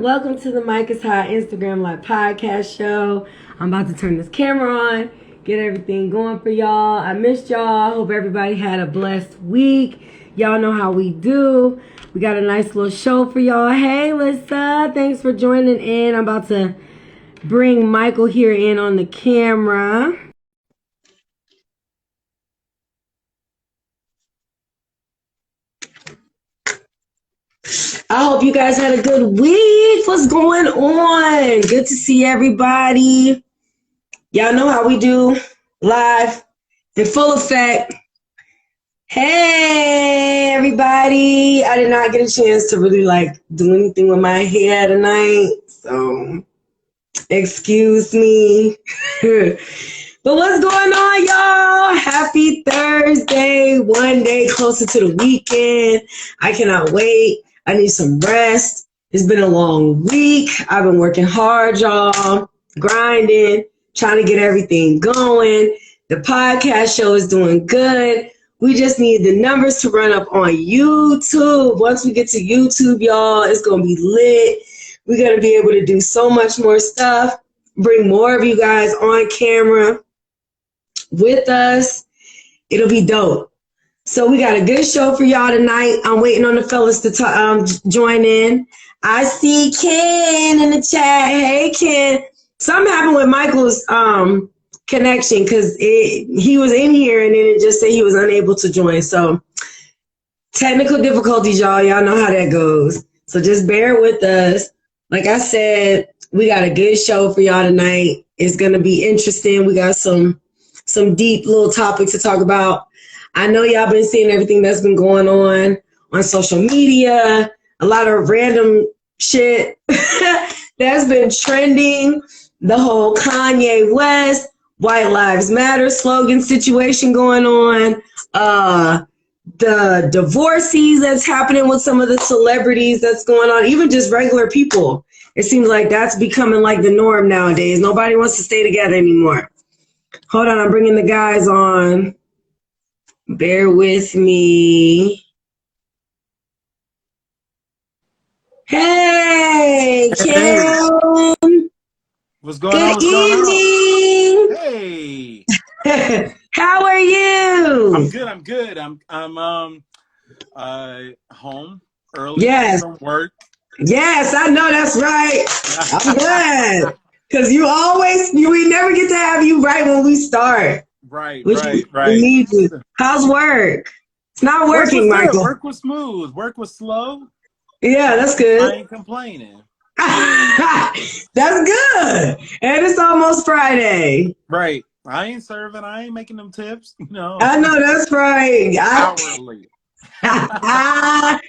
Welcome to the Mike is High Instagram Live podcast show. I'm about to turn this camera on, get everything going for y'all. I missed y'all. Hope everybody had a blessed week. Y'all know how we do. We got a nice little show for y'all. Hey, Lisa, thanks for joining in. I'm about to bring Michael here in on the camera. I hope you guys had a good week. What's going on? Good to see everybody. Y'all know how we do. Live in full effect. Hey, everybody. I did not get a chance to really do anything with my hair tonight. So, excuse me. But what's going on, y'all? Happy Thursday. One day closer to the weekend. I cannot wait. I need some rest. It's been a long week. I've been working hard, y'all. Grinding, trying to get everything going. The podcast show is doing good. We just need the numbers to run up on YouTube. Once we get to YouTube, y'all, it's going to be lit. We're going to be able to do so much more stuff. Bring more of you guys on camera with us. It'll be dope. So we got a good show for y'all tonight. I'm waiting on the fellas to join in. I see Ken in the chat. Hey, Ken. Something happened with Michael's connection because he was in here and then it just said he was unable to join. So technical difficulties, y'all. Y'all know how that goes. So just bear with us. Like I said, we got a good show for y'all tonight. It's going to be interesting. We got some deep little topics to talk about. I know y'all been seeing everything that's been going on social media, a lot of random shit that's been trending, the whole Kanye West, White Lives Matter slogan situation going on, the divorces that's happening with some of the celebrities that's going on, even just regular people. It seems like that's becoming like the norm nowadays. Nobody wants to stay together anymore. Hold on, I'm bringing the guys on. Bear with me. Hey, Kim. What's going on? Good evening. Hey. How are you? I'm good. I'm home early. Yes. From work. Yes, I know that's right. I'm glad. Because we never get to have you right when we start. Right. We need you. How's work? It's not working, Michael. Work was smooth. Work was slow. Yeah, that's good. I ain't complaining. That's good. And it's almost Friday. Right. I ain't serving. I ain't making them tips. No. I know that's right. Hourly. I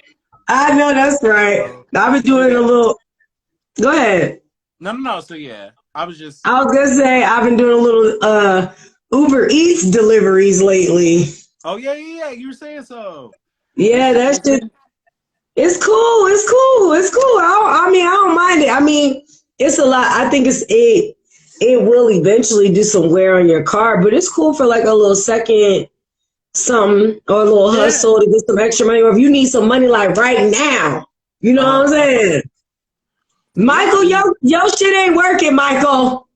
know that's right. I've been doing a little. Go ahead. No. So yeah, I was gonna say I've been doing a little Uber Eats deliveries lately. Oh yeah. You were saying so. Yeah, that's just. It's cool. I don't mind it. I mean, it's a lot. I think it will eventually do some wear on your car, but it's cool for like a little second something or a little hustle to get some extra money. Or if you need some money like right now, you know what I'm saying? Michael, your shit ain't working, Michael.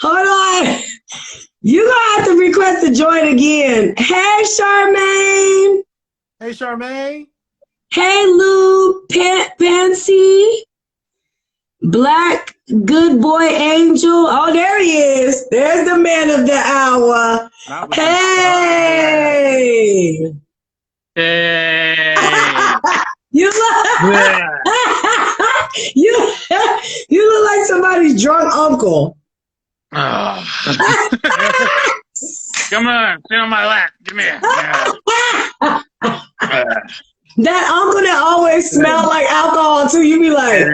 Hold on. You gonna have to request to join again. Hey, Charmaine. Hey, Charmaine. Hey, Lou Pansy. Black good boy angel. Oh, there he is. There's the man of the hour. Hey. Hey. You look. you look like somebody's drunk uncle. Oh. Come on, sit on my lap. Come here. That uncle that always smell like alcohol too. You be like,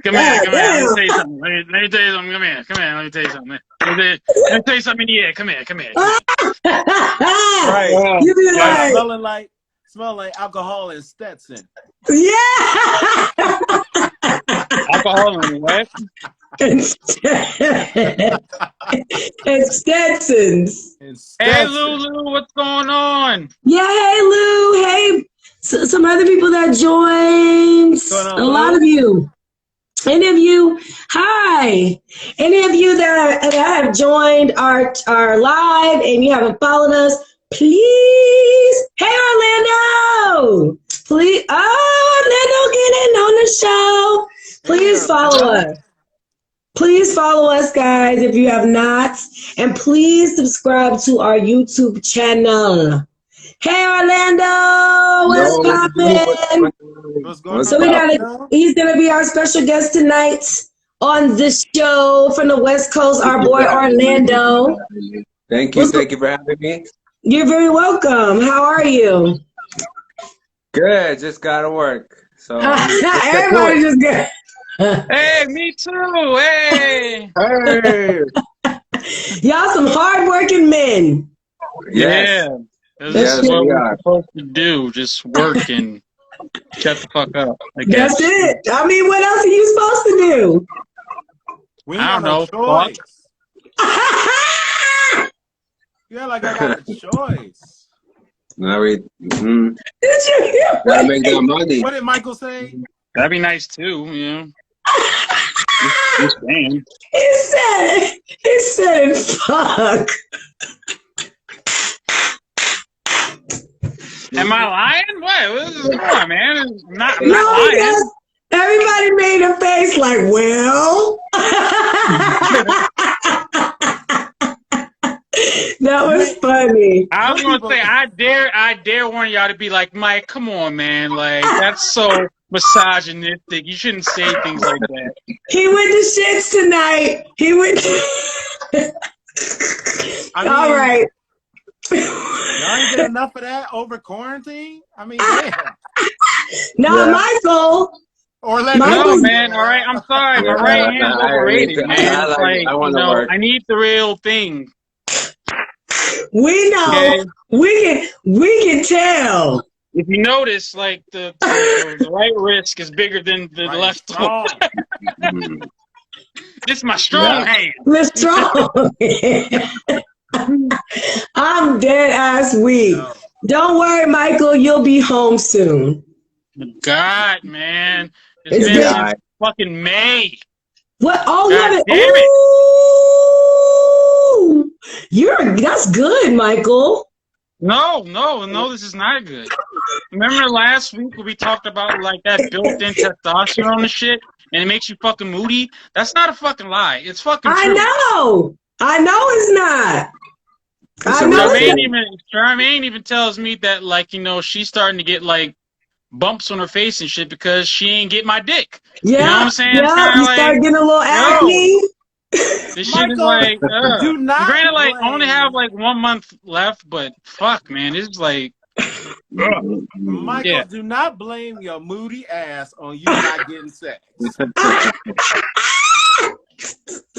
come here. Let me tell you something. Let me tell you something. Come here. Let me tell you something. Let me tell you something in the air. Come here. Right. You be like, smell like alcohol and Stetson. Yeah. Alcohol and what? And Stetsons. Hey, Lulu, what's going on? Yeah, hey, Lou. Hey, some other people that joined. A lot of you. Any of you, hi. Any of you that have joined our live and you haven't followed us, please. Hey, Orlando. Please. Oh, Orlando, get in on the show. Please follow us. Please follow us, guys, if you have not. And please subscribe to our YouTube channel. Hey, Orlando, what's poppin'? So he's going to be our special guest tonight on this show from the West Coast, our boy Orlando. Thank you for having me. You're very welcome. How are you? Good, just got to work. So everybody just good. Hey, me too. Hey. Hey. Y'all some hardworking men. Yes. Yeah. This is what we're supposed to do. Just work and shut the fuck up. That's it. I mean, what else are you supposed to do? I don't know. Choice. Yeah, like I got a choice. Now we Did you hear gotta make that money. What did Michael say? That'd be nice too, you know. He said, fuck. Am I lying? What is going on, man? I'm not No, lying. Everybody made a face like, well. That was funny. I was gonna say, I dare warn y'all to be like, Mike, come on, man. Like, that's so misogynistic. You shouldn't say things like that. He went to shits tonight. He went all right. Y'all ain't get enough of that over quarantine? I mean, yeah. No, Michael. No, man. All right, I'm sorry. My right hand's overrated, man. I need the real thing. We know. Okay. We can tell. If you notice, like the right wrist is bigger than the left one. This is my strong hand. The strong hand. I'm dead ass weak. No. Don't worry, Michael. You'll be home soon. God, man. It's been since fucking May. What? Oh, God damn it. That's good, Michael. No, this is not good. Remember last week when we talked about like that built-in testosterone and shit, and it makes you fucking moody? That's not a fucking lie. It's fucking true. I know it's not. Charmaine even tells me that, like, you know, she's starting to get like bumps on her face and shit because she ain't get my dick. Yeah, you know what I'm saying? Yeah, you start getting a little acne. This shit is like, granted, like, I only have like 1 month left, but fuck, man, it's like, Michael, do not blame your moody ass on you not getting sex.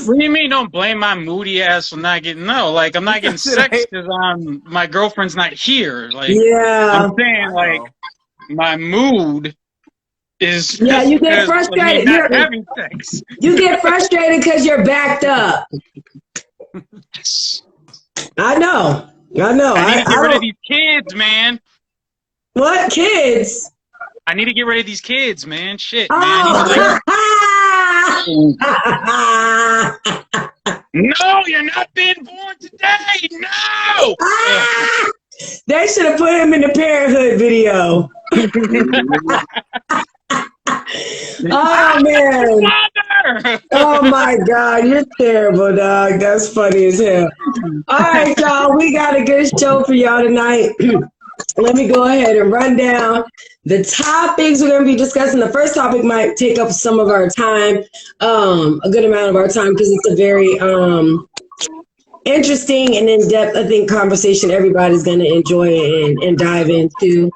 What do you mean? Don't blame my moody ass for not getting? No, like, I'm not getting sex because my girlfriend's not here. Like, I'm saying, like, my mood is you get frustrated. Not having sex. You get frustrated because you're backed up. I know. I need to get rid of these kids, man. What kids? I need to get rid of these kids, man. Shit, man. No, you're not being born today. No. They should have put him in the Parenthood video. Oh man! Oh my God, you're terrible, dog. That's funny as hell. All right, y'all, we got a good show for y'all tonight. Let me go ahead and run down the topics we're going to be discussing. The first topic might take up some of our time, a good amount of our time, because it's a very interesting and in-depth, I think, conversation everybody's going to enjoy and dive into.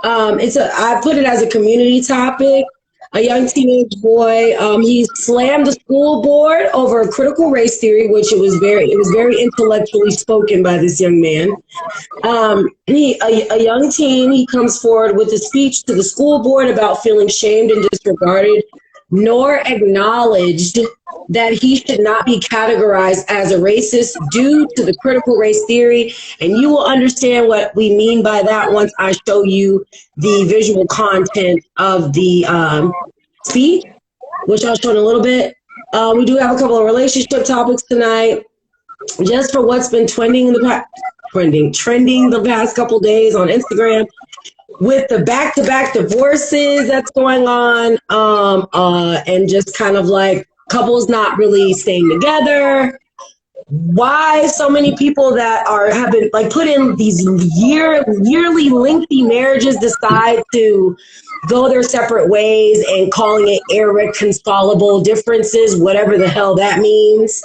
I put it as a community topic. A young teenage boy, he slammed the school board over critical race theory, which it was very intellectually spoken by this young man. A young teen, he comes forward with a speech to the school board about feeling shamed and disregarded nor acknowledged that he should not be categorized as a racist due to the critical race theory. And you will understand what we mean by that once I show you the visual content of the speech, which I'll show in a little bit. We do have a couple of relationship topics tonight, just for what's been trending the past couple days on Instagram with the back-to-back divorces that's going on, and just kind of like couples not really staying together. Why so many people that have been like put in these yearly lengthy marriages decide to go their separate ways and calling it irreconcilable differences, whatever the hell that means.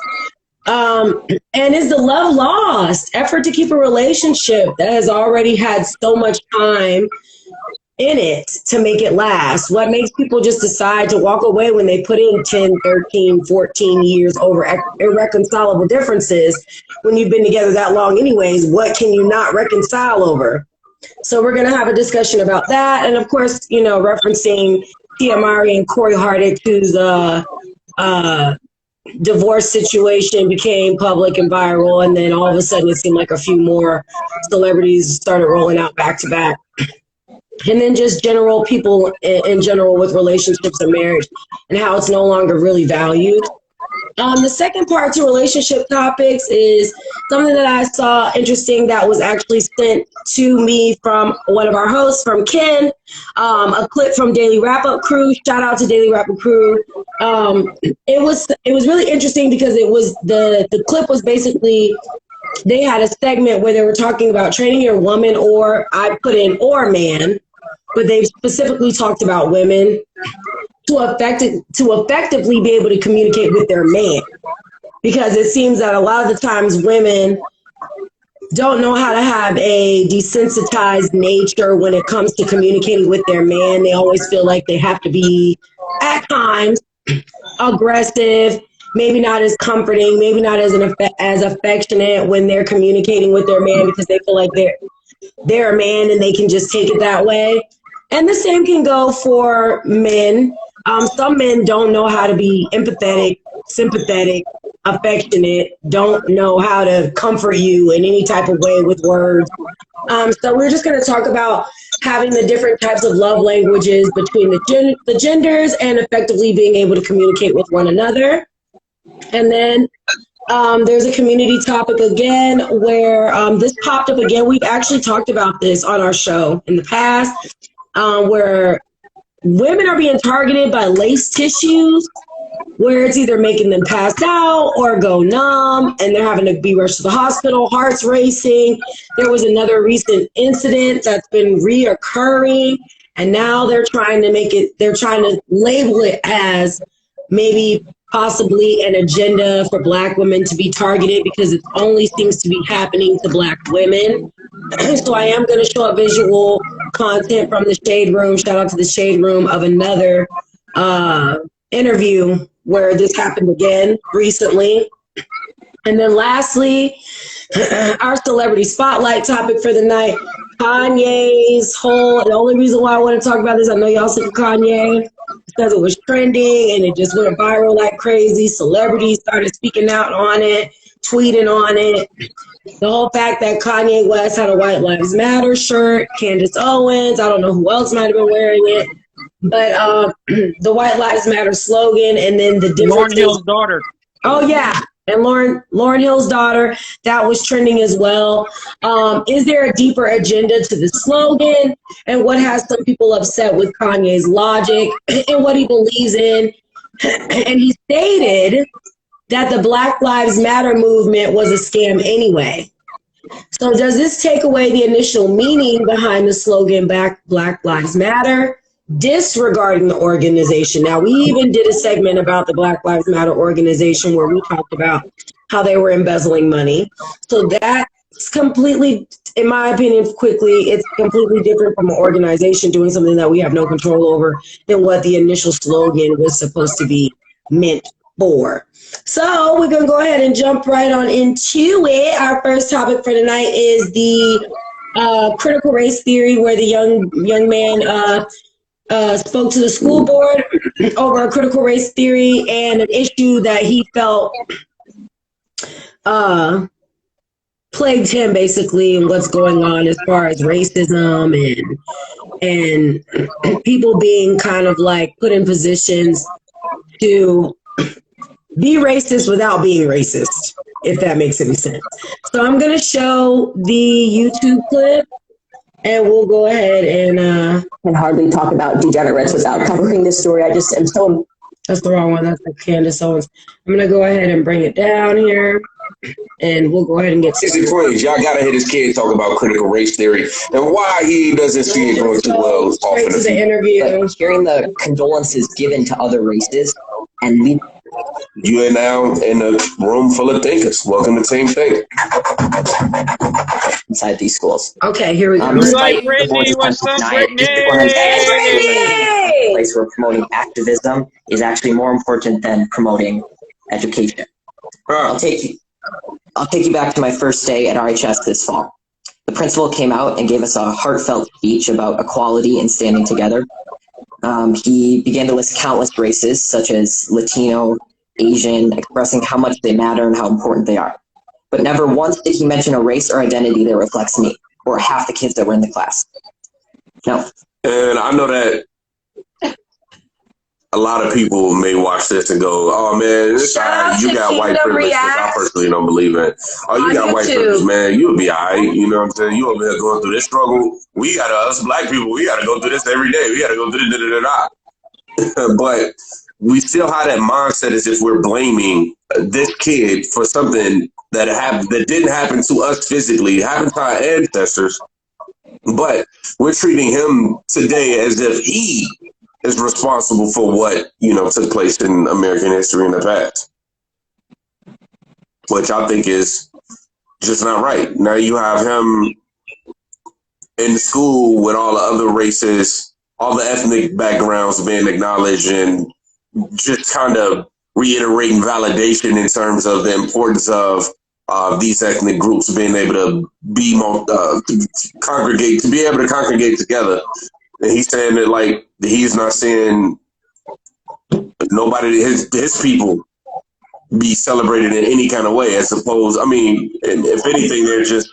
And is the love lost? Effort to keep a relationship that has already had so much time in it to make it last? What makes people just decide to walk away when they put in 10, 13, 14 years over irreconcilable differences when you've been together that long anyways? What can you not reconcile over? So we're going to have a discussion about that. And of course, you know, referencing Tia Mowry and Corey Hardick, whose divorce situation became public and viral. And then all of a sudden it seemed like a few more celebrities started rolling out back to back. And then just general people in general with relationships and marriage and how it's no longer really valued. The second part to relationship topics is something that I saw interesting that was actually sent to me from one of our hosts, from Ken, a clip from Daily Wrap-Up Crew. Shout out to Daily Wrap-Up Crew. It was really interesting because it was the clip was basically, they had a segment where they were talking about training your woman, or I put in or man, but they specifically talked about women to effectively be able to communicate with their man. Because it seems that a lot of the times women don't know how to have a desensitized nature when it comes to communicating with their man. They always feel like they have to be, at times, aggressive, maybe not as comforting, maybe not as affectionate when they're communicating with their man, because they feel like they're a man and they can just take it that way. And the same can go for men. Some men don't know how to be empathetic, sympathetic, affectionate, don't know how to comfort you in any type of way with words. So we're just going to talk about having the different types of love languages between the genders and effectively being able to communicate with one another. And then there's a community topic again where this popped up again. We've actually talked about this on our show in the past, where women are being targeted by lace tissues, where it's either making them pass out or go numb, and they're having to be rushed to the hospital, hearts racing. There was another recent incident that's been reoccurring, and now they're trying to label it as maybe possibly an agenda for Black women to be targeted because it only seems to be happening to Black women. So I am going to show up visual content from the Shade Room. Shout out to the Shade Room of another interview where this happened again recently. And then lastly, our celebrity spotlight topic for the night, Kanye's the only reason why I want to talk about this, I know y'all sick of Kanye, because it was trending and it just went viral like crazy. Celebrities started speaking out on it, tweeting on it. The whole fact that Kanye West had a White Lives Matter shirt, Candace Owens, I don't know who else might have been wearing it, but the White Lives Matter slogan, and then the different Lauryn Hill's daughter. Oh yeah, and Lauryn Hill's daughter, that was trending as well. Is there a deeper agenda to the slogan, and what has some people upset with Kanye's logic and what he believes in? And he stated that the Black Lives Matter movement was a scam anyway. So does this take away the initial meaning behind the slogan Black Lives Matter, disregarding the organization? Now, we even did a segment about the Black Lives Matter organization where we talked about how they were embezzling money. So that's completely, in my opinion, it's completely different from an organization doing something that we have no control over than what the initial slogan was supposed to be meant for. So we're going to go ahead and jump right on into it. Our first topic for tonight is the critical race theory, where the young man spoke to the school board over a critical race theory and an issue that he felt plagued him basically and what's going on as far as racism and people being kind of like put in positions to be racist without being racist, if that makes any sense. So I'm going to show the YouTube clip and we'll go ahead and can hardly talk about degenerates without covering this story. I just am so... That's the wrong one. That's the Candace Owens. I'm going to go ahead and bring it down here. And we'll go ahead and get started. Queens, y'all gotta hear this kid talk about critical race theory and why he doesn't see it going too well. Straight to the interview. Hearing the condolences given to other races and leave. You are now in a room full of thinkers. Welcome to Team Think. Inside these schools. Okay, here we go. Like Brittany, what's up, Brittany? A place where promoting activism is actually more important than promoting education. I'll take you back to my first day at RHS this fall. The principal came out and gave us a heartfelt speech about equality and standing together. He began to list countless races, such as Latino, Asian, expressing how much they matter and how important they are. But never once did he mention a race or identity that reflects me, or half the kids that were in the class. No. And I know that a lot of people may watch this and go, "Oh man, you got white privilege," which I personally don't believe in. Oh, you got white privilege, man. You'll be all right. You know what I'm saying? You over here going through this struggle. Us black people, we gotta go through this every day. We gotta go through this. But we still have that mindset as if we're blaming this kid for something that didn't happen to us physically. It happened to our ancestors. But we're treating him today as if he is responsible for what, took place in American history in the past, which I think is just not right. Now you have him in school with all the other races, all the ethnic backgrounds being acknowledged, and just kind of reiterating validation in terms of the importance of these ethnic groups being able to be congregate together. And he's saying that, like, he's not seeing nobody, his people, be celebrated in any kind of way, as opposed, if anything, they're just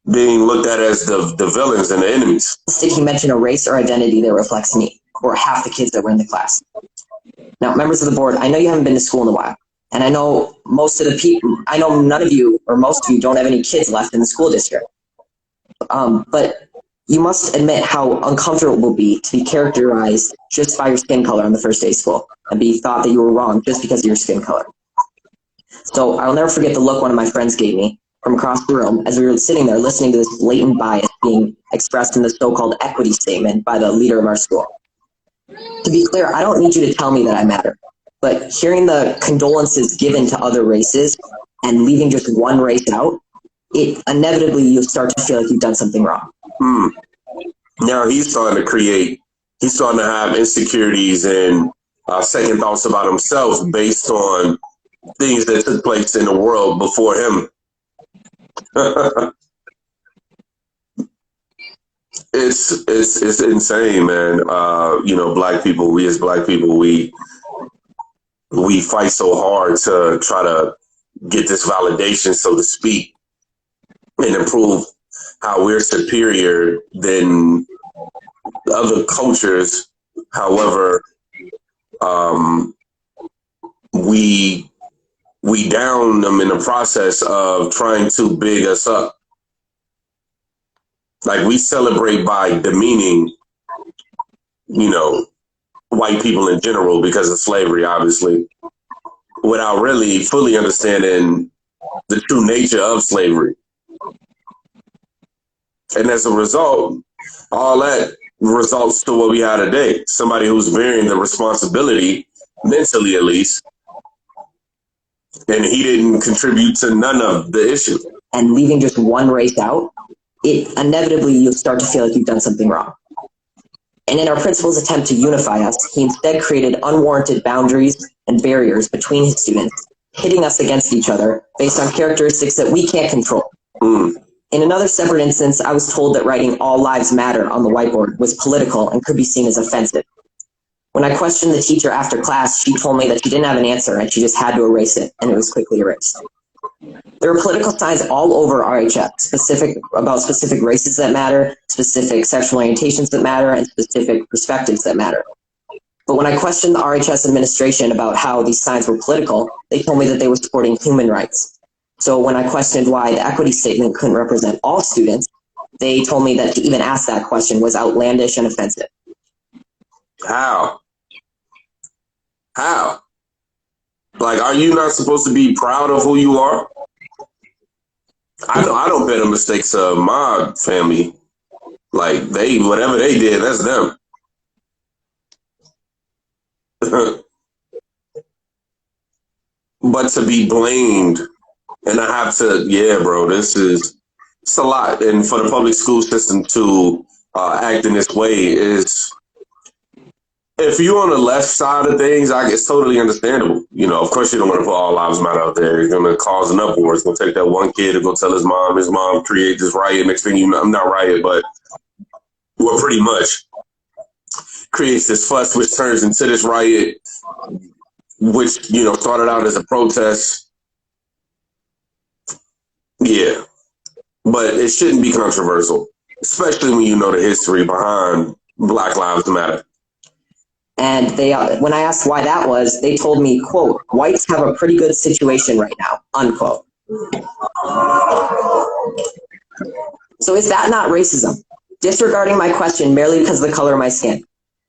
being looked at as the villains and the enemies. Did he mention a race or identity that reflects me, or half the kids that were in the class? Now, members of the board, I know you haven't been to school in a while, and I know none of you, or most of you, don't have any kids left in the school district. But you must admit how uncomfortable it will be to be characterized just by your skin color on the first day of school and be thought that you were wrong just because of your skin color. So I'll never forget the look one of my friends gave me from across the room as we were sitting there listening to this blatant bias being expressed in the so-called equity statement by the leader of our school. To be clear, I don't need you to tell me that I matter, but hearing the condolences given to other races and leaving just one race out, it inevitably you'll start to feel like you've done something wrong. Now he's starting to have insecurities and second thoughts about himself based on things that took place in the world before him. It's insane, man. Black people, we as black people, we fight so hard to try to get this validation, so to speak, and improve how we're superior than other cultures. However, we down them in the process of trying to big us up. Like, we celebrate by demeaning, white people in general because of slavery, obviously, without really fully understanding the true nature of slavery. And as a result, all that results to what we have today. Somebody who's bearing the responsibility, mentally at least, and he didn't contribute to none of the issue. And leaving just one race out, it inevitably you'll start to feel like you've done something wrong. And in our principal's attempt to unify us, he instead created unwarranted boundaries and barriers between his students, pitting us against each other based on characteristics that we can't control. In another separate instance, I was told that writing "All Lives Matter" on the whiteboard was political and could be seen as offensive. When I questioned the teacher after class, she told me that she didn't have an answer and she just had to erase it, and it was quickly erased. There are political signs all over RHS, about specific races that matter, specific sexual orientations that matter, and specific perspectives that matter. But when I questioned the RHS administration about how these signs were political, they told me that they were supporting human rights. So when I questioned why the equity statement couldn't represent all students, they told me that to even ask that question was outlandish and offensive. How? Like, are you not supposed to be proud of who you are? I don't pay the mistakes of my family. Like, whatever they did, that's them. But to be blamed, and I have to, bro, it's a lot. And for the public school system to act in this way is, if you're on the left side of things, it's totally understandable. You know, of course you don't want to put all lives matter out there. You're going to cause an uproar. It's going to take that one kid to go tell his mom create this riot. Next thing you know, I'm not riot, but well, pretty much creates this fuss, which turns into this riot, which, you know, started out as a protest. Yeah, but it shouldn't be controversial, especially when you know the history behind Black Lives Matter. And when I asked why that was, they told me, quote, "Whites have a pretty good situation right now," unquote. So is that not racism? Disregarding my question merely because of the color of my skin.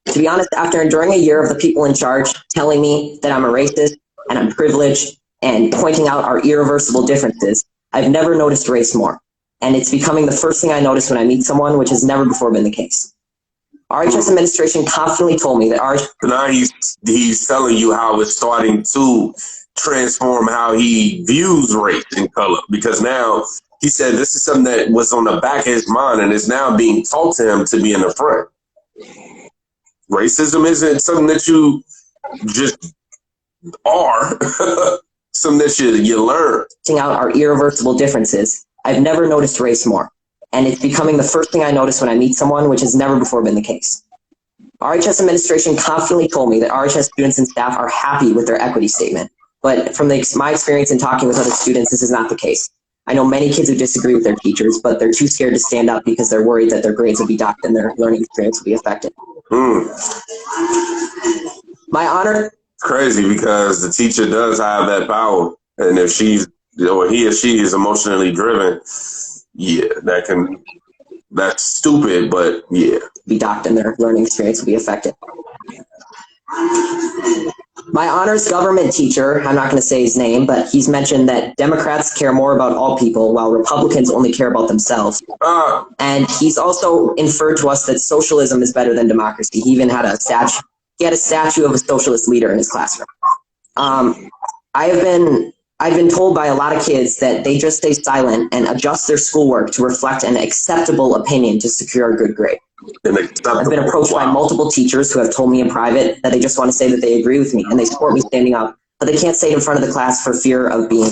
To be honest, after enduring a year of the people in charge telling me that I'm a racist and I'm privileged and pointing out our irreversible differences, I've never noticed race more. And it's becoming the first thing I notice when I meet someone, which has never before been the case. RHS administration confidently told me that now he's telling you how it's starting to transform how he views race and color, because now he said this is something that was on the back of his mind and is now being taught to him to be in the front. Racism isn't something that you just are, something that you learn. Out our irreversible differences, I've never noticed race more. And it's becoming the first thing I notice when I meet someone, which has never before been the case. RHS administration confidently told me that RHS students and staff are happy with their equity statement. But from my experience in talking with other students, this is not the case. I know many kids who disagree with their teachers, but they're too scared to stand up because they're worried that their grades will be docked and their learning experience will be affected. My honor. It's crazy because the teacher does have that power. And if he or she is emotionally driven, yeah, that's stupid, but yeah. Be docked and their learning experience will be affected. My honors government teacher, I'm not going to say his name, but he's mentioned that Democrats care more about all people while Republicans only care about themselves. And he's also inferred to us that socialism is better than democracy. He even had a statue. He had a statue of a socialist leader in his classroom. I've been told by a lot of kids that they just stay silent and adjust their schoolwork to reflect an acceptable opinion to secure a good grade. I've been approached by multiple teachers who have told me in private that they just want to say that they agree with me and they support me standing up, but they can't say it in front of the class for fear of being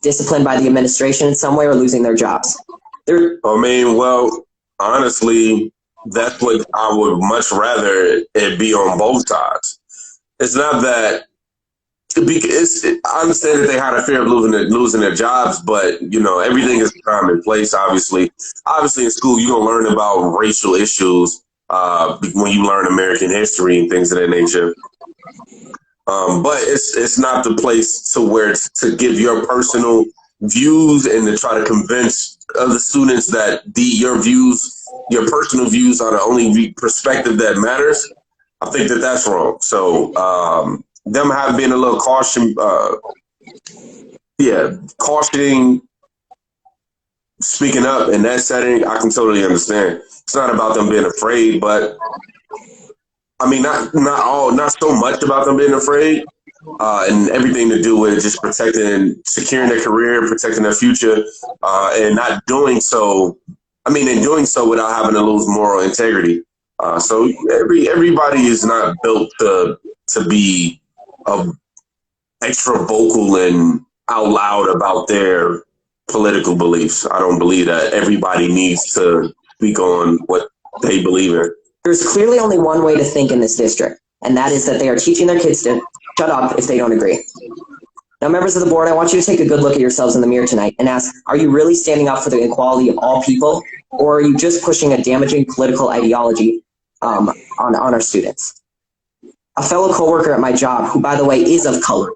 disciplined by the administration in some way or losing their jobs. Well, honestly, that's what I would much rather it be on both sides. It's not that. I understand that they had a fear of losing their jobs, but you know everything is time and place. Obviously in school you're gonna learn about racial issues when you learn American history and things of that nature. But it's not the place to give your personal views and to try to convince other students that your personal views are the only perspective that matters. I think that that's wrong. So. Them have been a little cautioning, speaking up in that setting, I can totally understand. It's not about them being afraid, but I mean, not so much about them being afraid, and everything to do with just securing their career, protecting their future, and not doing so. In doing so without having to lose moral integrity. So everybody is not built to be extra vocal and out loud about their political beliefs. I don't believe that everybody needs to speak on what they believe in. There's clearly only one way to think in this district, and that is that they are teaching their kids to shut up if they don't agree. Now, members of the board, I want you to take a good look at yourselves in the mirror tonight and ask, are you really standing up for the equality of all people, or are you just pushing a damaging political ideology on our students? A fellow coworker at my job, who, by the way, is of color,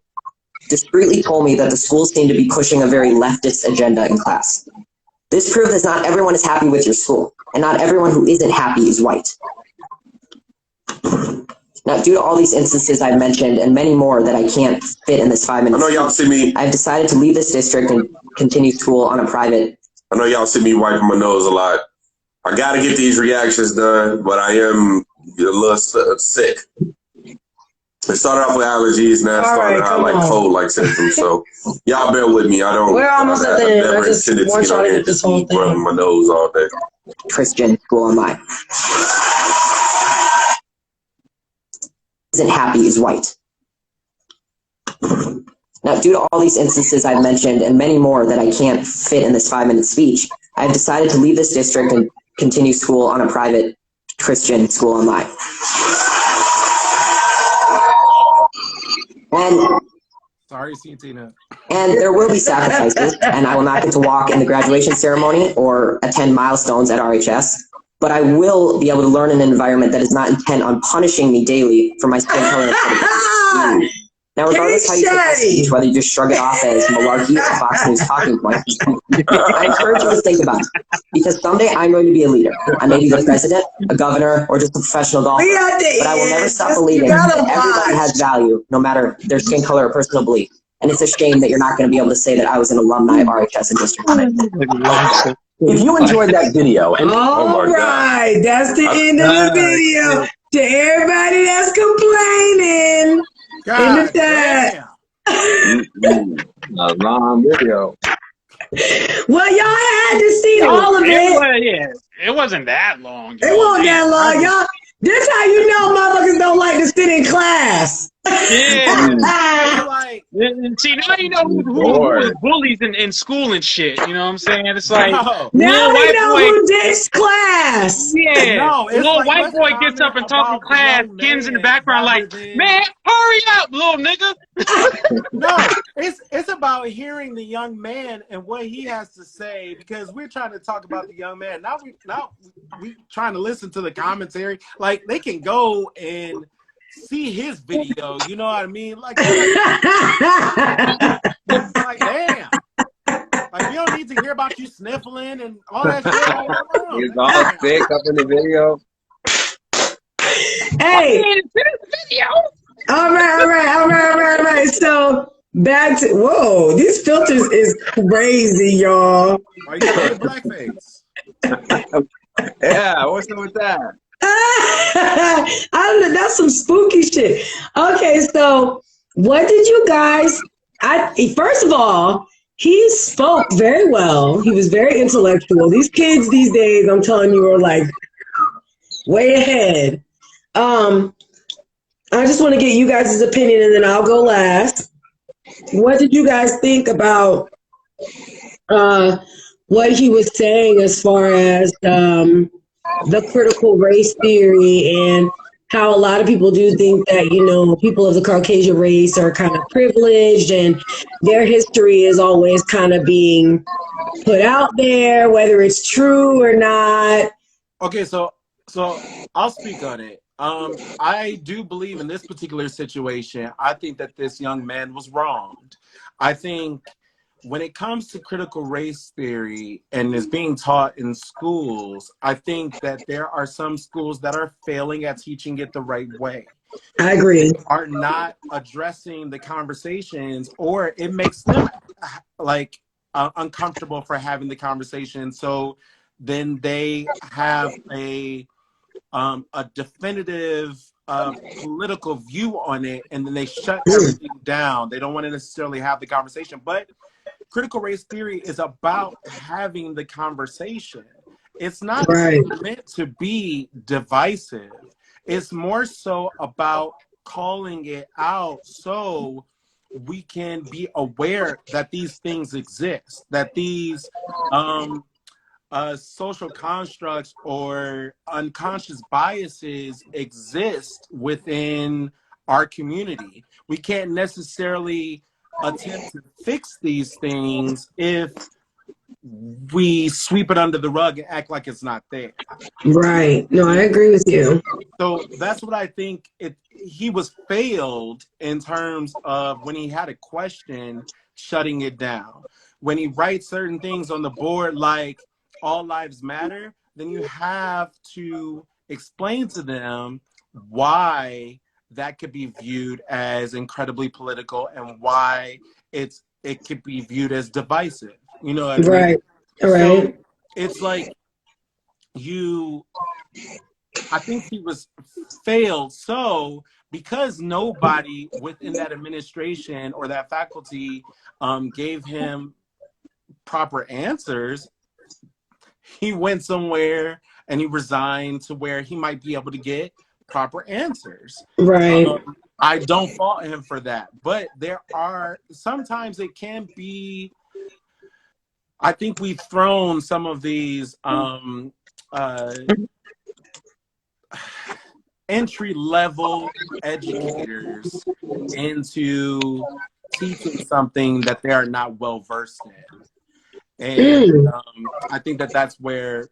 discreetly told me that the schools seem to be pushing a very leftist agenda in class. This proves that not everyone is happy with your school, and not everyone who isn't happy is white. Now, due to all these instances I've mentioned and many more that I can't fit in this 5 minutes, I know y'all see me. I've decided to leave this district and continue school on a private. I know y'all see me wiping my nose a lot. I got to get these reactions done, but I am a little sick. It started off with allergies, now it started out like cold-like symptoms. So y'all bear with me. We're almost at the end. I just want y'all to get this whole thing. Rubbing my nose all day. Christian school online. Isn't happy is white. Now, due to all these instances I've mentioned and many more that I can't fit in this 5-minute speech, I've decided to leave this district and continue school on a private Christian school online. And sorry, Tina. And there will be sacrifices, and I will not get to walk in the graduation ceremony or attend milestones at RHS, but I will be able to learn in an environment that is not intent on punishing me daily for my skin color. Now, regardless how you take that speech, whether you just shrug it off as malarkey or Fox News talking point, I encourage you to think about it. Because someday I'm going to be a leader. I may be the president, a governor, or just a professional golfer. But I will never stop believing that everybody has value, no matter their skin color or personal belief. And it's a shame that you're not going to be able to say that I was an alumni of RHS and District 9. If you enjoyed that video, and all right, that's the end of the video. To everybody that's complaining. God damn. A long video. Well, y'all had to see all of it. It wasn't that long. It wasn't that long, y'all. This how you know motherfuckers don't like to sit in class. Yeah. See, now you know who bullies in school and shit. You know what I'm saying? It's like, now we know who ditched class. Yeah. No, little like, white boy gets up and talks in class, kids in the background like, man, hurry up, little nigga. No, it's about hearing the young man and what he has to say, because we're trying to talk about the young man. Now we trying to listen to the commentary. Like, they can go and see his video, you know what I mean? Like damn. Like, we don't need to hear about you sniffling and all that shit. He's all sick up in the video. Hey. All right. So back to these filters is crazy, y'all. Why you got blackface? Yeah, what's up with that? I don't know. That's some spooky shit. Okay, so what did you guys? First of all, he spoke very well. He was very intellectual. These kids these days, I'm telling you, are like way ahead. I just want to get you guys' opinion, and then I'll go last. What did you guys think about what he was saying as far as the critical race theory, and how a lot of people do think that, you know, people of the Caucasian race are kind of privileged and their history is always kind of being put out there, whether it's true or not? Okay, so I'll speak on it. I do believe in this particular situation, I think that this young man was wronged. I think when it comes to critical race theory and is being taught in schools, I think that there are some schools that are failing at teaching it the right way. I agree. Are not addressing the conversations, or it makes them like uncomfortable for having the conversation. So then they have a definitive political view on it, and then they shut everything down. They don't want to necessarily have the conversation. But critical race theory is about having the conversation. It's not meant to be divisive. It's more so about calling it out so we can be aware that these things exist, that these social constructs or unconscious biases exist within our community. We can't necessarily attempt to fix these things if we sweep it under the rug and act like it's not there. Right. No, I agree with you. So that's what I think he was failed in terms of when he had a question, shutting it down. When he writes certain things on the board like all lives matter, then you have to explain to them why that could be viewed as incredibly political and why it could be viewed as divisive. You know what I mean? Right. So it's like I think he was failed. So because nobody within that administration or that faculty gave him proper answers, he went somewhere and he resigned to where he might be able to get proper answers. Right. I don't fault him for that, but sometimes it can be, I think we've thrown some of these entry-level educators into teaching something that they are not well versed in. And I think that's where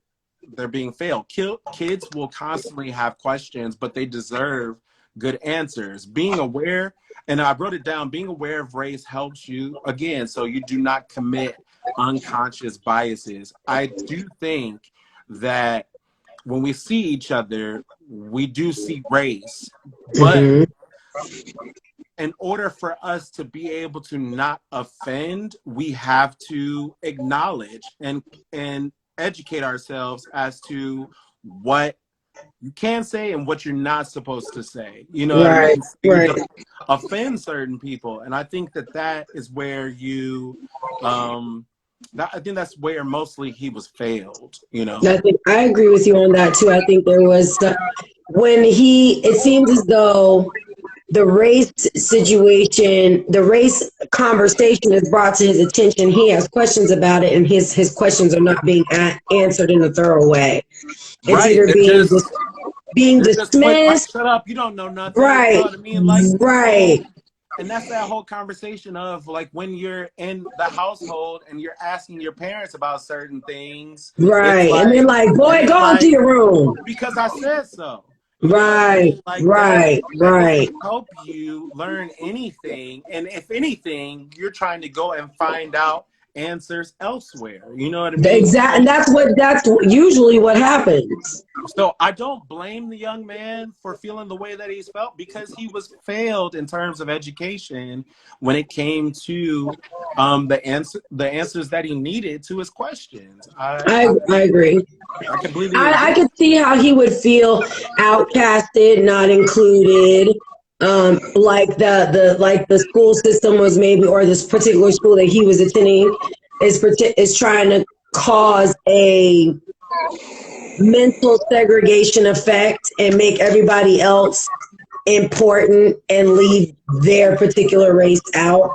they're being failed. Kids will constantly have questions, but they deserve good answers. Being aware, and I wrote it down, being aware of race helps you, again, so you do not commit unconscious biases. I do think that when we see each other, we do see race, but in order for us to be able to not offend, we have to acknowledge and educate ourselves as to what you can say and what you're not supposed to say. You know what I mean? So you don't offend certain people. And I think that is where I think that's where mostly he was failed, you know? I agree with you on that too. I think there was, it seems as though the race situation, the race conversation is brought to his attention. He has questions about it, and his questions are not being answered in a thorough way. It's either being dismissed. Shut up, you don't know nothing. Right. You know what I mean? Like, right. And that's that whole conversation of like when you're in the household and you're asking your parents about certain things. Right. Like, and they're like, boy, go into your room. Because I said so. Right, like right. That doesn't help you learn anything. And if anything, you're trying to go and find out answers elsewhere. You know what I mean? Exactly. And that's usually what happens. So I don't blame the young man for feeling the way that he's felt, because he was failed in terms of education when it came to the answers that he needed to his questions. I agree. I completely agree. I could see how he would feel outcasted, not included. Like the school system was maybe, or this particular school that he was attending is trying to cause a mental segregation effect and make everybody else important and leave their particular race out.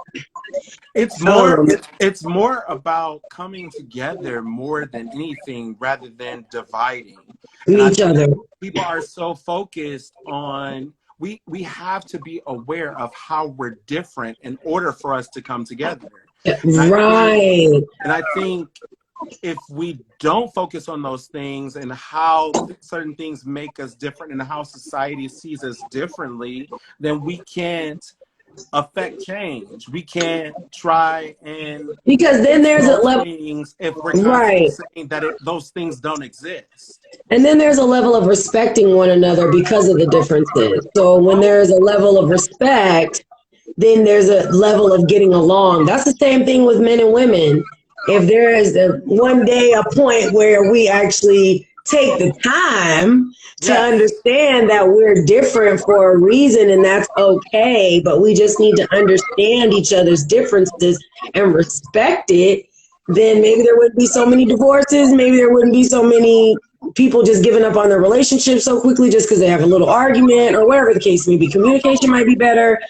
It's more about coming together more than anything, rather than dividing each other. People are so focused on, we have to be aware of how we're different in order for us to come together. Right. And I think if we don't focus on those things and how certain things make us different and how society sees us differently, then we can't affect change. We can't try and, because then there's a level if we're constantly saying that those things don't exist. And then there's a level of respecting one another because of the differences. So when there's a level of respect, then there's a level of getting along. That's the same thing with men and women. If there is one day a point where we actually take the time to understand that we're different for a reason, and that's okay, but we just need to understand each other's differences and respect it, then maybe there wouldn't be so many divorces, maybe there wouldn't be so many people just giving up on their relationship so quickly just because they have a little argument or whatever the case may be. Communication might be better.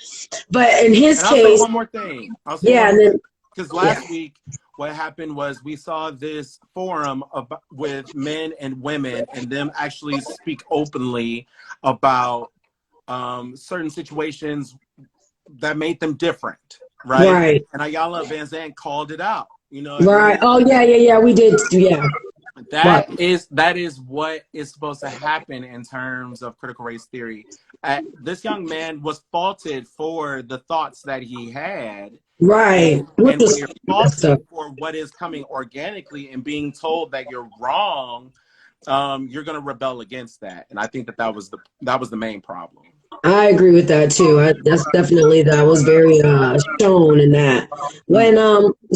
But in his and case... I'll say one more thing. Because last week, what happened was we saw this forum with men and women and them actually speak openly about certain situations that made them different, right? And Ayala Van Zandt called it out. You know what I mean? Oh, yeah, we did, yeah. That is what is supposed to happen in terms of critical race theory. This young man was faulted for the thoughts that he had. Right. And when you're faulted for what is coming organically and being told that you're wrong, you're going to rebel against that. And I think that was the main problem. I agree with that too. That's definitely, that was very shown in that. When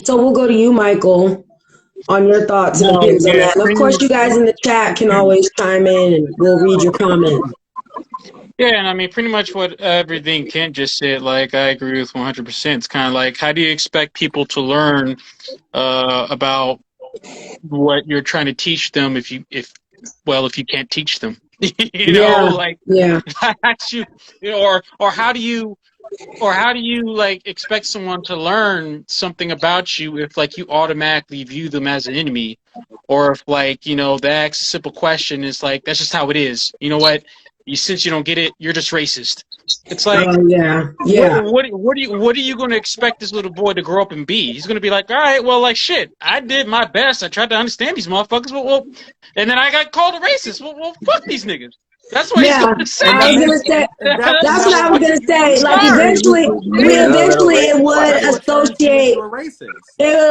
so we'll go to you, Michael, on your thoughts and opinions on that. And of course, you guys in the chat can always chime in and we'll read your comments. Yeah, and I mean, pretty much what everything Kent just said, like, I agree with 100%. It's kind of like, how do you expect people to learn about what you're trying to teach them if you can't teach them? you know, or how do you like expect someone to learn something about you if like you automatically view them as an enemy, or if like, you know, they ask a simple question, is like, that's just how it is. You know what? Since you don't get it, you're just racist. It's like, what are you going to expect this little boy to grow up and be? He's going to be like, all right, well, like, shit, I did my best. I tried to understand these motherfuckers. Well, and then I got called a racist. Well, fuck these niggas. That's what he's going to say. That's what I was going to say. Like, eventually it would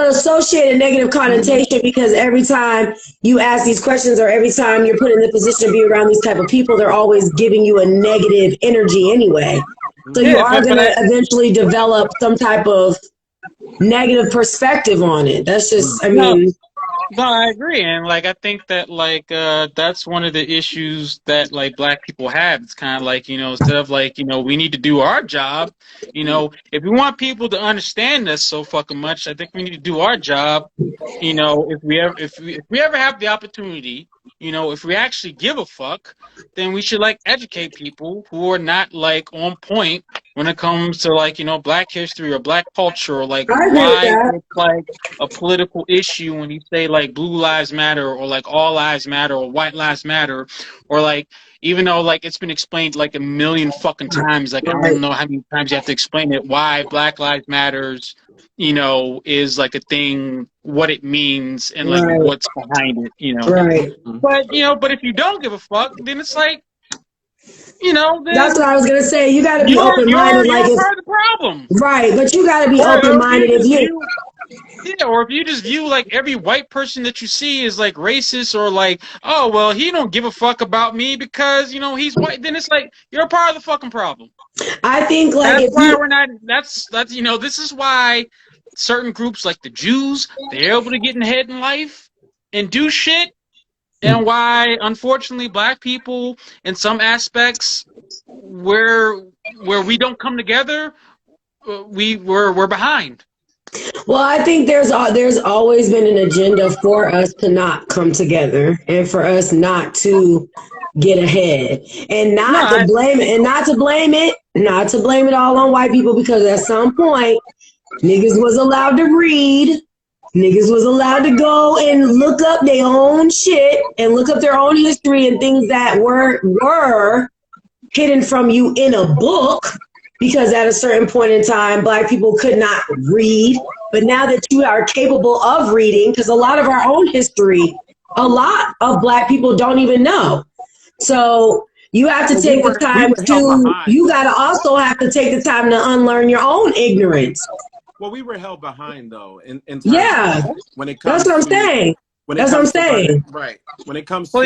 associate a negative connotation, because every time you ask these questions or every time you're put in the position to be around these type of people, they're always giving you a negative energy anyway. So you are going to eventually develop some type of negative perspective on it. That's just, I mean... No, I agree, and like I think that like that's one of the issues that like black people have. It's kind of like, you know, instead of like, you know, we need to do our job. You know, if we want people to understand us so fucking much, I think we need to do our job. You know, if we ever have the opportunity, you know, if we actually give a fuck, then we should like educate people who are not like on point when it comes to like, you know, black history or black culture, or like why it's like a political issue when you say like blue lives matter or like all lives matter or white lives matter, or like, even though like it's been explained like a million fucking times, like I don't know how many times you have to explain it, why Black Lives Matters, you know, is like a thing, what it means, and like what's behind it, you know. But you know, but if you don't give a fuck, then it's like, you know, that's what I was gonna say. You gotta be open-minded. You're part of the problem, right? But you gotta be open-minded if you. Yeah, or if you just view like every white person that you see is like racist, or like, oh well, he don't give a fuck about me because, you know, he's white, then it's like you're a part of the fucking problem. I think like that's why we're not. That's you know, this is why certain groups like the Jews, they're able to get ahead in life and do shit, and why unfortunately black people in some aspects where we don't come together, we're behind. Well, I think there's always been an agenda for us to not come together and for us not to get ahead, and not to blame it all on white people, because at some point niggas was allowed to read, niggas was allowed to go and look up their own shit and look up their own history and things that were hidden from you in a book. Because at a certain point in time, black people could not read. But now that you are capable of reading, because a lot of our own history, a lot of black people don't even know. So you have to take the time you got to also have to take the time to unlearn your own ignorance. Well, we were held behind, though, in terms of when it comes that's what I'm saying. That's what I'm saying. Right. When it comes to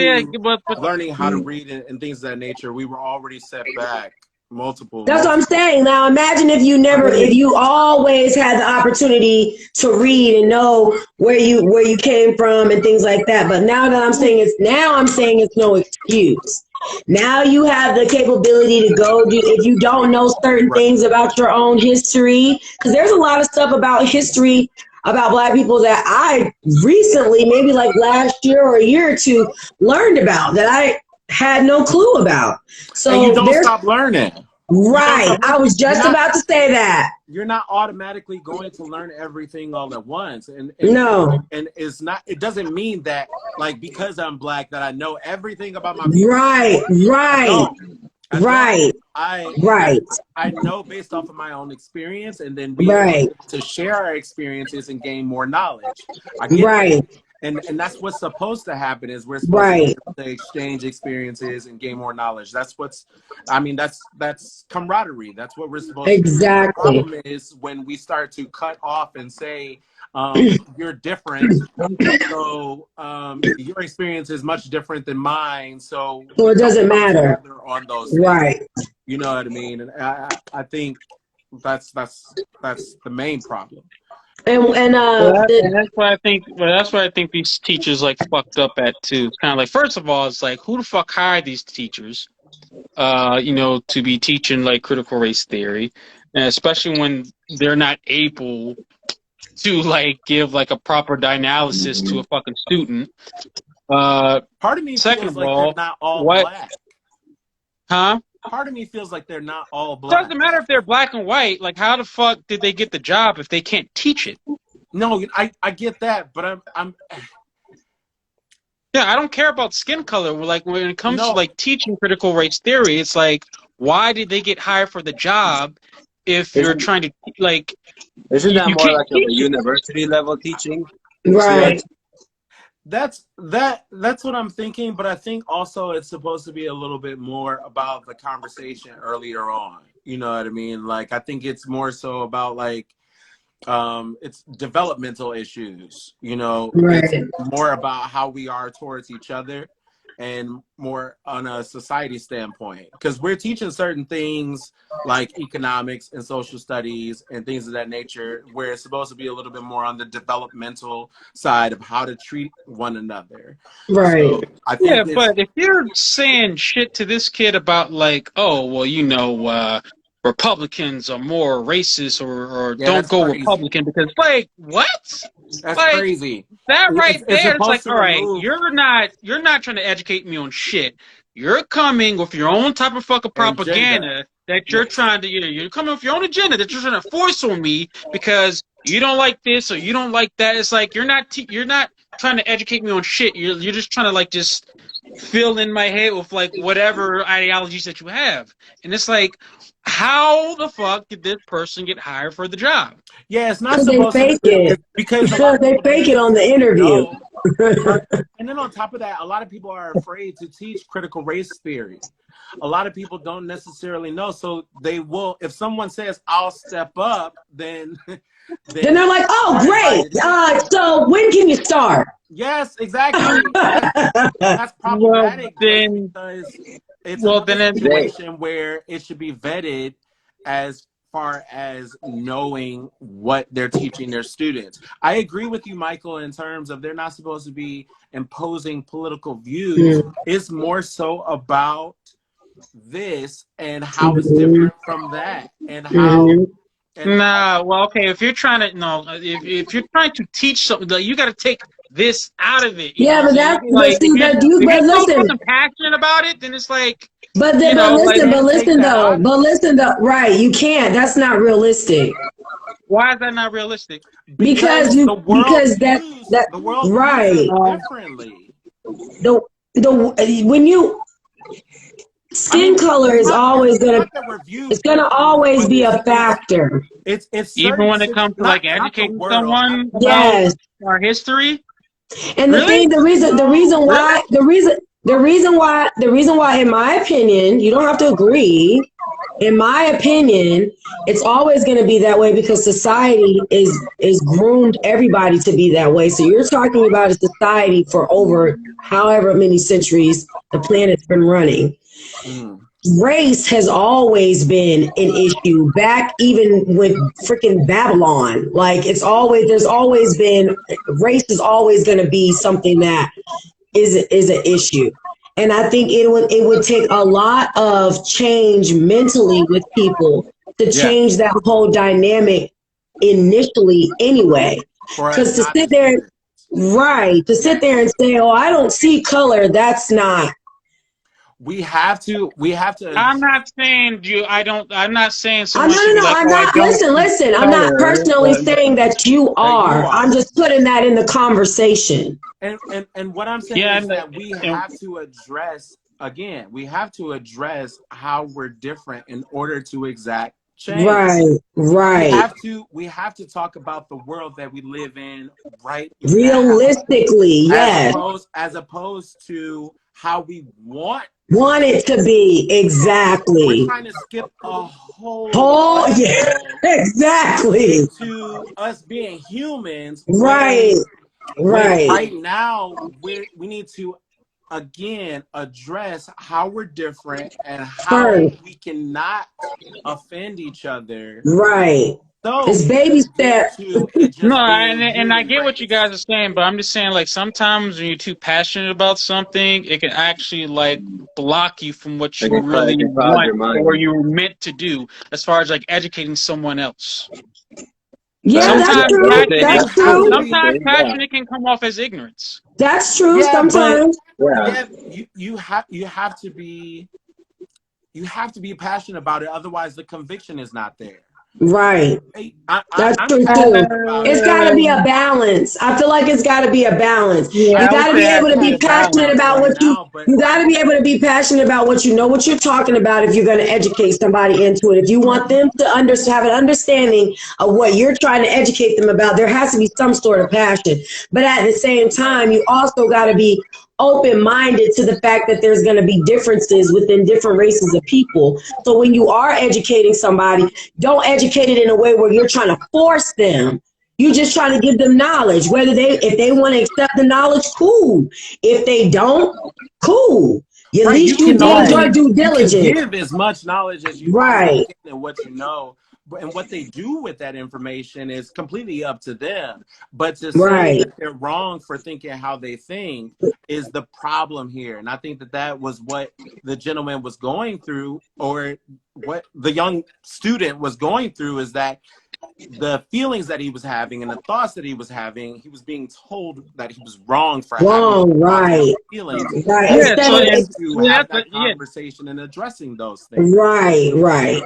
learning how to read and things of that nature, we were already set back. That's what I'm saying. Now imagine if you always had the opportunity to read and know where you came from and things like that. But now I'm saying it's no excuse. Now you have the capability to go if you don't know certain things about your own history, because there's a lot of stuff about history about Black people that I recently, maybe like last year or a year or two, learned about that I had no clue about. So and you don't stop learning. Right. I was just about to say that. You're not automatically going to learn everything all at once. And no. And it's not, it doesn't mean that like because I'm Black that I know everything about my people. Right. I know based off of my own experience, and then be able to share our experiences and gain more knowledge. I get that. And that's what's supposed to happen, is we're supposed to be able to exchange experiences and gain more knowledge. That's what's, I mean, that's camaraderie. That's what we're supposed to do. The problem is when we start to cut off and say, you're different, so your experience is much different than mine, so it doesn't matter on those things. You know what I mean? And I think that's the main problem. And that's why I think these teachers like fucked up at too. It's kind of like, first of all, it's like, who the fuck hired these teachers, to be teaching like critical race theory, and especially when they're not able to like give like a proper analysis to a fucking student. Part of me feels like they're not all Black. Huh? Part of me feels like they're not all Black. It doesn't matter if they're Black and white. Like, how the fuck did they get the job if they can't teach it? No, I get that, but I'm. Yeah, I don't care about skin color. Like, when it comes to like teaching critical race theory, it's like, why did they get hired for the job if you're trying to like? Isn't that more like a university level teaching? Right. That's what I'm thinking, but I think also it's supposed to be a little bit more about the conversation earlier on. You know what I mean? Like, I think it's more so about like it's developmental issues, it's more about how we are towards each other and more on a society standpoint, because we're teaching certain things like economics and social studies and things of that nature, where it's supposed to be a little bit more on the developmental side of how to treat one another. So I think but if you're saying shit to this kid about like, oh, well, Republicans are more racist or don't go crazy. Republican, because like, what? That's like, crazy. That right there, it's like, all right, you're not trying to educate me on shit. You're coming with your own type of fucking propaganda that you're trying to, you're coming with your own agenda that you're trying to force on me because you don't like this or you don't like that. It's like you're not trying to educate me on shit. You're just trying to like just fill in my head with like whatever ideologies that you have, and it's like, how the fuck did this person get hired for the job? Yeah, it's not supposed to be because they fake it on the interview. And then on top of that, a lot of people are afraid to teach critical race theory. A lot of people don't necessarily know, so they will. If someone says, "I'll step up," then they're like, "Oh, great! So when can you start?" Yes, exactly. That's problematic. Because it's a situation where it should be vetted as far as knowing what they're teaching their students. I agree with you, Michael, in terms of they're not supposed to be imposing political views. It's more so about this and how it's different from that, and how. If you're trying to if you're trying to teach something, you got to take this out of it. But that's like, if you're so passionate about it, then it's like. But listen though, right? You can't. That's not realistic. Why is that not realistic? Because the world right differently. When you skin color is always gonna always be a factor. It's even when it comes to like educating someone about our history. And the reason why, in my opinion, you don't have to agree. In my opinion, it's always going to be that way because society is groomed everybody to be that way. So you're talking about a society for over however many centuries the planet's been running. Race has always been an issue, back even with freaking Babylon. Like there's always been, race is always going to be something that is an issue. And I think it would take a lot of change mentally with people to change that whole dynamic initially anyway. For us Because to not sit to see there, this. right, to sit there and say, "Oh, I don't see color," that's not. We have to. I'm not saying you. I don't. I'm not saying No, someone no, should be no. like, I'm oh, I not. don't see Listen. I'm not color. personally But saying that you That you are. I'm are. just putting that in the conversation. And what I'm saying yeah, is that we have to address again. We have to address how we're different in order to exact change. Right, right. We have to talk about the world that we live in right now, Realistically, yes. as opposed to how we want to Want see it to it. be We're exactly. trying to skip a whole Oh, yeah, level to exactly. get to us being humans Right, when right. right now we need to again address how we're different and how First, we cannot offend each other right. so It's we baby can get step. to it no, just being and I human get what you race. guys are saying, but I'm just saying like sometimes when you're too passionate about something, it can actually like block you from what It you really can cloud want your mind. or you were meant to do, as far as like educating someone else. Yeah, that's Sometimes true. You That's have to true. be sometimes passion can come off as ignorance. That's true yeah but sometimes. Yeah. yeah you have to be passionate about it, otherwise the conviction is not there. Right. That's I'm true too. passionate about It's it. got to be a balance. I feel like it's got to be a balance. Yeah, You I would got to say be it has able to to be be a passionate balance. about Right what you. now, but You got to be able to be passionate about what you know, what you're talking about. If you're going to educate somebody into it, if you want them to have an understanding of what you're trying to educate them about, there has to be some sort of passion. But at the same time, you also got to be open-minded to the fact that there's going to be differences within different races of people. So when you are educating somebody, don't educate it in a way where you're trying to force them. You're just trying to give them knowledge. If they want to accept the knowledge, cool. If they don't, cool. At right, least you did your due you can diligence. give as much knowledge as you possibly Right, can and what you know, and what they do with that information is completely up to them. But to say right. that they're wrong for thinking how they think is the problem here, and I think that that was what the gentleman was going through, or what the young student was going through, is that the feelings that he was having and the thoughts that he was having, he was being told that he was wrong for having Wrong, thoughts and right. those feelings, Right. as Yeah, so Instead of and opposed to yeah, have that yeah. conversation and addressing those things. right, right.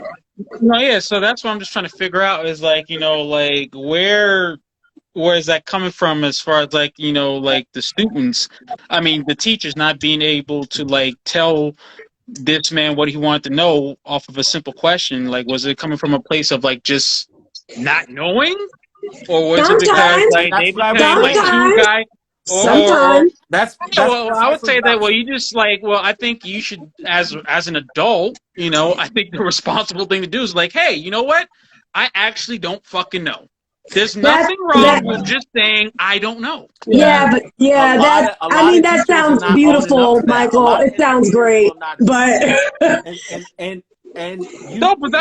No, yeah, so that's what I'm just trying to figure out is like, like where is that coming from as far as like, like the students, I mean, the teachers not being able to like tell this man what he wanted to know off of a simple question. Like, was it coming from a place of like just not knowing? Or was it because Sometimes, And like they that's what I was became like saying. two sometimes, guys or sometimes. yeah, That's well, I would precisely say what I that. was Well, saying. you just like. Well, I think you should, as an adult, I think the responsible thing to do is like, hey, you know what? I actually don't fucking know. There's That's nothing wrong with just saying I don't know. yeah, but yeah, A lot of that teachers are sounds not owning up beautiful, to that. A Michael. lot of It sounds educators great, will not do but that. And you No, but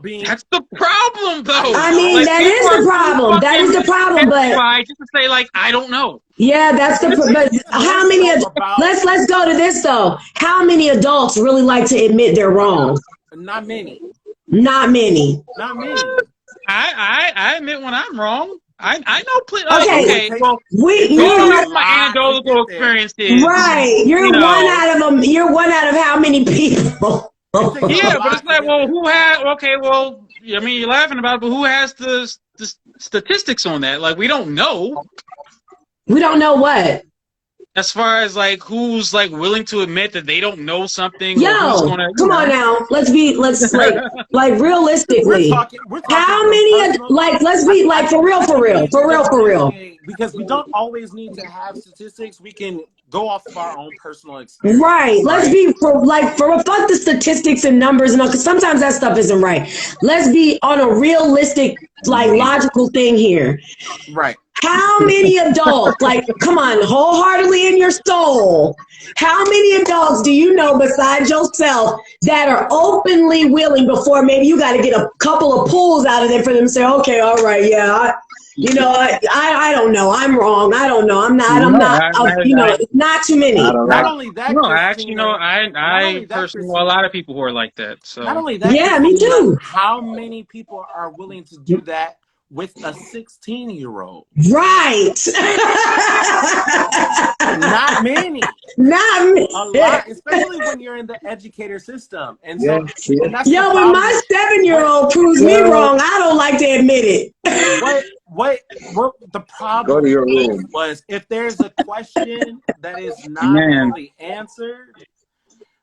being, that's the problem, I though. I mean, know. Like that people is are the too problem. That is fucking the problem. But petrified just to say like I don't know. yeah, that's the. But It's more how many? so about Let's go to this though. How many adults really like to admit they're wrong? not many. Not many. Not many. I admit when I'm wrong. I know. Okay, Oh, Okay, well, it going you takes off a know, my lot to anecdotal get there. experiences, right? you You're one know. out of them. You're one out of how many people? It takes a Yeah, but it's lot to like, get well, there. who has? Okay, well, I mean, you're laughing about it, but who has the statistics on that? Like, we don't know. We don't know what. As far as like who's like willing to admit that they don't know something, or who's Yo, gonna, come on now. Let's like realistically. We're talking How from many personal. like let's be I like for think real, I for think we real, need to for real, for real. differentiate, because we don't always need to have statistics. We can go off of our own personal experience, Right. Let's right? be for fuck the statistics and numbers and all, because sometimes that stuff isn't right. Let's be on a realistic, like logical thing here. Right. How many adults, like, come on, wholeheartedly in your soul, how many adults do you know besides yourself that are openly willing before maybe you got to get a couple of pulls out of there for them to say, okay, all right, yeah, I don't know. I'm wrong. I don't know. I'm no, not, it's not too many. Not only that, no, actually, no, Christina. Not I only that, personally know a Christina. lot of people who are like that. Not So only that, Yeah, me Christina. too. How many people are willing to do that with a 16-year-old? Right. Not many. Not me. A lot, especially when you're in the educator system. And so, Yeah. and that's the Yo, when problem. my 7-year-old proves me wrong, I don't like to admit it. What the problem Go to your room. was, if there's a question that is not fully answered,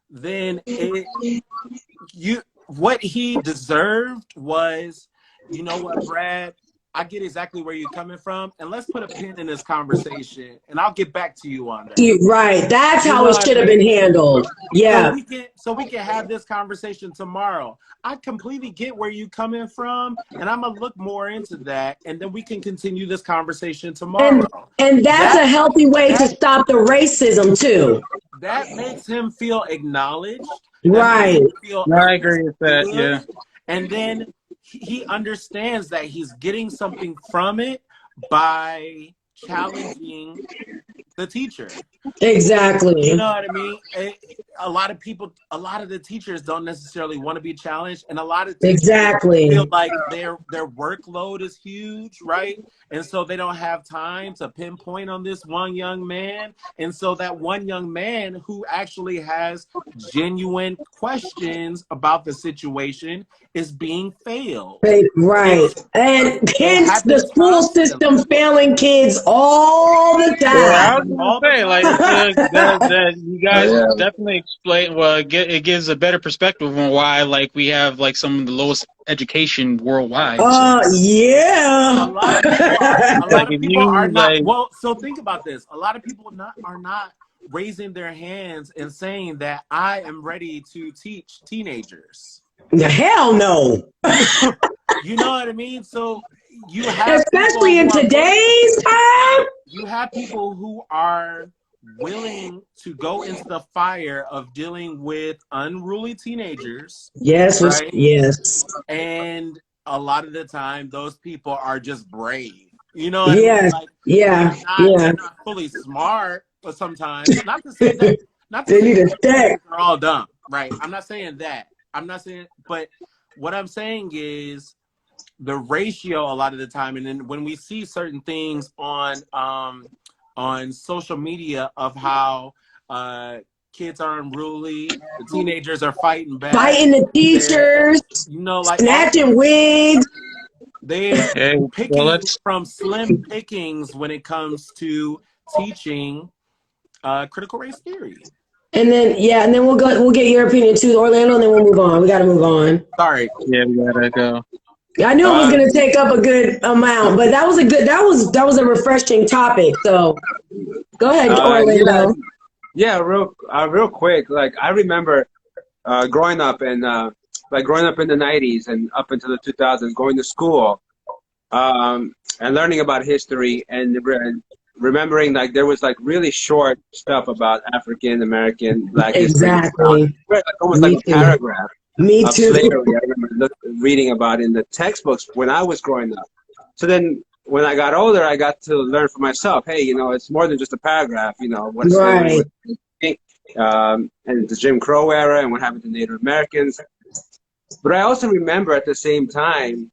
then what he deserved was, you know what, Brad, I get exactly where you're coming from, and let's put a pin in this conversation, and I'll get back to you on that. Right, that's how it should have been handled. Yeah. So we can have this conversation tomorrow. I completely get where you're coming from, and I'm gonna look more into that, and then we can continue this conversation tomorrow. And that's a healthy way to stop the racism too. That makes him feel acknowledged. Right. I agree with that. Yeah. And then he understands that he's getting something from it by challenging the teacher. Exactly. You know what I mean? A lot of the teachers don't necessarily want to be challenged, and a lot of teachers feel like their workload is huge, right? And so they don't have time to pinpoint on this one young man. And so that one young man who actually has genuine questions about the situation is being failed. Right. And hence the school system failing kids all the time. Yeah, I was gonna say, like, that you guys definitely explain. Well, it gives a better perspective on why, like, we have like some of the lowest education worldwide. Yeah. A lot of people are not. Well, so think about this. A lot of people are not raising their hands and saying that I am ready to teach teenagers. Hell no. You know what I mean? So you have, especially in today's time, you have people who are willing to go into the fire of dealing with unruly teenagers. Yes, right? Yes. And a lot of the time, those people are just brave. You know what I mean? Like, they're not fully smart, but sometimes, not to say that, they need a stack. They're all dumb, right? I'm not saying that. But what I'm saying is the ratio a lot of the time, and then when we see certain things on social media of how kids are unruly, the teenagers are fighting back, fighting the teachers, like snatching wigs. They're picking from slim pickings when it comes to teaching critical race theory. And then we'll get your opinion too, Orlando, and then we'll move on. We gotta move on. Sorry. Yeah, we gotta go. I knew it was gonna take up a good amount, but that was a refreshing topic. So go ahead, Orlando. Real quick. Like, I remember growing up in the 90s and up into the 2000s, going to school and learning about history and remembering like there was like really short stuff about African American Black history. Exactly. Like almost like a paragraph. Me too. Slavery, I remember reading about in the textbooks when I was growing up. So then when I got older, I got to learn for myself, hey, it's more than just a paragraph, what is slavery, and the Jim Crow era and what happened to Native Americans. But I also remember at the same time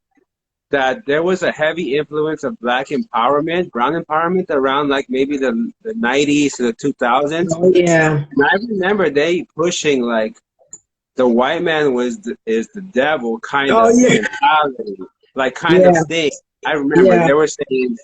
that there was a heavy influence of Black empowerment, brown empowerment around like maybe the 90s to the 2000s. Oh, yeah. And I remember they pushing like the white man is the devil kind of mentality, like kind of thing. I remember they were saying,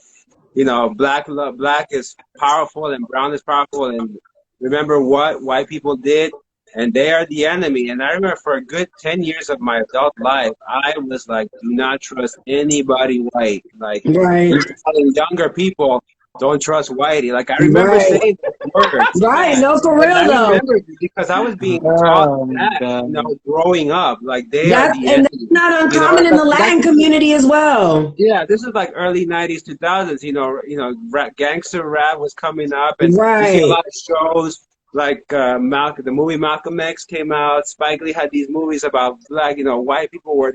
black is powerful and brown is powerful, and remember what white people did, and they are the enemy. And I remember for a good 10 years of my adult life, I was like, do not trust anybody white. Like, telling younger people, don't trust whitey. Like, I remember saying that words. Right, no, for real though. Because I was being taught that, growing up. Like, they are the enemy. And that's not uncommon in the Latin community as well. Yeah, this is like early 90s, 2000s. Gangster rap was coming up. And you see a lot of shows. Like the movie Malcolm X came out. Spike Lee had these movies about Black, white people were,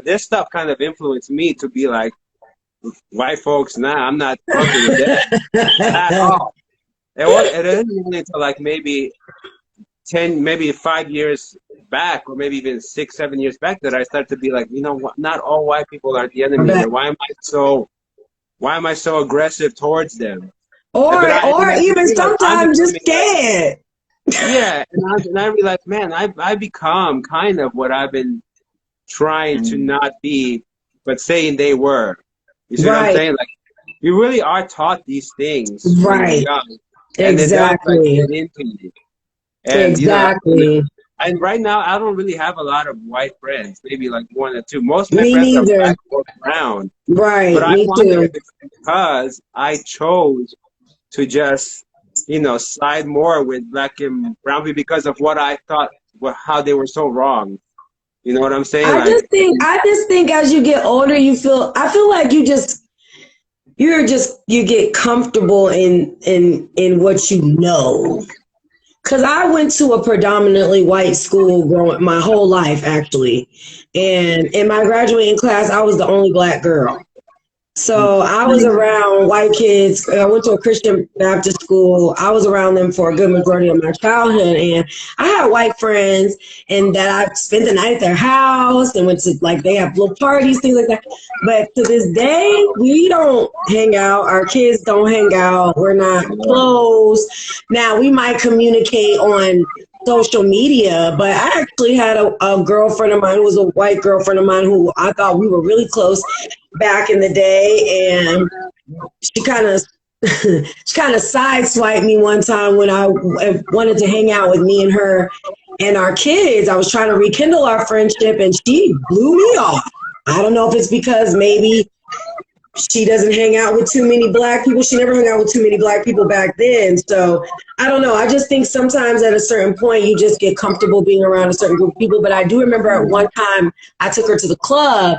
this stuff kind of influenced me to be like, white folks, I'm not fucking with that at all. It didn't until like maybe 5 years back, or maybe even 6, 7 years back, that I started to be like, you know what? Not all white people are the enemy. Why am I so aggressive towards them? Or even sometimes just scared. Yeah, and I realized, man, I become kind of what I've been trying to not be, but saying they were. You see what I'm saying? Like, you really are taught these things when you're young, and it does like get into you. And you know, and right now I don't really have a lot of white friends, maybe like 1 or 2. Most of my friends are black or brown. Right. But I wonder if it's because I chose to just, you know, side more with black and brown people because of what I thought, how they were so wrong. You know what I'm saying? I just think as you get older, I feel like you get comfortable in what you know. Cause I went to a predominantly white school growing my whole life, actually. And in my graduating class, I was the only black girl. So I was around white kids. I went to a Christian Baptist school. I was around them for a good majority of my childhood. And I had white friends, and that I spent the night at their house and went to, like, they have little parties, things like that. But to this day, we don't hang out. Our kids don't hang out. We're not close. Now, we might communicate on social media, but I actually had a girlfriend of mine who was a white girlfriend of mine who I thought we were really close back in the day, and she kind of sideswiped me one time when I wanted to hang out with me and her and our kids. I was trying to rekindle our friendship, and she blew me off. I don't know if it's because maybe she doesn't hang out with too many black people. She never hung out with too many black people back then. So I don't know. I just think sometimes at a certain point, you just get comfortable being around a certain group of people. But I do remember at one time I took her to the club,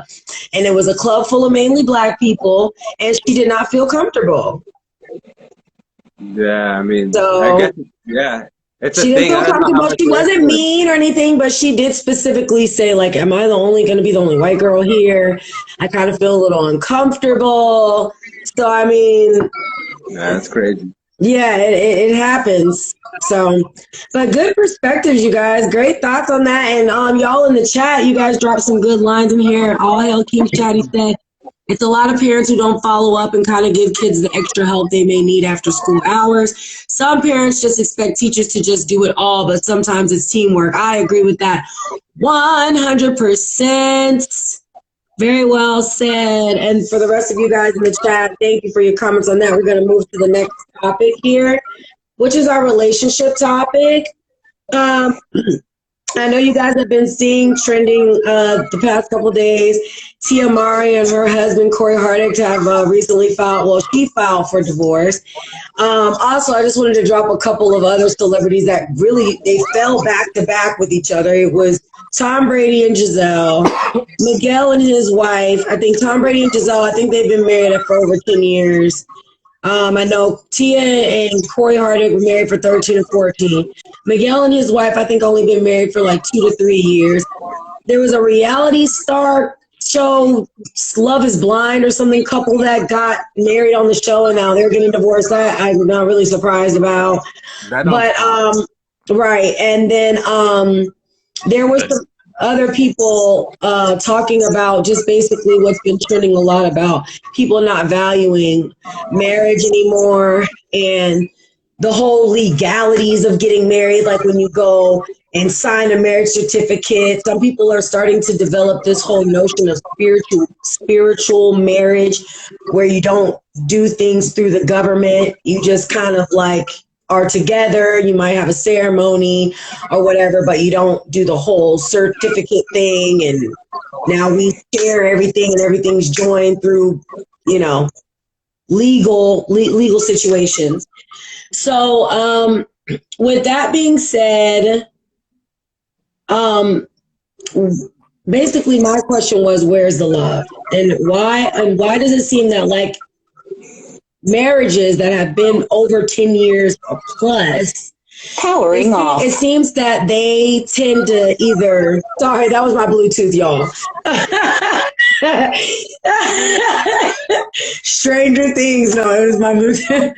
and it was a club full of mainly black people, and she did not feel comfortable. Yeah, I mean, so, I guess, yeah. It's she didn't feel comfortable. She wasn't mean or anything, but she did specifically say, like, am I going to be the only white girl here? I kind of feel a little uncomfortable. So, I mean. Yeah, that's crazy. Yeah, it happens. So, but good perspectives, you guys. Great thoughts on that. And y'all in the chat, you guys dropped some good lines in here. All hail King Chatty said, it's a lot of parents who don't follow up and kind of give kids the extra help they may need after school hours. Some parents just expect teachers to just do it all, but sometimes it's teamwork. I agree with that 100%. Very well said. And for the rest of you guys in the chat, thank you for your comments on that. We're going to move to the next topic here, which is our relationship topic. I know you guys have been seeing trending the past couple of days. Tia Mowry and her husband, Corey Hardick, have recently filed, well, she filed for divorce. Also, I just wanted to drop a couple of other celebrities that really, they fell back to back with each other. It was Tom Brady and Giselle, Miguel and his wife. I think Tom Brady and Giselle, I think they've been married for over 10 years. I know Tia and Corey Hardick were married for 13 and 14. Miguel and his wife, I think, only been married for like 2 to 3 years. There was a reality star show, Love is Blind or something, couple that got married on the show, and now they're getting divorced. That I'm not really surprised about. But, right. And then there was some other people talking about just basically what's been trending a lot about people not valuing marriage anymore and the whole legalities of getting married, like when you go and sign a marriage certificate. Some people are starting to develop this whole notion of spiritual marriage, where you don't do things through the government. You just kind of like are together. You might have a ceremony or whatever, but you don't do the whole certificate thing. And now we share everything, and everything's joined through, you know, legal situations. So with that being said, basically my question was, where's the love? And why does it seem that, like, marriages that have been over 10 years or plus, powering off, it seems that they tend to either, sorry, that was my Bluetooth, y'all. Stranger Things, no, it was my Bluetooth.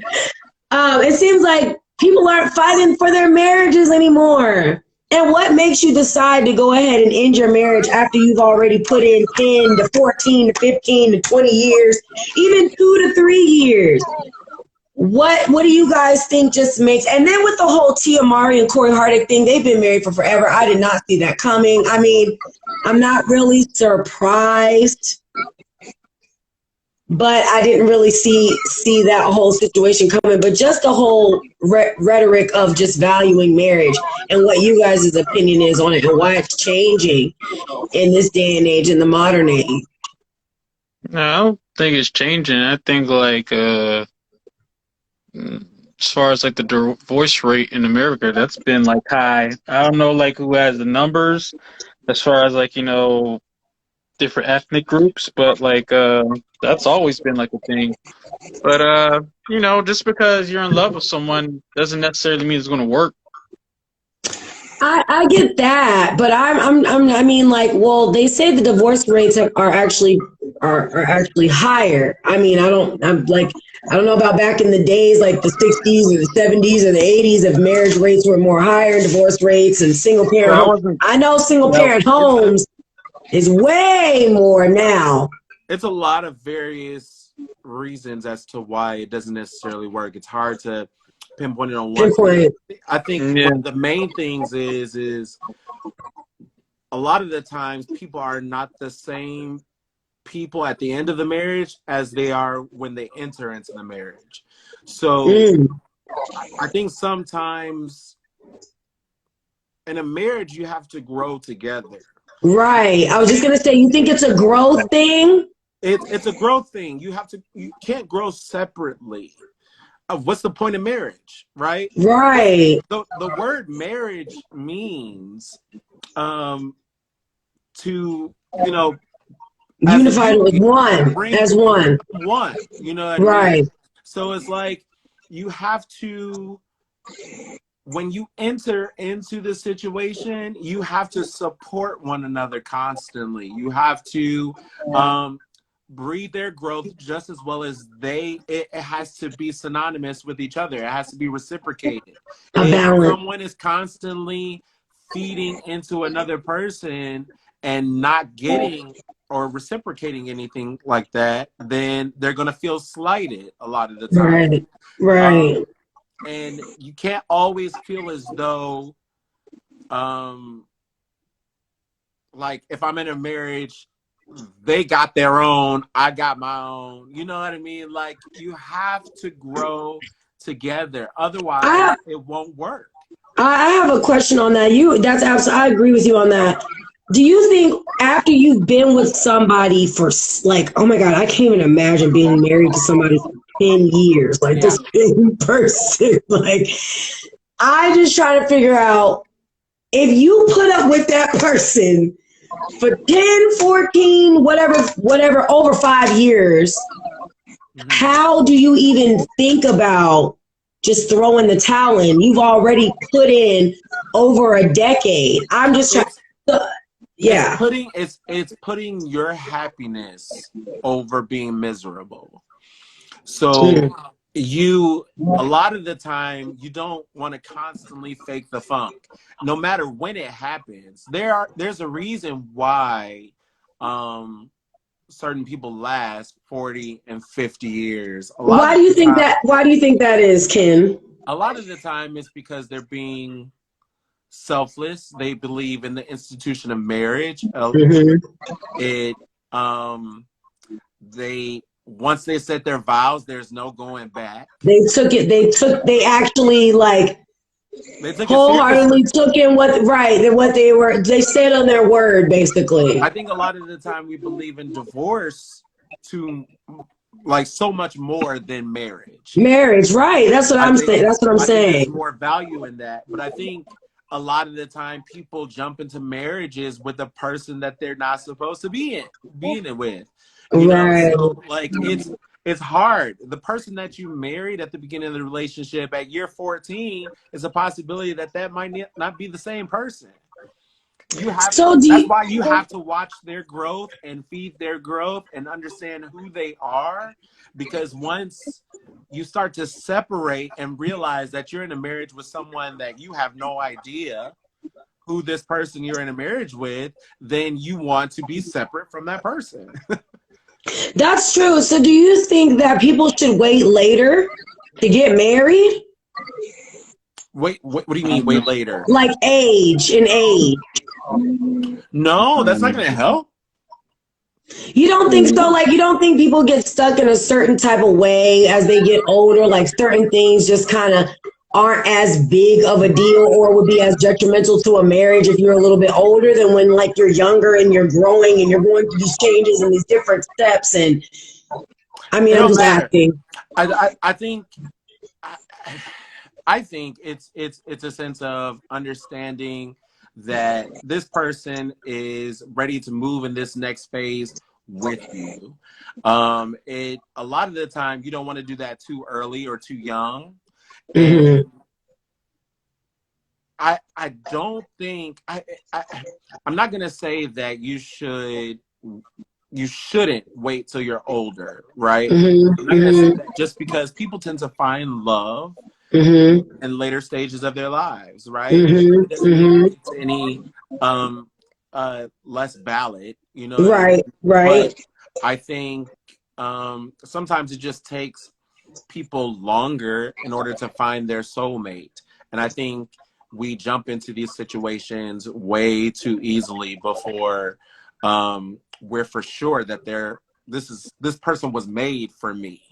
It seems like people aren't fighting for their marriages anymore. And what makes you decide to go ahead and end your marriage after you've already put in 10 to 14 to 15 to 20 years, even 2 to 3 years? What do you guys think just makes, and then with the whole Tia Mowry and Corey Hardwick thing, they've been married for forever. I did not see that coming. I mean, I'm not really surprised, but I didn't really see that whole situation coming. But just the whole rhetoric of just valuing marriage and what you guys' opinion is on it and why it's changing in this day and age, in the modern age. No, I don't think it's changing. I think like as far as like the divorce rate in America, that's been like high. I don't know like who has the numbers as far as like, you know, different ethnic groups, but like that's always been like a thing. But you know, just because you're in love with someone doesn't necessarily mean it's going to work. I get that, but I mean, like, well, they say the divorce rates are actually higher. I mean, I don't know about back in the days, like the 60s or the 70s or the 80s, if marriage rates were more higher, divorce rates and single parent homes. I know single parent homes is way more now. It's a lot of various reasons as to why it doesn't necessarily work. It's hard to pinpoint it on one thing. I think one of the main things is a lot of the times people are not the same people at the end of the marriage as they are when they enter into the marriage. So I think sometimes in a marriage you have to grow together. Right. I was just gonna say, you think it's a growth thing? It's a growth thing. You can't grow separately. What's the point of marriage, right? Right. The word marriage means to, you know, unified with one, as one. One, you know what I mean? So it's like you have to, when you enter into the situation, you have to support one another constantly. You have to breed their growth just as well as it has to be synonymous with each other. It has to be reciprocated. If someone is constantly feeding into another person and not getting or reciprocating anything like that, then they're going to feel slighted a lot of the time. Right. And you can't always feel as though, like if I'm in a marriage, they got their own, I got my own. You know what I mean? Like you have to grow together. Otherwise, it won't work. I have a question on that. I agree with you on that. Do you think after you've been with somebody for like, oh my God, I can't even imagine being married to somebody for 10 years, like the same person. Like, I just try to figure out if you put up with that person for 10, 14, whatever, over 5 years, how do you even think about just throwing the towel in? You've already put in over a decade. I'm just trying to, It's putting your happiness over being miserable. So a lot of the time, you don't want to constantly fake the funk. No matter when it happens, there's a reason why certain people last 40 and 50 years. Why do you think that is, Ken? A lot of the time it's because they're being selfless. They believe in the institution of marriage. Once they set their vows, there's no going back. They actually like wholeheartedly took in they said on their word, basically. I think a lot of the time we believe in divorce to like so much more than marriage. Right. That's what I'm saying. There's more value in that. But I think a lot of the time people jump into marriages with a person that they're not supposed to be in with. You know, so like it's hard. The person that you married at the beginning of the relationship at year 14 is a possibility that might not be the same person. That's why you have to watch their growth and feed their growth and understand who they are, because once you start to separate and realize that you're in a marriage with someone that you have no idea who this person you're in a marriage with, then you want to be separate from that person. That's true. So do you think that people should wait later to get married? Wait, what do you mean wait later? Like age and age. No, that's not going to help. You don't think so? Like, you don't think people get stuck in a certain type of way as they get older? Like, certain things just kind of aren't as big of a deal or would be as detrimental to a marriage if you're a little bit older than when, like, you're younger and you're growing and you're going through these changes and these different steps. And I mean, I'm just asking. I think it's a sense of understanding that this person is ready to move in this next phase with you. A lot of the time you don't want to do that too early or too young. Mm-hmm. And I don't think I'm not gonna say that you shouldn't wait till you're older, right? Mm-hmm. I'm not gonna say that just because people tend to find love in later stages of their lives, right? It doesn't mean it's any less valid, you know. Right. But I think sometimes it just takes people longer in order to find their soulmate, and I think we jump into these situations way too easily before we're for sure that this person was made for me.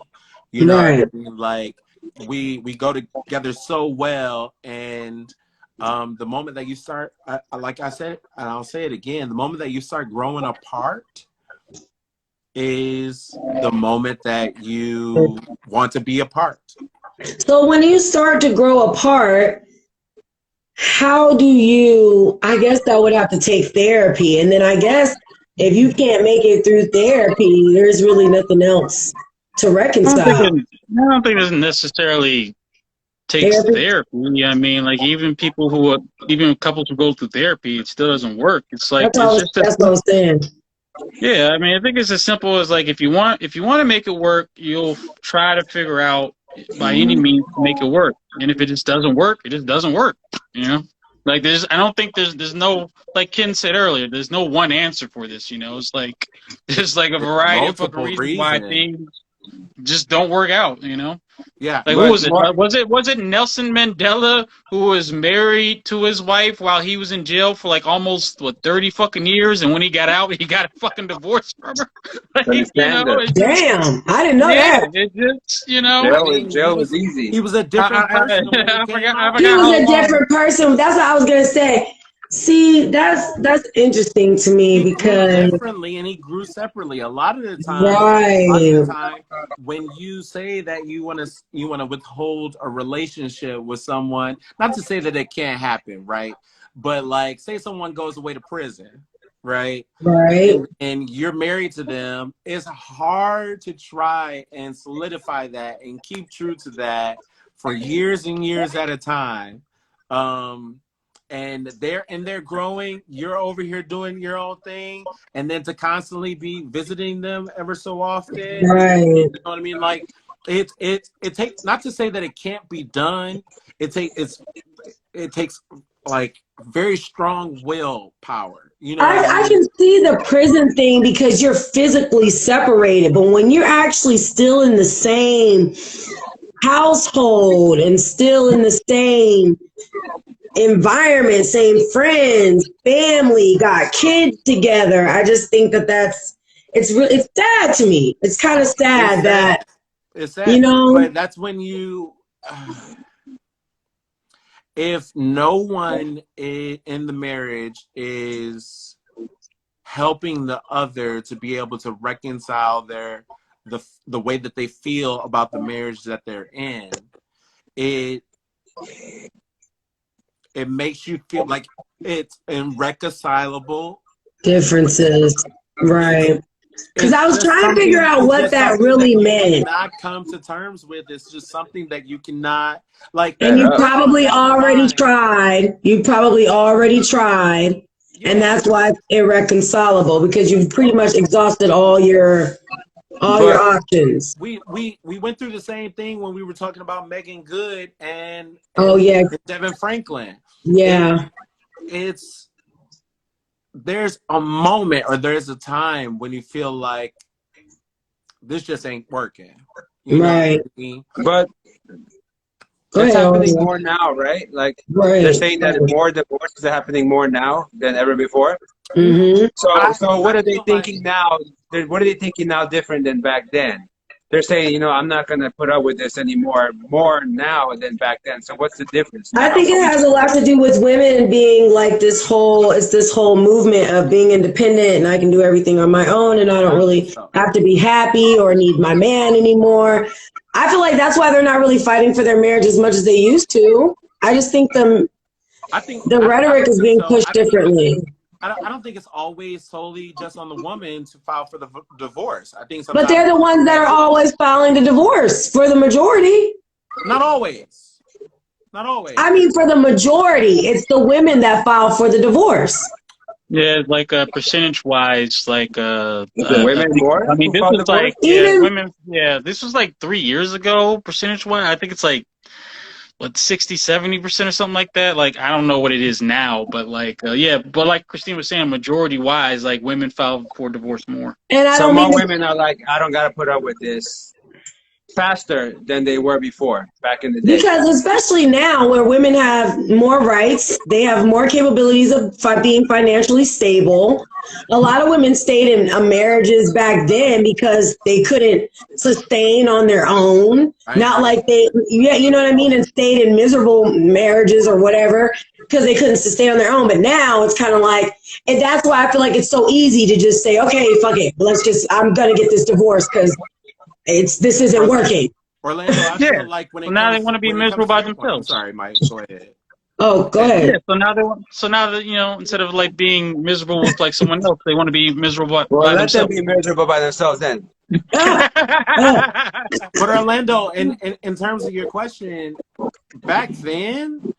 You know, what I mean? Like we go together so well, and the moment that you start, like I said, and I'll say it again, the moment that you start growing apart is the moment that you want to be apart. So when you start to grow apart, how do you, I guess that would have to take therapy. And then I guess if you can't make it through therapy, there's really nothing else to reconcile. I don't think it necessarily takes therapy. I mean, like even couples who go through therapy, it still doesn't work. It's like that's what I was saying. Yeah, I mean, I think it's as simple as like if you want to make it work, you'll try to figure out by any means to make it work. And if it just doesn't work, it just doesn't work. You know, like I don't think there's no, like Ken said earlier, there's no one answer for this. You know, it's like there's like a variety of fucking reasons why things just don't work out. You know. Yeah. Like who was it? Was it Nelson Mandela who was married to his wife while he was in jail for like almost 30 fucking years, and when he got out, he got a fucking divorce from her. Like, you know, damn, I didn't know that. It just, you know, jail was easy. He was a different person. He was a different person. That's what I was gonna say. See, that's interesting to me because differently, and he grew separately. A lot of the time, when you say that you want to withhold a relationship with someone, not to say that it can't happen, right? But like, say someone goes away to prison, right? And you're married to them. It's hard to try and solidify that and keep true to that for years and years at a time. And they're growing, you're over here doing your own thing, and then to constantly be visiting them ever so often. You know what I mean? Like it takes, not to say that it can't be done. It takes like very strong willpower. You know, I can see the prison thing because you're physically separated, but when you're actually still in the same household and still in the same environment, same friends, family, got kids together, I just think it's sad to me. It's kind of sad it's sad, you know. But that's when you, if no one in the marriage is helping the other to be able to reconcile the way that they feel about the marriage that they're in, it makes you feel like it's irreconcilable differences, right? Because I was trying to figure out what that really meant. You cannot come to terms with. It's just something that you cannot like. And you probably already tried. And that's why it's irreconcilable, because you've pretty much exhausted all your options. We went through the same thing when we were talking about Megan Good and Devin Franklin. Yeah. there's a moment or there's a time when you feel like this just ain't working. You know what I mean? But it's happening more now, right? Like they're saying that more divorces are happening more now than ever before. Mm-hmm. So what are they thinking now? What are they thinking now different than back then? They're saying, you know, I'm not going to put up with this anymore, more now than back then. So what's the difference now? I think it has a lot to do with women being like this whole movement of being independent and I can do everything on my own and I don't really have to be happy or need my man anymore. I feel like that's why they're not really fighting for their marriage as much as they used to. I just think the rhetoric is being pushed differently. I don't think it's always solely just on the woman to file for the divorce. I think but they're the ones that are always filing the divorce for the majority. Not always. Not always. I mean, for the majority, it's the women that file for the divorce. Yeah, like percentage wise, like women more. I mean, this was like women. Yeah, this was like 3 years ago. Percentage wise, I think it's like what 60-70% or something like that. Like I don't know what it is now, but like yeah, but like Christine was saying, majority wise, like women file for divorce more. And so more women are like, I don't gotta put up with this faster than they were before back in the day. Because especially now where women have more rights, they have more capabilities of being financially stable. A lot of women stayed in marriages back then because they couldn't sustain on their own. Not like you know what I mean? And stayed in miserable marriages or whatever because they couldn't sustain on their own. But now it's kind of like, and that's why I feel like it's so easy to just say, okay, fuck it. I'm going to get this divorce because this isn't working. Orlando, I feel like when now they want to be miserable by themselves. I'm sorry, Mike. Go ahead. Oh, go ahead. Yeah, so now that you know, instead of like being miserable with like someone else, they want to be miserable by let themselves. them be miserable by themselves then. But Orlando, in terms of your question, back then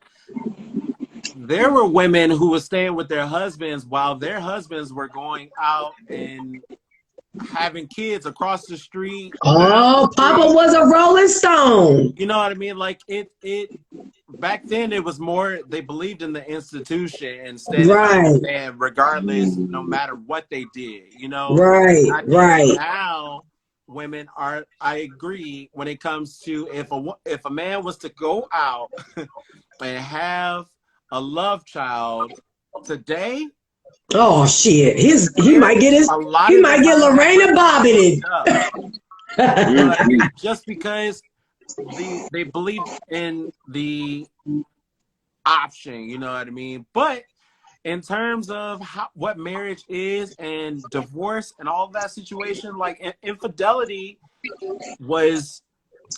there were women who were staying with their husbands while their husbands were going out and having kids across the street. Oh, Papa was a Rolling Stone. You know what I mean? Like it back then it was more they believed in the institution instead of regardless, no matter what they did, you know? Right. Now women are, I agree, when it comes to if a man was to go out and have a love child today. Oh shit! He might get Lorena Bobbitt. Just because they believe in the option, you know what I mean? But in terms of what marriage is and divorce and all that situation, like infidelity was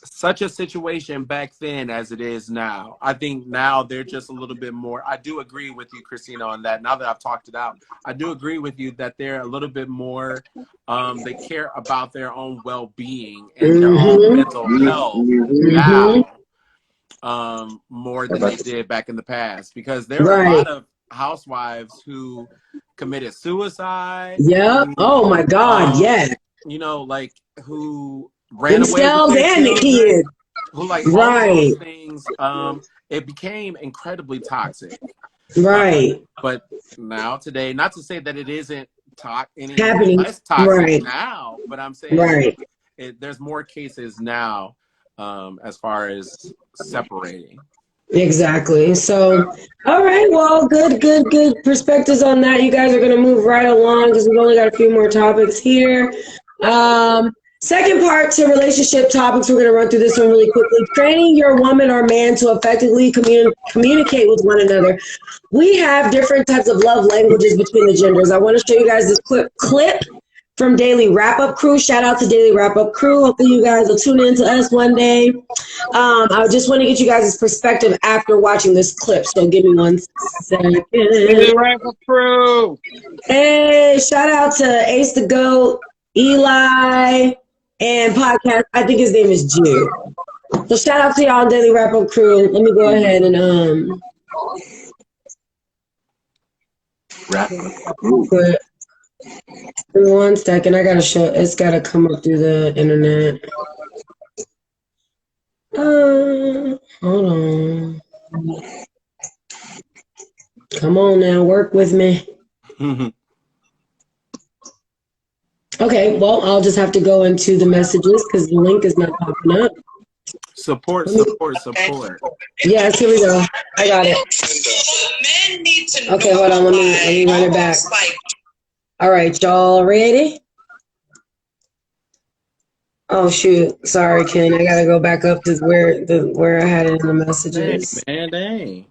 such a situation back then as it is now. I think now they're just a little bit more. I do agree with you, Christina, on that. Now that I've talked it out, I do agree with you that they're a little bit more. They care about their own well-being and their own mental health now, more than they did back in the past. Because there are a lot of housewives who committed suicide. Yeah. Oh my God. Yeah. You know, like who ran away with their and the kids. Who like all of those things. It became incredibly toxic. Right. But now today, not to say that it isn't any less toxic now, but I'm saying there's more cases now as far as separating. Exactly. So, all right. Well, good perspectives on that. You guys are going to move right along because we've only got a few more topics here. Second part to relationship topics, we're going to run through this one really quickly. Training your woman or man to effectively communicate with one another. We have different types of love languages between the genders. I want to show you guys this clip from Daily Wrap-Up Crew. Shout out to Daily Wrap-Up Crew. Hopefully you guys will tune in to us one day. I just want to get you guys' perspective after watching this clip. So give me 1 second. Daily Wrap-Up Crew. Hey, shout out to Ace the Goat, Eli, and podcast. I think his name is Jew. So shout out to y'all, Daily Wrap-Up Crew. Let me go ahead and wrap up. Give me 1 second. I gotta show. It's gotta come up through the internet. Hold on. Come on now, work with me. Okay, well, I'll just have to go into the messages because the link is not popping up. Support. Yes, here we go. I got it. Men need to okay, hold on. Let me run it back. All right, y'all ready? Oh shoot! Sorry, Ken. I gotta go back up to where I had it in the messages. Hey, man, dang.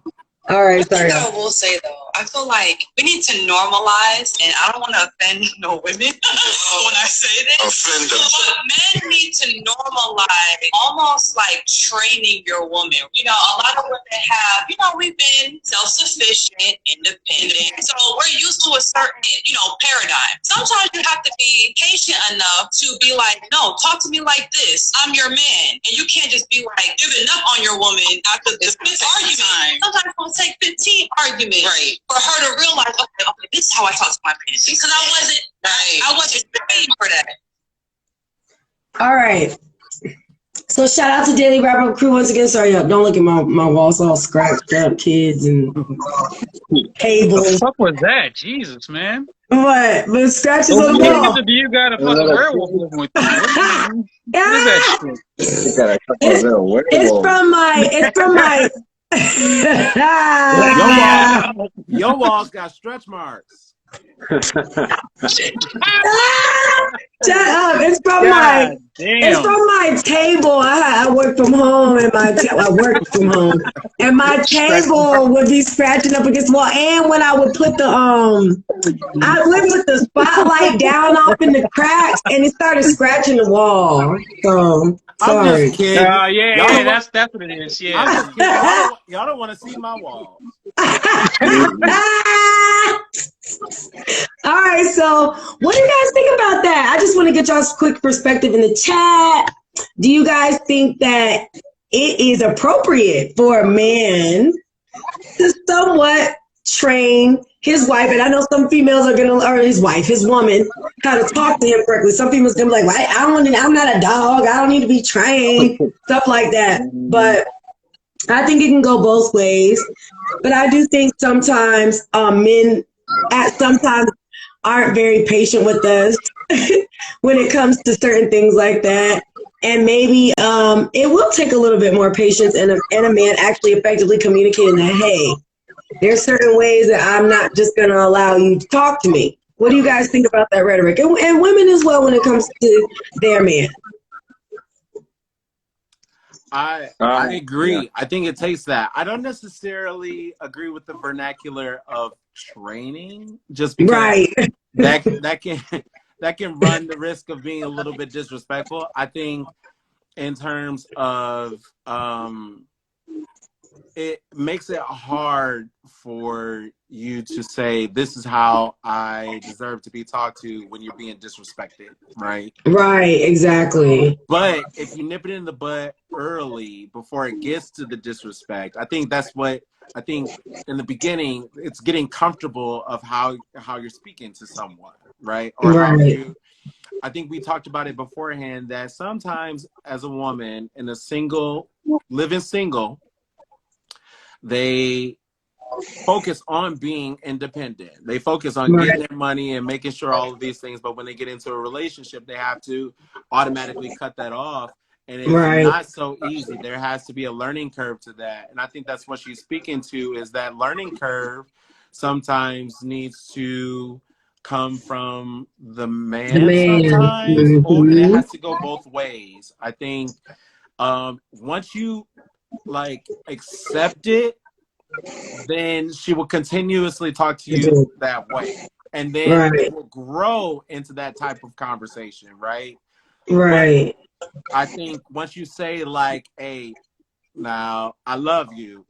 All right, sorry. I will say though, I feel like we need to normalize, and I don't want to offend no women when I say this. Offend them. But men need to normalize, almost like training your woman. You know, a lot of women have, you know, we've been self-sufficient, independent, so we're used to a certain, you know, paradigm. Sometimes you have to be patient enough to be like, no, talk to me like this. I'm your man, and you can't just be like giving up on your woman after this argument. Sometimes it's gonna take 15 arguments for her to realize, okay, this is how I talk to my man. Because I wasn't ready for that. All right. So shout out to Daily Wrap Up Crew once again. Sorry, don't look at my walls all scratched up, kids and cables. What the fuck was that? Jesus, man. What? The scratches on the wall. You got a fucking werewolf living with you. What is that shit? It's from my Your walls got stretch marks. Shut up! It's from my table. I work from home, and I work from home, and my table would be scratching up against the wall. And when I would put I would put the spotlight down off in the cracks, and it started scratching the wall. So I'm just kidding. That's what it is. Yeah. I'm just kidding. Y'all don't want to see my wall. All right, so what do you guys think about that? I just want to get y'all's quick perspective in the chat. Do you guys think that it is appropriate for a man to somewhat train his wife? And I know some females are gonna, or his wife, his woman, how to talk to him correctly. Some females gonna be like, well, I'm not a dog. I don't need to be trained, stuff like that. But I think it can go both ways. But I do think sometimes men sometimes aren't very patient with us when it comes to certain things like that. And maybe it will take a little bit more patience and a man actually effectively communicating that, hey, there's certain ways that I'm not just going to allow you to talk to me. What do you guys think about that rhetoric? And women as well when it comes to their man. I agree. Yeah. I think it takes that. I don't necessarily agree with the vernacular of training, just because that can run the risk of being a little bit disrespectful. I think in terms of it makes it hard for you to say, this is how I deserve to be talked to when you're being disrespected, right? Right, exactly. But if you nip it in the butt early before it gets to the disrespect, I think that's what I think in the beginning, it's getting comfortable of how you're speaking to someone, right? Or how I think we talked about it beforehand that sometimes as a woman in living single, they focus on being independent. They focus on getting their money and making sure all of these things. But when they get into a relationship, they have to automatically cut that off. And it's not so easy. There has to be a learning curve to that. And I think that's what she's speaking to, is that learning curve sometimes needs to come from the man. Sometimes, or it has to go both ways. I think once you accept it, then she will continuously talk to you that way, and then it will grow into that type of conversation, right? But I think once you say hey, now I love you,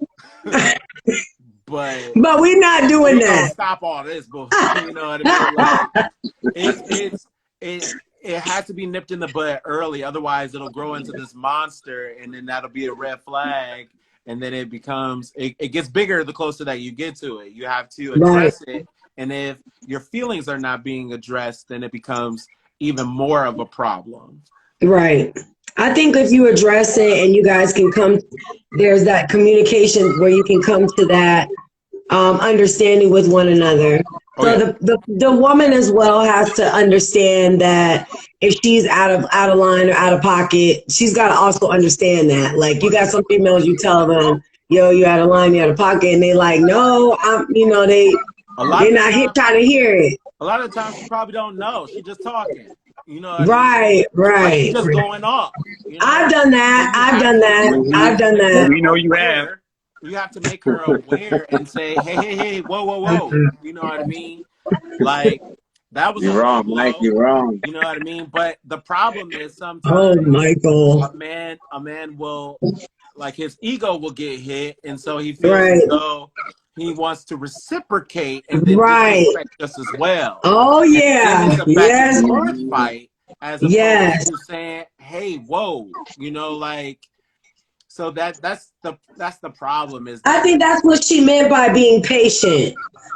but we're not doing that. Stop all this bullshit. You know what I mean? It has to be nipped in the butt early, otherwise it'll grow into this monster, and then that'll be a red flag. And then it gets bigger the closer that you get to it. You have to address it. And if your feelings are not being addressed, then it becomes even more of a problem. Right. I think if you address it and you guys can there's that communication where you can come to that understanding with one another. So the woman as well has to understand that if she's out of line or out of pocket, she's got to also understand that. Like, you got some females, you tell them, yo, you're out of line, you're out of pocket, and they like, no, they're not trying to hear it. A lot of times she probably don't know. She just talking. You know what right, I mean? Right. Like, she's just going off. You know? I've done that. I've done that. We know you have. You have to make her aware and say, hey, whoa. You know what I mean? Like, that was you're wrong, Mike. You're wrong. You know what I mean? But the problem is sometimes Michael, a man will, like, his ego will get hit, and so he feels as though he wants to reciprocate and then disrespect us as well. Oh yeah, and it's a back and forth fight as opposed to saying, hey, whoa, you know, like. So that's the problem. I think that's what she meant by being patient.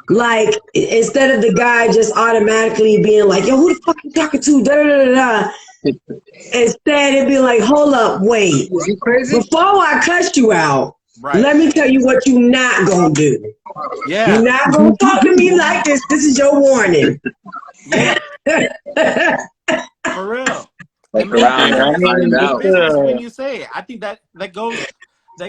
Like, instead of the guy just automatically being like, yo, who the fuck you talking to? Da, da, da, da. Instead, it'd be like, hold up, wait. Before I cuss you out, let me tell you what you're not going to do. Yeah. You're not going to talk to me like this. This is your warning. Yeah. For real. When you say it, I think that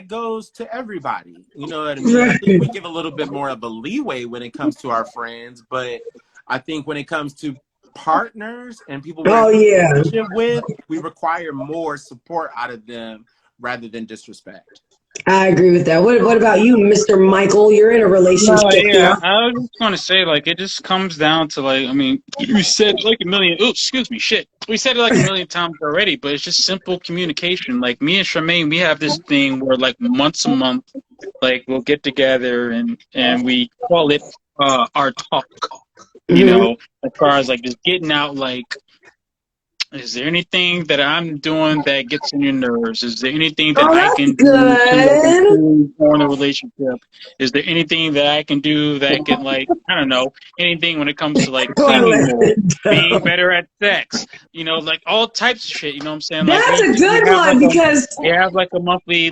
goes to everybody. You know what I mean? I think we give a little bit more of a leeway when it comes to our friends, but I think when it comes to partners and people we're in a relationship with, we require more support out of them rather than disrespect. I agree with that. What about you, Mr. Michael? You're in a relationship. I was just going to say, like, it just comes down to, like, I mean, we said like a million. Oh, excuse me, shit. We said it like a million times already, but it's just simple communication. Like, me and Charmaine, we have this thing where, like, once a month, like, we'll get together and we call it our talk. You know, as far as like just getting out, like, is there anything that I'm doing that gets on your nerves? Is there anything that I can do to improve on the relationship? Is there anything that I can do that can, like, I don't know, anything when it comes to, like, cleaning more, being better at sex, you know, like all types of shit, you know what I'm saying? Like, that's a good one, because we have like a monthly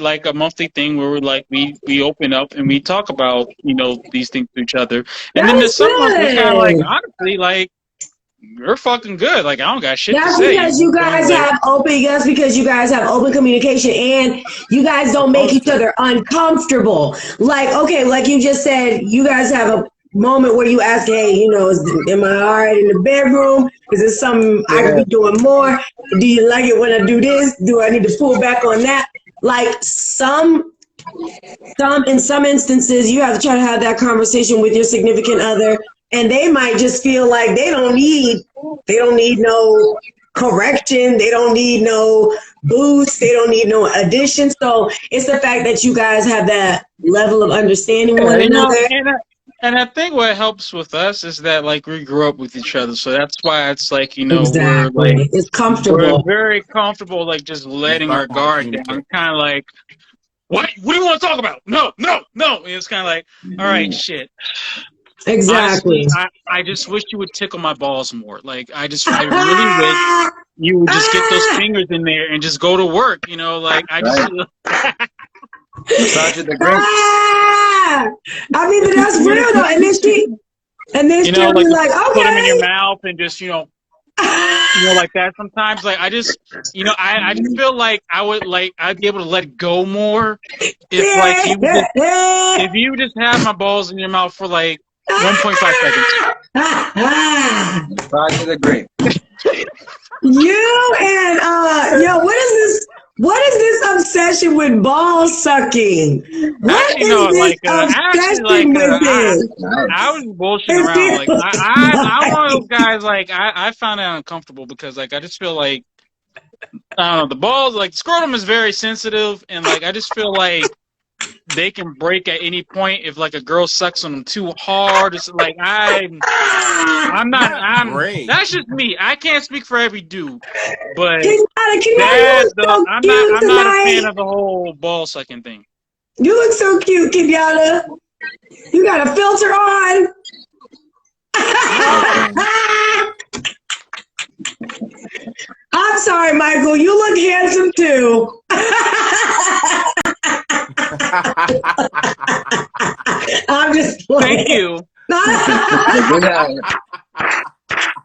thing where we're like, we open up and we talk about, you know, these things to each other. And then there's some months it's kind of like, honestly, like, you're fucking good. Like, I don't got shit to say. Because you guys have open. That's because you guys have open communication, and you guys don't make each other uncomfortable. Like, okay, like you just said, you guys have a moment where you ask, hey, you know, am I all right in the bedroom? Is there something I could be doing more? Do you like it when I do this? Do I need to pull back on that? Like, in some instances, you have to try to have that conversation with your significant other. And they might just feel like they don't need no correction. They don't need no boost. They don't need no addition. So it's the fact that you guys have that level of understanding one another. And I think what helps with us is that, like, we grew up with each other. So that's why it's like, you know, we're like, it's comfortable. We're very comfortable, like, just letting our guard down. Kind of like, what do you want to talk about? No. And it's kind of like, all right, shit. Exactly. Honestly, I just wish you would tickle my balls more. Like, I really wish you would just get those fingers in there and just go to work. You know, like, I just. I mean, but that's real though. And then you know, like, okay. Put them in your mouth and just, you know, like that. Sometimes, like, I just, you know, I just feel like I'd be able to let go more if, like, if you just have my balls in your mouth for like 1.5 seconds. Roger the grape. You and yo, what is this obsession with ball sucking? What is this obsession with this? I was bullshitting around. Like, I'm one of those guys. Like, I found it uncomfortable because, like, I just feel like, I don't know, the balls, like, the scrotum is very sensitive, and, like, I just feel like they can break at any point if, like, a girl sucks on them too hard. It's like, that's just me. I can't speak for every dude, but I'm not a fan of the whole ball sucking thing. You look so cute, Kenyatta. You got a filter on. I'm sorry, Michael. You look handsome too. I'm just playing. Thank you.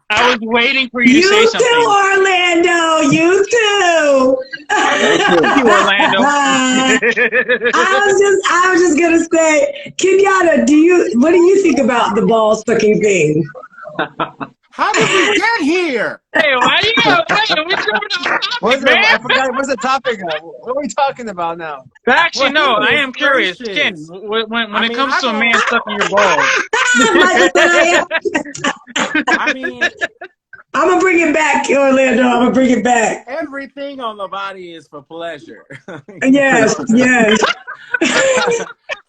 I was waiting for you to say something. You too, Orlando. You too. Thank you, Orlando. I was just gonna say, Kenyatta, what do you think about the ball sucking thing? How did we get here? Hey, why you? Hey, we jumping on topic, man. I forgot. What's the topic? What are we talking about now? Actually, no. I am curious, Ken. When it comes to a man sucking your balls, Michael said I am. I mean, I'm gonna bring it back, Orlando. I'm gonna bring it back. Everything on the body is for pleasure. Yes, yes.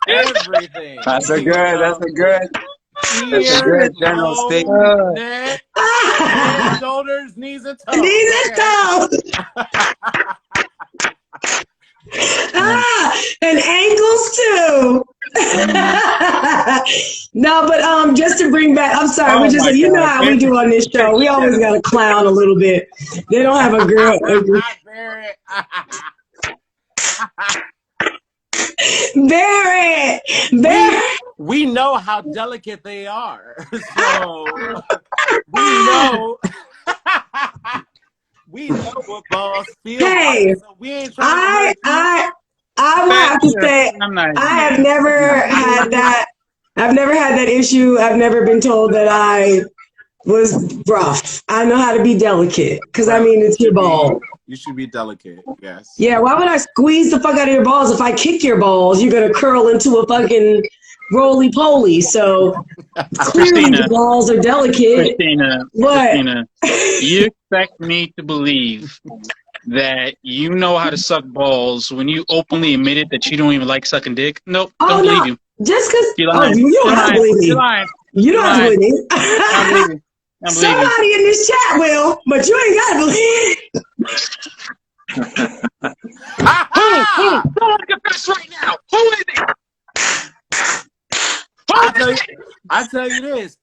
Everything. That's a good general statement. Neck, head, shoulders, knees, and toes. Knees and toes. And ankles too. No, but just to bring back, I'm sorry, we just you know how we do on this show. We always got to clown a little bit. They don't have a girl. Barrett. We know how delicate they are, so we know. We know what balls feel like, so we ain't trying to I will have to say, I have never had that. I've never had that issue. I've never been told that I was rough. I know how to be delicate because I mean it's your ball. You should be delicate. Yes. Yeah. Why would I squeeze the fuck out of your balls? If I kick your balls, you're gonna curl into a fucking roly poly. So clearly the balls are delicate. Christina, you expect me to believe that you know how to suck balls when you openly admitted that you don't even like sucking dick? Nope, don't believe you. Just because you don't have to believe me. You don't have to believe me. Somebody in this chat will, but you ain't gotta believe it. Who want to confess right now? Who is it? I tell you this.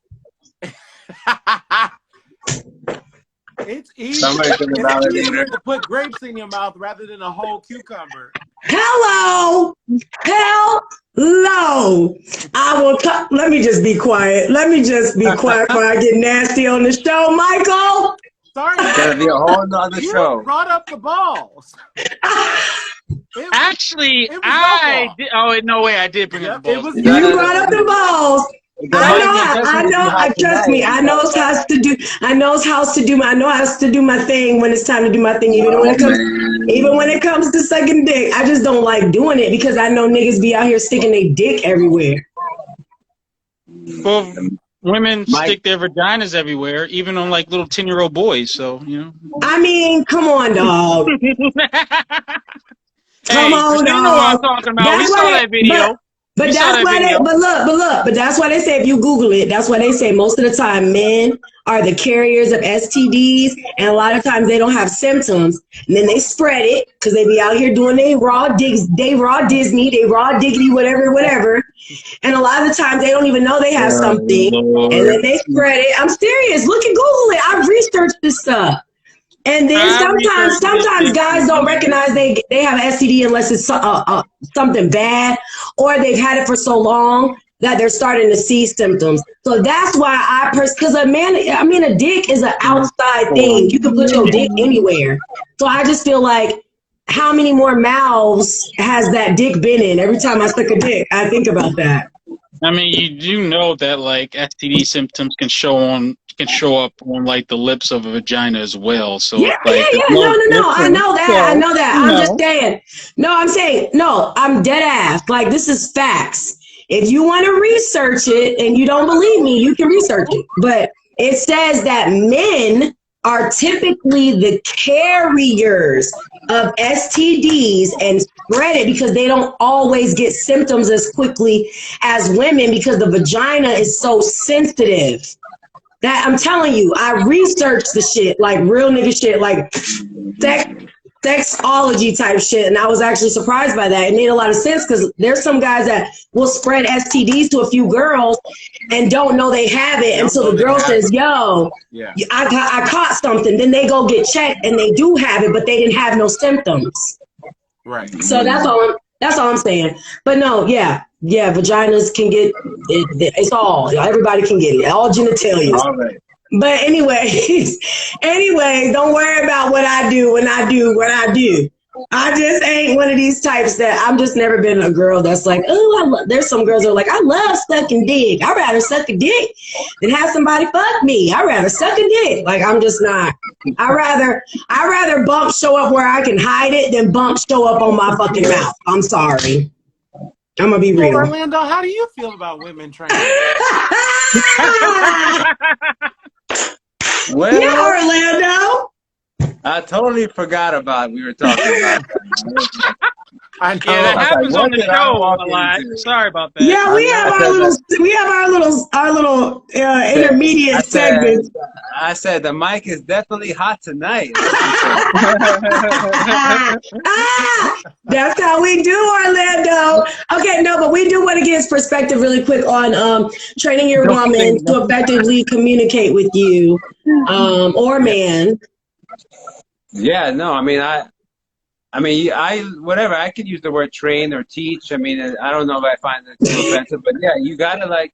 It's easier to put grapes in your mouth rather than a whole cucumber. Hello. I will let me just be quiet. Let me just be quiet before I get nasty on the show, Michael. Sorry. It's gonna be a whole nother show. You brought up the balls. Actually, I did. Oh, no way, I did bring up the balls. You brought up the balls. I know. Trust me. I know how to do. I know how to do my thing when it's time to do my thing. Even when it comes to sucking dick, I just don't like doing it because I know niggas be out here sticking their dick everywhere. Well, women stick their vaginas everywhere, even on like little 10-year-old boys. So you know. I mean, come on, dog. Come on, dog. You know what I'm talking about. We saw that video. But that's why but that's why they say if you Google it, that's why they say most of the time men are the carriers of STDs, and a lot of times they don't have symptoms, and then they spread it because they be out here doing they raw Disney, they raw diggity, whatever. And a lot of the times they don't even know they have something, and then they spread it. I'm serious. Look at Google it. I've researched this stuff. And then sometimes guys don't recognize they have an STD unless it's something bad, or they've had it for so long that they're starting to see symptoms. So that's why because a dick is an outside thing. You can put your dick anywhere. So I just feel like, how many more mouths has that dick been in? Every time I suck a dick, I think about that. I mean, you do know that like STD symptoms can show up on like the lips of a vagina as well. So No. I know that. I'm just saying. I'm dead ass. Like, this is facts. If you want to research it and you don't believe me, you can research it. But it says that men are typically the carriers of STDs and spread it because they don't always get symptoms as quickly as women because the vagina is so sensitive. That I'm telling you, I researched the shit, like real nigga shit, like sexology type shit, and I was actually surprised by that. It made a lot of sense because there's some guys that will spread STDs to a few girls and don't know they have it until the girl says, "Yo, I caught something." Then they go get checked and they do have it, but they didn't have no symptoms. Right. So that's all. That's all I'm saying. But no, yeah, vaginas can get it's all. Everybody can get it. All genitalia. All right. But anyways, don't worry about what I do when I do what I do. I just ain't one of these types that I'm just never been a girl that's like, oh, there's some girls that are like, I love sucking dick. I'd rather suck a dick than have somebody fuck me. I'd rather suck a dick. Like, I'm just not. I rather bump show up where I can hide it than bump show up on my fucking mouth. I'm sorry. I'm gonna be real. Orlando, how do you feel about women training? Well, yeah, Orlando. I totally forgot about we were talking about that. I know. Yeah, that happens on the show a lot. Sorry about that. Yeah, we have our little intermediate segments. I said the mic is definitely hot tonight. That's how we do, Orlando. Okay, no, but we do want to get his perspective really quick on training your woman to effectively communicate with you, or man. Yeah, no, I mean, whatever. I could use the word train or teach. I mean, I don't know if I find it too offensive, but yeah, you gotta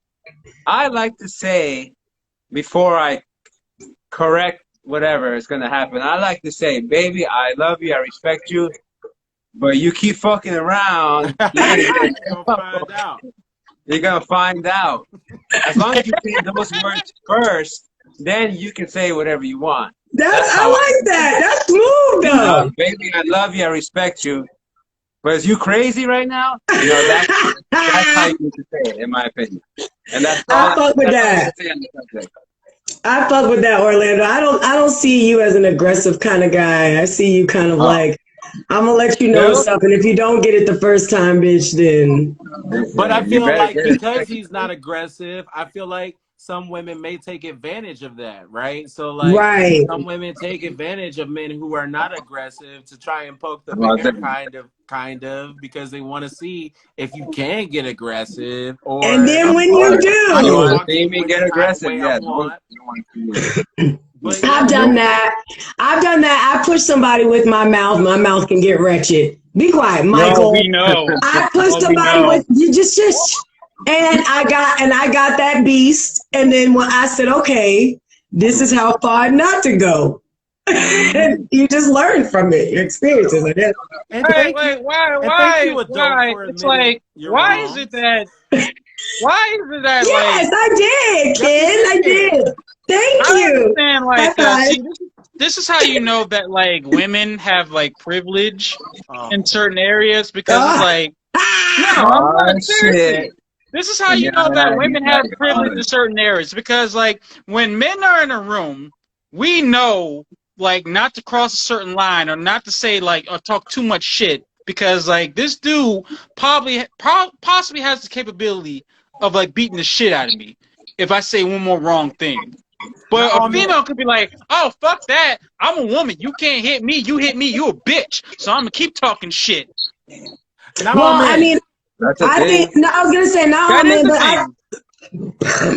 I like to say before I correct whatever is gonna happen. I like to say, baby, I love you, I respect you, but you keep fucking around, you're gonna find out. You're gonna find out. As long as you say those words first, then you can say whatever you want. I like that. That's smooth, though. Baby, I love you. I respect you. But is you crazy right now? That's how you need to say it, in my opinion. And that's all I fuck with that. I fuck with that, Orlando. I don't see you as an aggressive kind of guy. I see you kind of like, I'm gonna let you know something. If you don't get it the first time, bitch, then. But I feel like because he's not aggressive, I feel like some women may take advantage of that, right? So like some women take advantage of men who are not aggressive to try and poke the bear kind of because they want to see if you can get aggressive or and then when you do you want to see me get aggressive, I've done that. I push somebody with my mouth can get wretched. Be quiet, Michael. No, we know. I pushed somebody with you just and I got that beast. And then when I said, okay, this is how far not to go. And you just learn from it, your experiences like that. Wait, why? It's like, why is it that yes, I did, kid. I did. Thank you. Understand, this is how you know that like women have like privilege in certain areas because it's like seriously. This is how you know that women have privilege in certain areas because like when men are in a room, we know like not to cross a certain line or not to say like or talk too much shit because like this dude possibly has the capability of like beating the shit out of me if I say one more wrong thing. But a female could be like, oh, fuck that. I'm a woman. You can't hit me. You hit me. You a bitch. So I'm going to keep talking shit. I mean, I think, I was going to say not all men,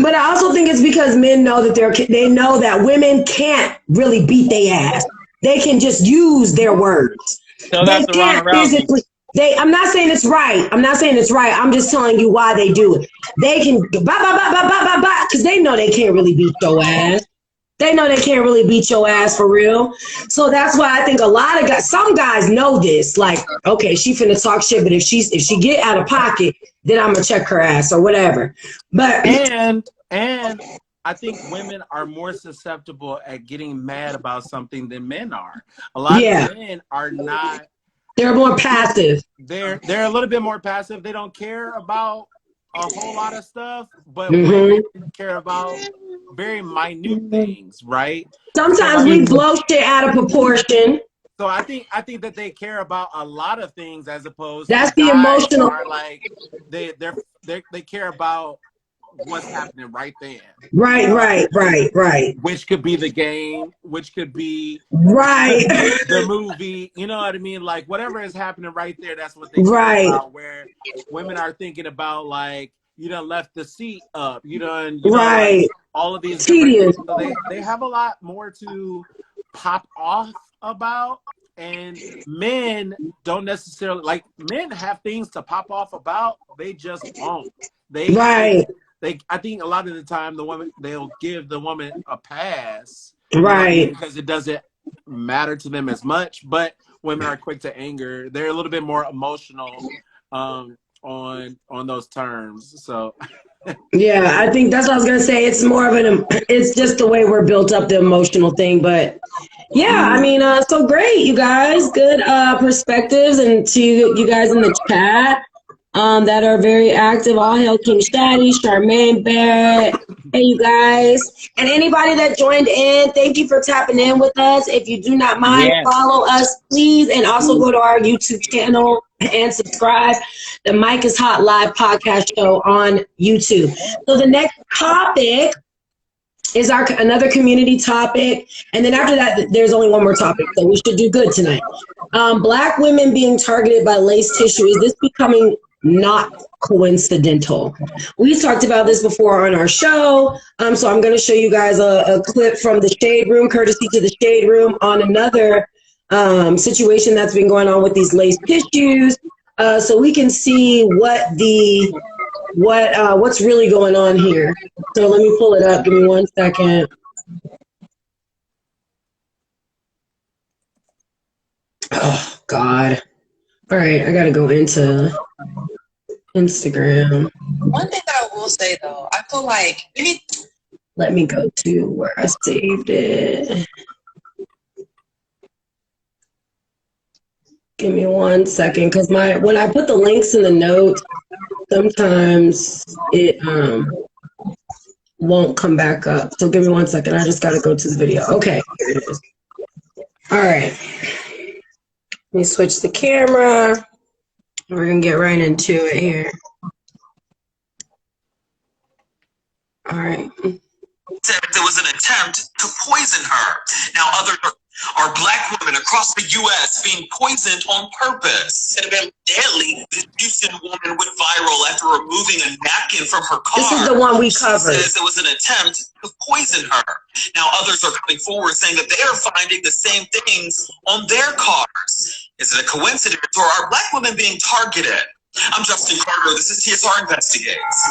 but I also think it's because men know that they know that women can't really beat their ass. They can just use their words. So that's the wrong physically. I'm not saying it's right. I'm just telling you why they do it. They can because they know they can't really beat your ass. They know they can't really beat your ass for real. So that's why I think a lot of guys, some guys know this. Like, okay, she finna talk shit, but if she get out of pocket, then I'm gonna check her ass or whatever. But and I think women are more susceptible at getting mad about something than men are. A lot of men are not. They're more passive. They're a little bit more passive. They don't care about a whole lot of stuff, but women care about very minute things, right? Sometimes we blow shit out of proportion. So I think that they care about a lot of things as opposed to the emotional. Are like they care about what's happening right there. Right. Which could be the game, which could be the movie. You know what I mean? Like whatever is happening right there, that's what they care about. Where women are thinking about like you done left the seat up, and like, all of these. So they have a lot more to pop off about. And men don't necessarily like men have things to pop off about. They just won't. Right. I think a lot of the time they'll give the woman a pass. Right. You know what I mean? Because it doesn't matter to them as much. But women are quick to anger. They're a little bit more emotional on those terms. So yeah, I think that's what I was gonna say. It's more of it's just the way we're built up, the emotional thing. But yeah, I mean, so great, you guys. Good perspectives, and to you guys in the chat that are very active. All hail King Shaddy, Charmaine Barrett. Hey, you guys. And anybody that joined in, thank you for tapping in with us. If you do not mind, follow us, please. And also go to our YouTube channel and subscribe. The Mike is Hot Live podcast show on YouTube. So the next topic is another community topic. And then after that, there's only one more topic. So we should do good tonight. Black women being targeted by lace tissue. Is this becoming not coincidental? We talked about this before on our show. So I'm going to show you guys a clip from the Shade Room, courtesy to the Shade Room, on another situation that's been going on with these lace tissues. So we can see what's really going on here. So let me pull it up. Give me 1 second. Oh, God. All right, I got to go into Instagram. One thing that I will say, though, I feel like let me go to where I saved it. Give me 1 second, because when I put the links in the notes, sometimes it won't come back up. So give me 1 second. I just got to go to the video. Okay, here it is. All right. Let me switch the camera. We're going to get right into it here. All right. Said there was an attempt to poison her. Now, others are black women across the U.S. being poisoned on purpose. It had been deadly. This Houston woman went viral after removing a napkin from her car. This is the one we covered. She says it was an attempt to poison her. Now, others are coming forward saying that they are finding the same things on their cars. Is it a coincidence, or are black women being targeted? I'm Justin Carter. This is TSR Investigates.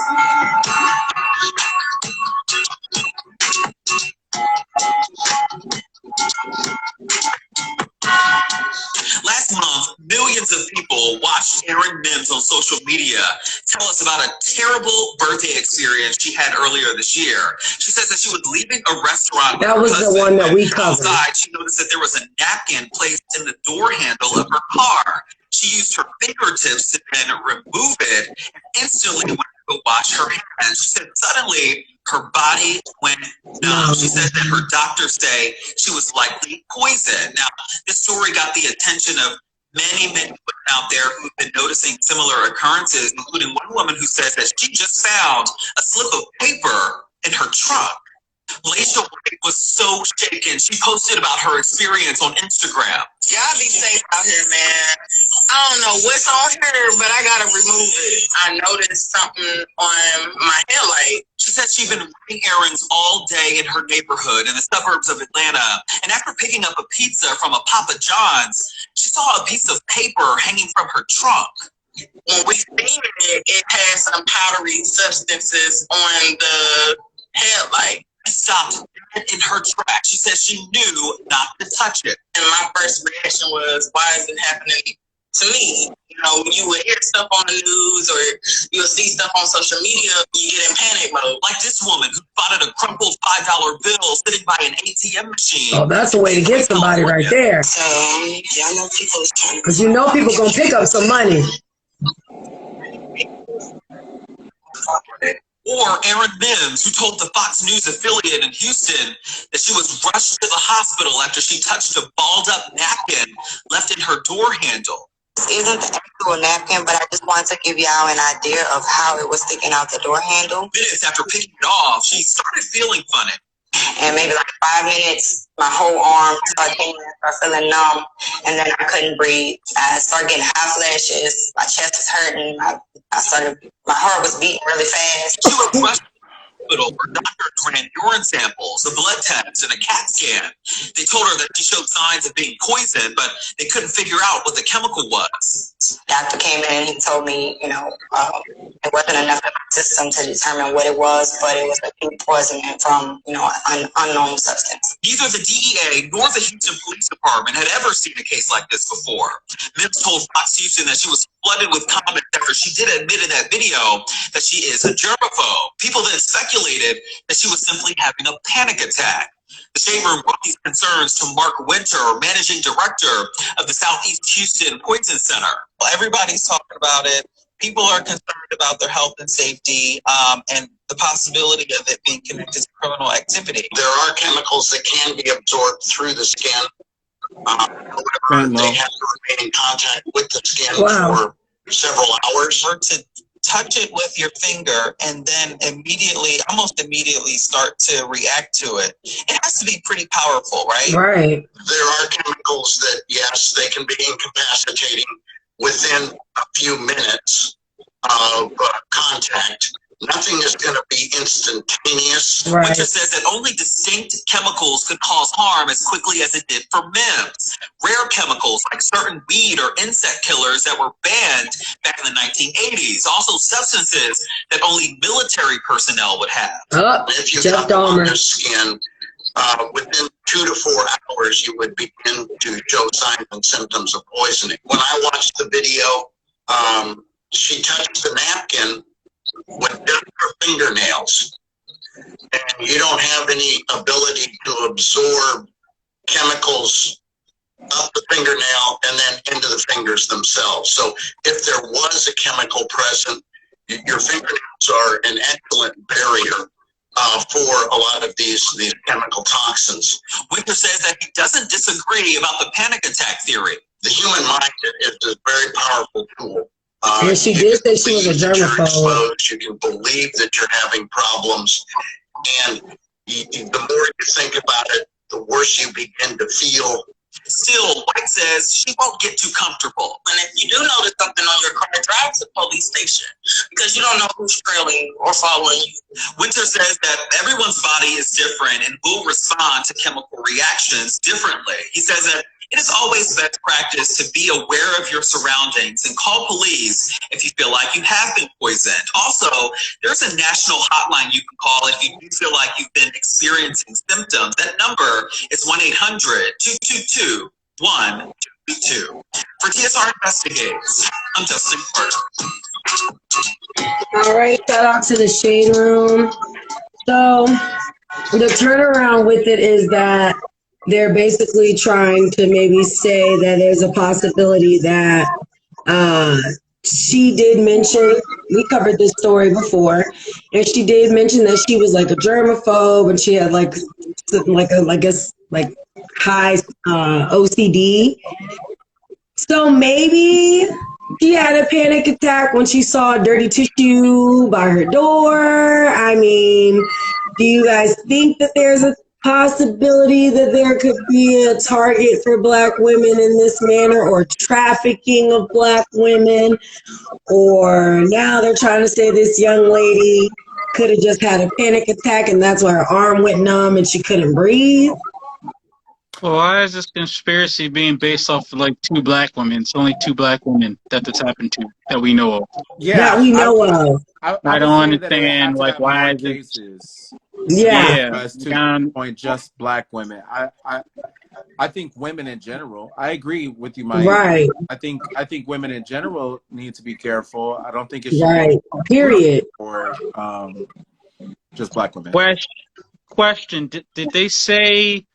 Last month, millions of people watched Erin Mims on social media tell us about a terrible birthday experience she had earlier this year. She says that she was leaving a restaurant. That was the one that we covered. Outside, she noticed that there was a napkin placed in the door handle of her car. She used her fingertips to then remove it and instantly went to go wash her hands. She said suddenly her body went numb. She said that her doctors say she was likely poisoned. Now, this story got the attention of many women out there who've been noticing similar occurrences, including one woman who says that she just found a slip of paper in her trunk. Laisha White was so shaken. She posted about her experience on Instagram. Y'all be safe out here, man. I don't know what's on here, but I gotta remove it. I noticed something on my headlight. She said she'd been running errands all day in her neighborhood in the suburbs of Atlanta. And after picking up a pizza from a Papa John's, she saw a piece of paper hanging from her trunk. When we seen it, it had some powdery substances on the headlight. Stopped in her tracks. She said she knew not to touch it. And my first reaction was, why is it happening to me? You know, you would hear stuff on the news or you'll see stuff on social media, you get in panic mode. Like this woman who spotted a crumpled $5 bill sitting by an ATM machine. Oh, that's the way to get somebody right there. So, y'all know people is trying to... Because you know people going to pick up some money. Or Erin Mims, who told the Fox News affiliate in Houston that she was rushed to the hospital after she touched a balled-up napkin left in her door handle. This isn't the actual napkin, but I just wanted to give y'all an idea of how it was sticking out the door handle. Minutes after picking it off, she started feeling funny. And maybe like 5 minutes, my whole arm started feeling numb, and then I couldn't breathe. I started getting hot flashes, my chest was hurting, my heart was beating really fast. She was rushed hospital where doctors ran urine samples, a blood test, and a CAT scan. They told her that she showed signs of being poisoned, but they couldn't figure out what the chemical was. Doctor came in and he told me, you know, it wasn't enough in my system to determine what it was, but it was acute poisoning from, you know, an unknown substance. Neither the DEA nor the Houston Police Department had ever seen a case like this before. Mims told Fox Houston that she was flooded with comments after she did admit in that video that she is a germaphobe. People then speculated that she was simply having a panic attack. The Shade Room brought these concerns to Mark Winter, managing director of the Southeast Houston Poison Center. Well, everybody's talking about it. People are concerned about their health and safety, and the possibility of it being connected to criminal activity. There are chemicals that can be absorbed through the skin. However, they have to remain in contact with the skin for several hours. Or to touch it with your finger and then almost immediately start to react to it. It has to be pretty powerful, right? Right. There are chemicals that, yes, they can be incapacitating within a few minutes of contact. Nothing is going to be instantaneous. Right. Winter says that only distinct chemicals could cause harm as quickly as it did for Mims. Rare chemicals like certain weed or insect killers that were banned back in the 1980s. Also substances that only military personnel would have. If you got them on the skin, within 2 to 4 hours, you would begin to show signs and symptoms of poisoning. When I watched the video, she touched the napkin with just her fingernails, and you don't have any ability to absorb chemicals up the fingernail and then into the fingers themselves. So if there was a chemical present, your fingernails are an excellent barrier for a lot of these chemical toxins. Winter says that he doesn't disagree about the panic attack theory. The human mind is a very powerful tool. And she did say she was a germaphobe. You can believe that you're having problems, and the more you think about it, the worse you begin to feel. Still, White says she won't get too comfortable. And if you do notice something on your car, drive to the police station because you don't know who's trailing you or following you. Winter says that everyone's body is different and will respond to chemical reactions differently. He says that it is always best practice to be aware of your surroundings and call police if you feel like you have been poisoned. Also, there's a national hotline you can call if you do feel like you've been experiencing symptoms. That number is 1-800-222-1222. For TSR Investigates, I'm Justin Carter. All right, shout out to the Shade Room. So the turnaround with it is that they're basically trying to maybe say that there's a possibility that she did mention, we covered this story before, and she did mention that she was like a germaphobe and she had like high OCD. So maybe she had a panic attack when she saw dirty tissue by her door. I mean, do you guys think that there's a possibility that there could be a target for Black women in this manner, or trafficking of Black women? Or now they're trying to say this young lady could have just had a panic attack and that's why her arm went numb and she couldn't breathe? Well, why is this conspiracy being based off of like 2 Black women? It's only 2 Black women that this happened to that we know of. Yeah, that we know of. I don't understand like why is cases. Yeah, as to the point, just Black women. I think women in general. I agree with you, Mike. Right. I think women in general need to be careful. I don't think it's right. Period. Or just Black women. Question: Did they say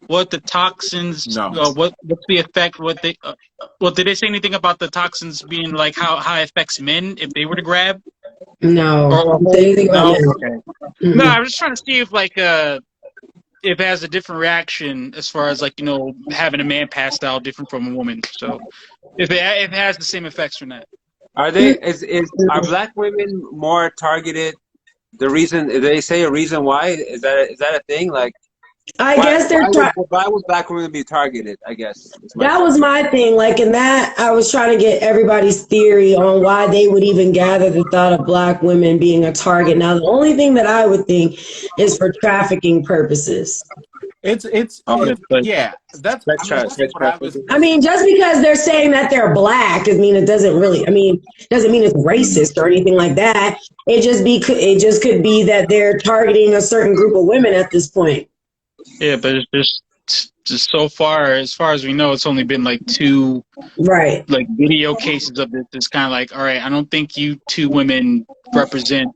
what the toxins? No. What's the effect? What did they say anything about the toxins being like how it affects men if they were to grab? No. No. Okay. Mm-hmm. No, I was just trying to see if like if it has a different reaction as far as like having a man passed out different from a woman. So if it has the same effects or not. Are Black women more targeted? The reason they say a reason why is that a thing? Like I guess they're trying. Why would black women be targeted? I guess That was my thing. Like in that, I was trying to get everybody's theory on why they would even gather the thought of black women being a target. Now, the only thing that I would think is for trafficking purposes. Yeah, that's what I was. I mean, just because they're saying that they're black, doesn't mean doesn't mean it's racist or anything like that. It just could be that they're targeting a certain group of women at this point. Yeah, but it's just so far as we know, it's only been like 2 like video cases of this. It's kind of like, all right, I don't think you 2 women represent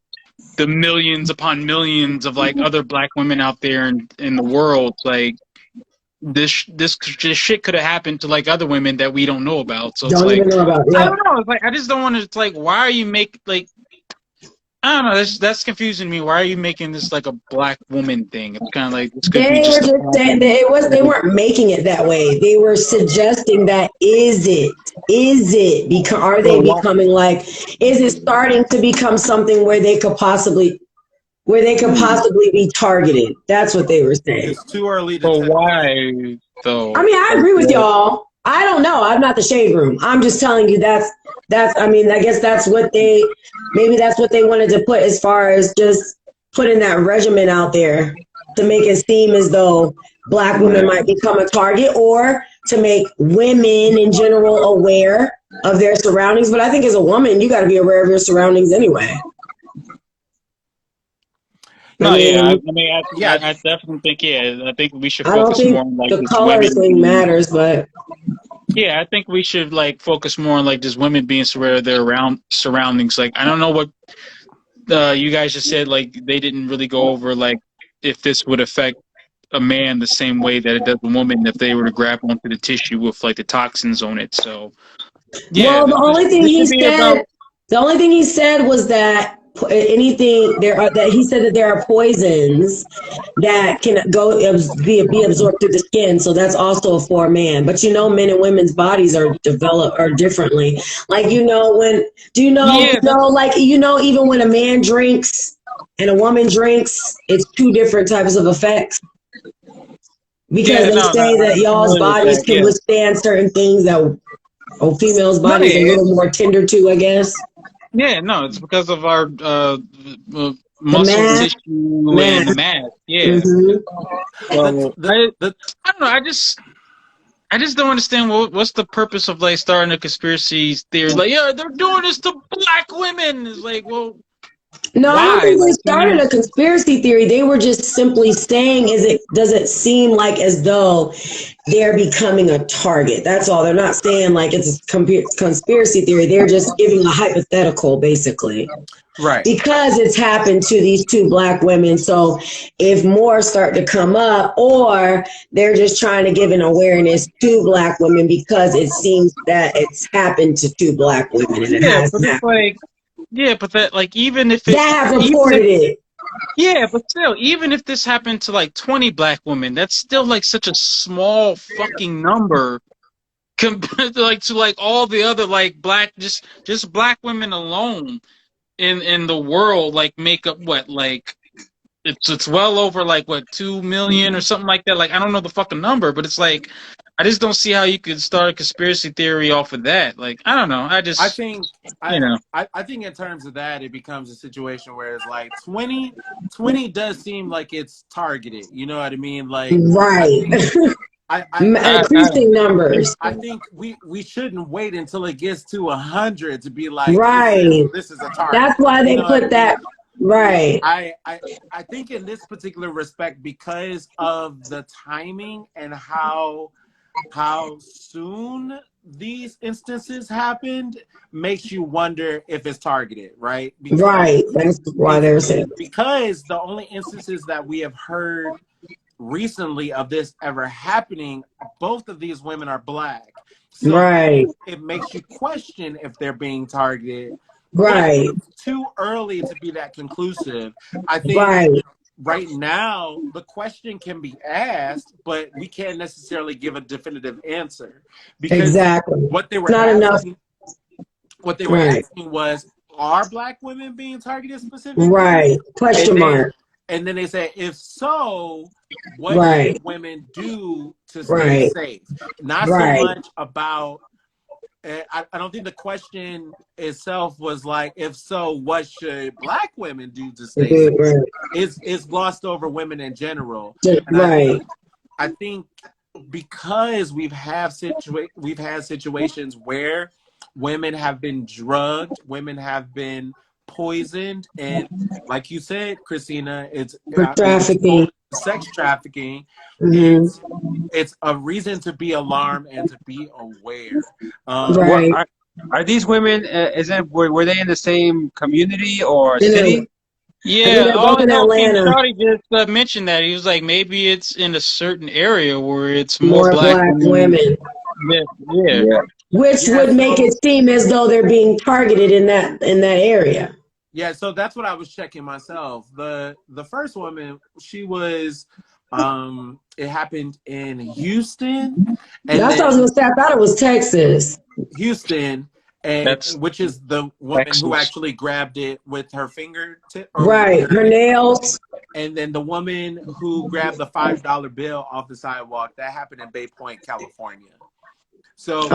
the millions upon millions of like other black women out there in the world. Like this shit could have happened to like other women that we don't know about. So don't even know about. Yeah. I don't know. It's like I just don't want to. It's like, why are you like? I don't know. That's confusing me. Why are you making this like a black woman thing? It's kind of like this could they be just. Were just saying that they weren't making it that way. They were suggesting that is it becoming like, is it starting to become something where they could possibly be targeted? That's what they were saying. It's too early to tell. Why though? I mean, I agree with y'all. I don't know. I'm not the shade room. I'm just telling you that's. I mean, I guess that's what they wanted to put as far as just putting that regimen out there to make it seem as though black women might become a target, or to make women in general aware of their surroundings. But I think as a woman, you got to be aware of your surroundings anyway. I definitely think, I think we should focus more on like the color thing matters, but yeah, I think we should like focus more on like just women being aware of their surroundings. Like, I don't know what you guys just said. Like, they didn't really go over like if this would affect a man the same way that it does a woman if they were to grab onto the tissue with like the toxins on it. So yeah. Well, the only thing he said was that that he said that there are poisons that can be absorbed through the skin, so that's also for a man. But men and women's bodies are developed differently. Like even when a man drinks and a woman drinks, it's 2 different types of effects. Because they say that y'all's bodies can withstand certain things that females' bodies are a little more tender to, I guess. Yeah, no, it's because of our muscle tissue and the mass. Yeah. Mm-hmm. So, I don't know. I just don't understand what's the purpose of like starting a conspiracy theory. Like, yeah, they're doing this to black women. It's like, well, no, I don't think they started a conspiracy theory. They were just simply saying, does it seem like as though they're becoming a target? That's all. They're not saying like it's a conspiracy theory. They're just giving a hypothetical, basically. Right. Because it's happened to these 2 black women. So if more start to come up, or they're just trying to give an awareness to black women because it seems that it's happened to 2 black women. And it has happened. Yeah, but that, like, even if that reported it. Yeah, but still, even if this happened to like 20 black women, that's still like such a small fucking number compared to like all the other like black just black women alone in the world like make up what, like it's well over like what 2 million or something like that. Like, I don't know the fucking number, but it's like I just don't see how you could start a conspiracy theory off of that. Like, I don't know. I think in terms of that, it becomes a situation where it's like 20 does seem like it's targeted. You know what I mean? Like, right. Increasing numbers. I think we shouldn't wait until it gets to 100 to be like, right. This is a target. That's why they put that. Right. I think in this particular respect, because of the timing and how soon these instances happened, makes you wonder if it's targeted, right? That's why they're saying. Because the only instances that we have heard recently of this ever happening, both of these women are black. So it makes you question if they're being targeted. Right. It's too early to be that conclusive. I think right now the question can be asked, but we can't necessarily give a definitive answer because what they were asking was, are black women being targeted specifically? Right. Question mark. And then they say, if so, what should women do to stay safe? Not so much about, I don't think the question itself was like, if so, what should Black women do to stay safe? It's glossed over women in general. And I think because we've had situations where women have been drugged, women have been poisoned, and like you said, Christina, it's trafficking, sex trafficking. It's a reason to be alarmed and to be aware. Are these women? Were they in the same community or city? Yeah, King Shawty just mentioned that. He was like, maybe it's in a certain area where it's more black women. Yeah. Which would make it seem as though they're being targeted in that area. Yeah, so that's what I was checking myself. The first woman, she was, it happened in Houston. And that's what I was gonna say. I thought it was Texas. Houston, and which is the woman who actually grabbed it with her fingertip. Her nails. And then the woman who grabbed the $5 bill off the sidewalk, that happened in Bay Point, California. So,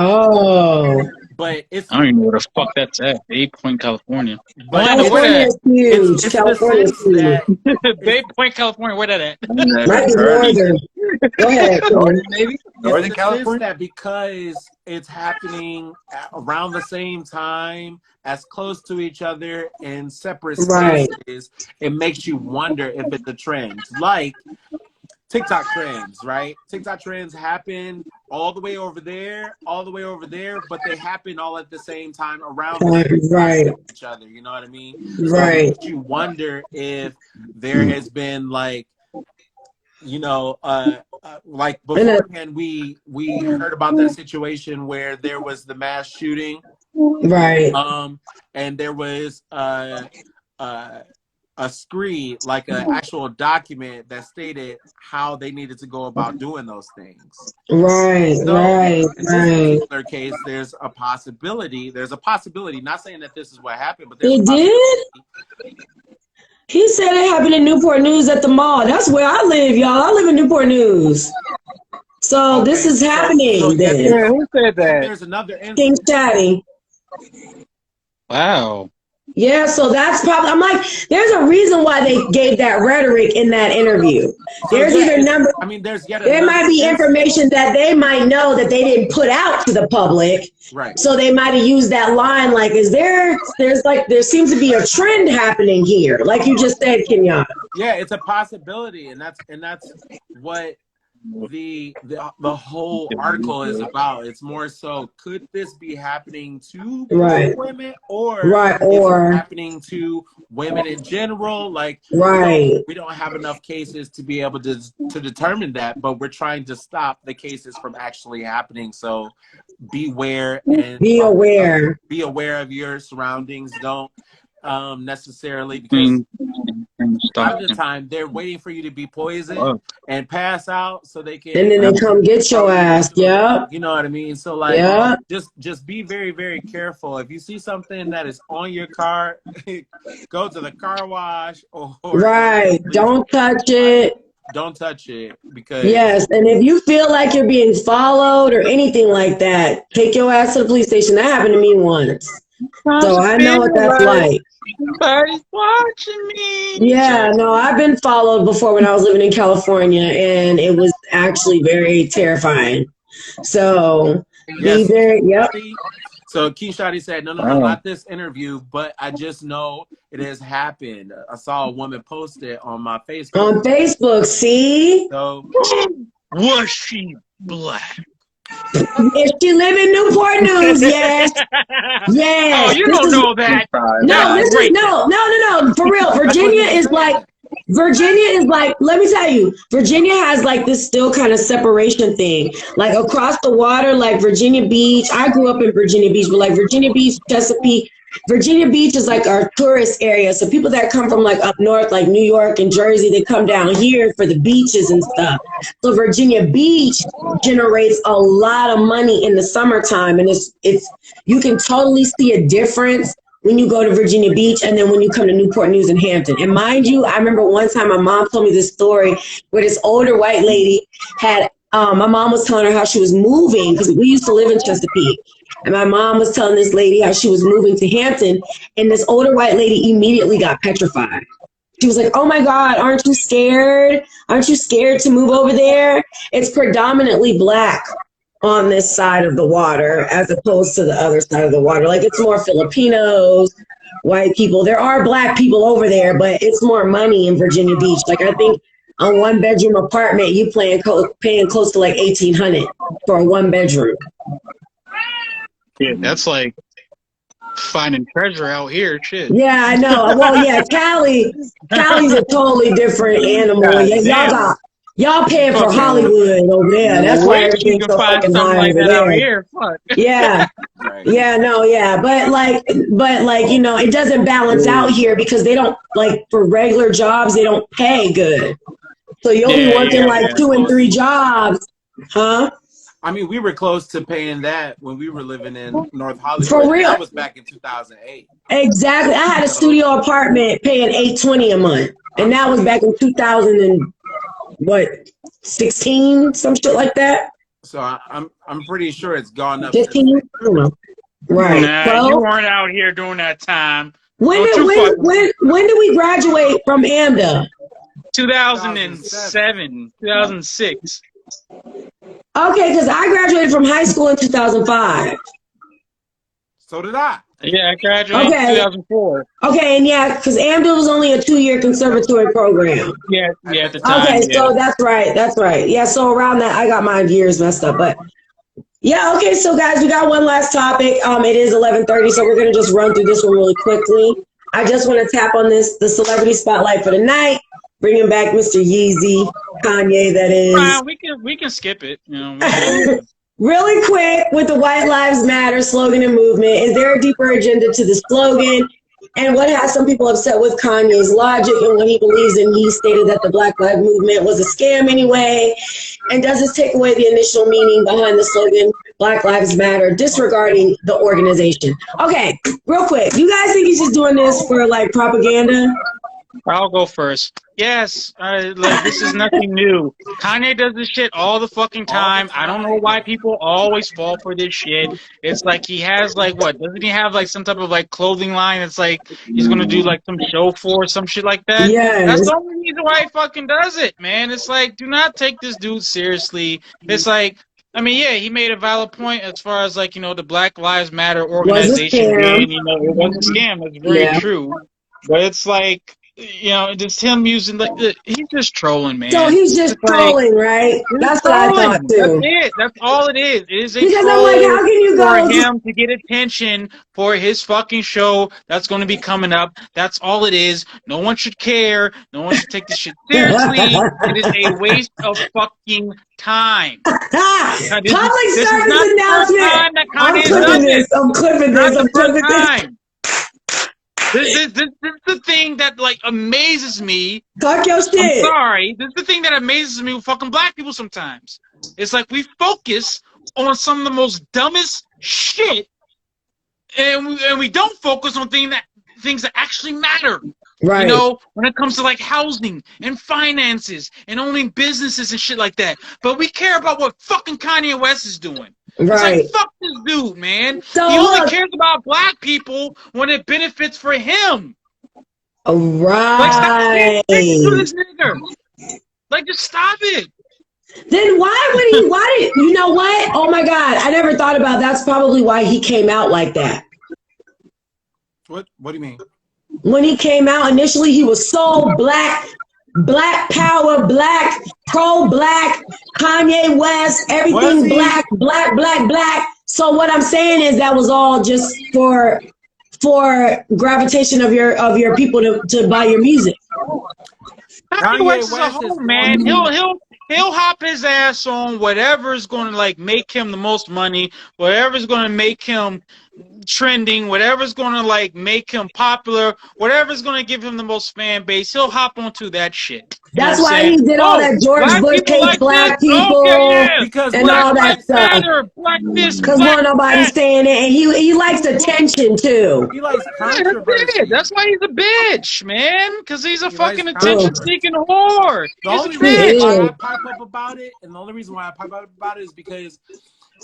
but it's, I don't even know where the fuck that's at. Bay Point, California. But California is huge. California is huge. Bay Point, California. Where that at? Might be northern. Go ahead, maybe. Northern California. That because it's happening around the same time, as close to each other in separate spaces, it makes you wonder if it's a trend. Like TikTok trends, right? TikTok trends happen all the way over there, but they happen all at the same time around each other. You know what I mean? So it makes you wonder if there has been like, you know, like beforehand we heard about that situation where there was the mass shooting, and there was a screen, like an actual document that stated how they needed to go about doing those things. In this particular case, there's a possibility. Not saying that this is what happened, but there's a possibility. He said it happened in Newport News at the mall. That's where I live, y'all. I live in Newport News. So this is happening. Who said that? There's another King Chatty. Wow. Yeah, so that's probably, I'm like, there's a reason why they gave that rhetoric in that interview. There's there might be information that they might know that they didn't put out to the public. So they might have used that line like, there seems to be a trend happening here, like you just said, Kenyatta. Yeah, it's a possibility, and that's what the whole article is about. It's more so, could this be happening to women, or is it happening to women in general? Like, we don't have enough cases to be able to determine that, but we're trying to stop the cases from actually happening. So beware and be aware of your surroundings. Don't necessarily, because a lot of the time they're waiting for you to be poisoned and pass out so they can, and then they come get your ass. You know what I mean? So like, just be very, very careful. If you see something that is on your car, go to the car wash or don't touch it. Don't touch it, because and if you feel like you're being followed or anything like that, take your ass to the police station. That happened to me once. So I know what that's like. Somebody's watching me. Yeah, no, I've been followed before when I was living in California, and it was actually very terrifying. So be very, So Keishadi said, no, not this interview, but I just know it has happened. I saw a woman post it on my Facebook. On Facebook, see? So was she black? If she live in Newport News, yes. Oh, you don't know that. No. For real, Virginia is like, let me tell you, Virginia has like this still kind of separation thing. Like across the water, like Virginia Beach. I grew up in Virginia Beach, but like Virginia Beach, Chesapeake, Virginia Beach is like our tourist area. So people that come from like up north, like New York and Jersey, they come down here for the beaches and stuff. So Virginia Beach generates a lot of money in the summertime. And it's you can totally see a difference when you go to Virginia Beach and then when you come to Newport News and Hampton. And mind you, I remember one time my mom told me this story where this older white lady had, my mom was telling her how she was moving because we used to live in Chesapeake. And my mom was telling this lady how she was moving to Hampton, and this older white lady immediately got petrified. She was like, oh my God, aren't you scared? Aren't you scared to move over there? It's predominantly Black on this side of the water as opposed to the other side of the water. Like, it's more Filipinos, white people. There are Black people over there, but it's more money in Virginia Beach. Like, I think a 1-bedroom apartment, you paying close to like $1,800 for a 1-bedroom. Yeah, that's like finding treasure out here. Shit. Yeah, I know. Well, yeah, Cali's a totally different animal. Yeah, y'all paying for Hollywood over there. That's why everything's so fucking high over there. Here. Fuck. Yeah. Yeah, no, yeah. But like, you know, it doesn't balance out here because they don't, like, for regular jobs, they don't pay good. So you'll be working like 2 and 3 jobs. Huh? I mean, we were close to paying that when we were living in North Hollywood. For real? That was back in 2008. Exactly. I had a studio apartment paying $820 a month. And that was back in 2016, some shit like that. So I'm pretty sure it's gone up. 15? I don't know. Right. Nah, well, you weren't out here during that time. When did we graduate from AMDA? 2007, 2006. Okay, because I graduated from high school in 2005. So did I. Yeah, I graduated in 2004. Okay, and yeah, because AMDA was only a 2-year conservatory program. Yeah, at the time. Okay, so that's right. Yeah, so around that, I got my years messed up, but yeah, okay, so guys, we got one last topic. It is 11:30, so we're gonna just run through this one really quickly. I just want to tap on the celebrity spotlight for the night. Bringing back Mr. Yeezy, Kanye, that is. We can skip it. You know. Really quick, with the White Lives Matter slogan and movement, is there a deeper agenda to the slogan? And what has some people upset with Kanye's logic and what he believes in? He stated that the Black Lives Movement was a scam anyway. And does this take away the initial meaning behind the slogan, Black Lives Matter, disregarding the organization? Okay, real quick. Do you guys think he's just doing this for, like, propaganda? I'll go first. Yes, this is nothing new. Kanye does this shit all the fucking time. I don't know why people always fall for this shit. It's like he has, like, what? Doesn't he have, like, some type of, like, clothing line? It's like he's gonna do, like, some show for some shit like that. Yeah. That's the only reason why he fucking does it, man. It's like, do not take this dude seriously. It's like, I mean, yeah, he made a valid point as far as, like, you know, the Black Lives Matter organization being, you know, it was a scam. That's very true. But it's like, you know, just him using, like, he's just trolling, man. So he's just trolling, right? That's what I thought too. That's it. That's all it is. It is a because troll I'm like, how can you go for him to get attention for his fucking show that's going to be coming up. That's all it is. No one should care. No one should take this shit seriously. It is a waste of fucking time. Public service announcement. I'm clipping this. This is the thing that, like, amazes me. Talk your shit. I'm sorry. This is the thing that amazes me with fucking black people sometimes. It's like we focus on some of the most dumbest shit, and we don't focus on things that actually matter. Right. You know, when it comes to, like, housing and finances and owning businesses and shit like that. But we care about what fucking Kanye West is doing. Right. It's like, fuck this dude, man. So he only cares about black people when it benefits for him. Right. Like, stop to this nigga. Like, just stop it. Then why did you know what? Oh my God, I never thought about that's probably why he came out like that. What do you mean? When he came out initially, he was so black power, black, pro-black, Kanye West, everything black. So what I'm saying is that was all just for gravitation of your people to buy your music. Kanye West is a whole, man. He'll hop his ass on whatever is going to, like, make him the most money, whatever is going to make him trending, whatever's going to like make him popular, whatever's going to give him the most fan base, he'll hop onto that shit. That's why he did all that George Bush hates black people and all that stuff. Because won't nobody saying it, and he likes attention too. He likes controversy. That's why he's a bitch, man. Because he's a fucking attention-seeking whore. The only reason why I pipe up about it, and the only reason why I pipe up about it is because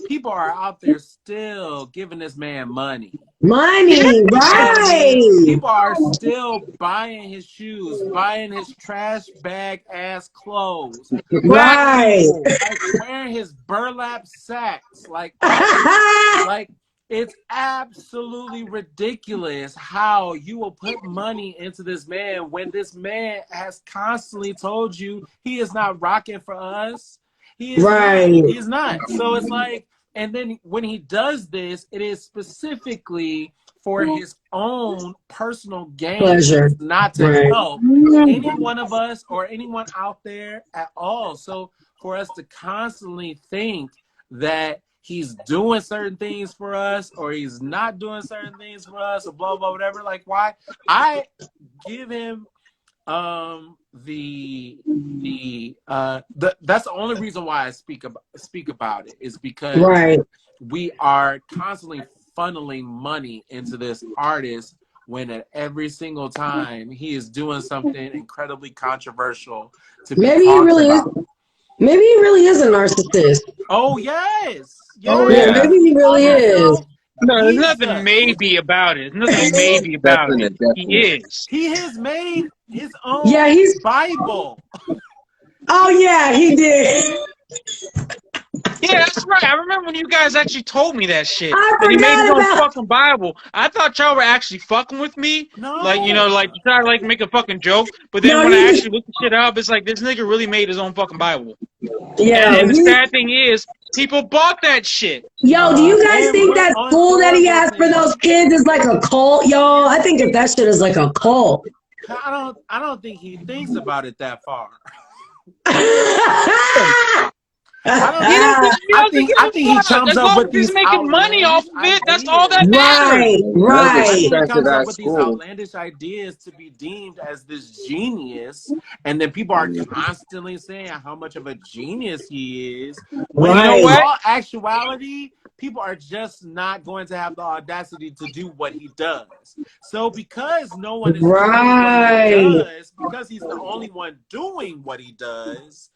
people are out there still giving this man money. Money, right? People are still buying his shoes, buying his trash bag ass clothes, right? Like wearing his burlap sacks, like it's absolutely ridiculous how you will put money into this man when this man has constantly told you he is not rocking for us. He is not. He is not. So it's like, and then when he does this, it is specifically for his own personal gain, pleasure, not to help any one of us or anyone out there at all. So for us to constantly think that he's doing certain things for us or he's not doing certain things for us or blah, blah, whatever, like why? I give him that's the only reason why I speak about it is because we are constantly funneling money into this artist when at every single time he is doing something incredibly controversial to be maybe he really about. Maybe he really is a narcissist. Oh yes. Oh yeah, maybe he really is. No, there's nothing maybe about it. There's nothing maybe about it. He is. He has made his own Bible. Oh yeah, he did. Yeah, that's right. I remember when you guys actually told me that shit. I That he made his forgot own about. fucking Bible. I thought y'all were actually fucking with me. No. Like, you know, like you try to like make a fucking joke. But then when I actually looked the shit up, it's like this nigga really made his own fucking Bible. Yeah. And the sad thing is, people bought that shit. Yo, do you guys think that school that he has for those kids is like a cult, y'all? I think that shit is like a cult. I don't think he thinks about it that far. I think he comes up with these making money off of it. That's all that matters. Right. He comes up with these outlandish ideas to be deemed as this genius, and then people are constantly saying how much of a genius he is. When in all actuality, people are just not going to have the audacity to do what he does. So because no one is doing what he does, because he's the only one doing what he does,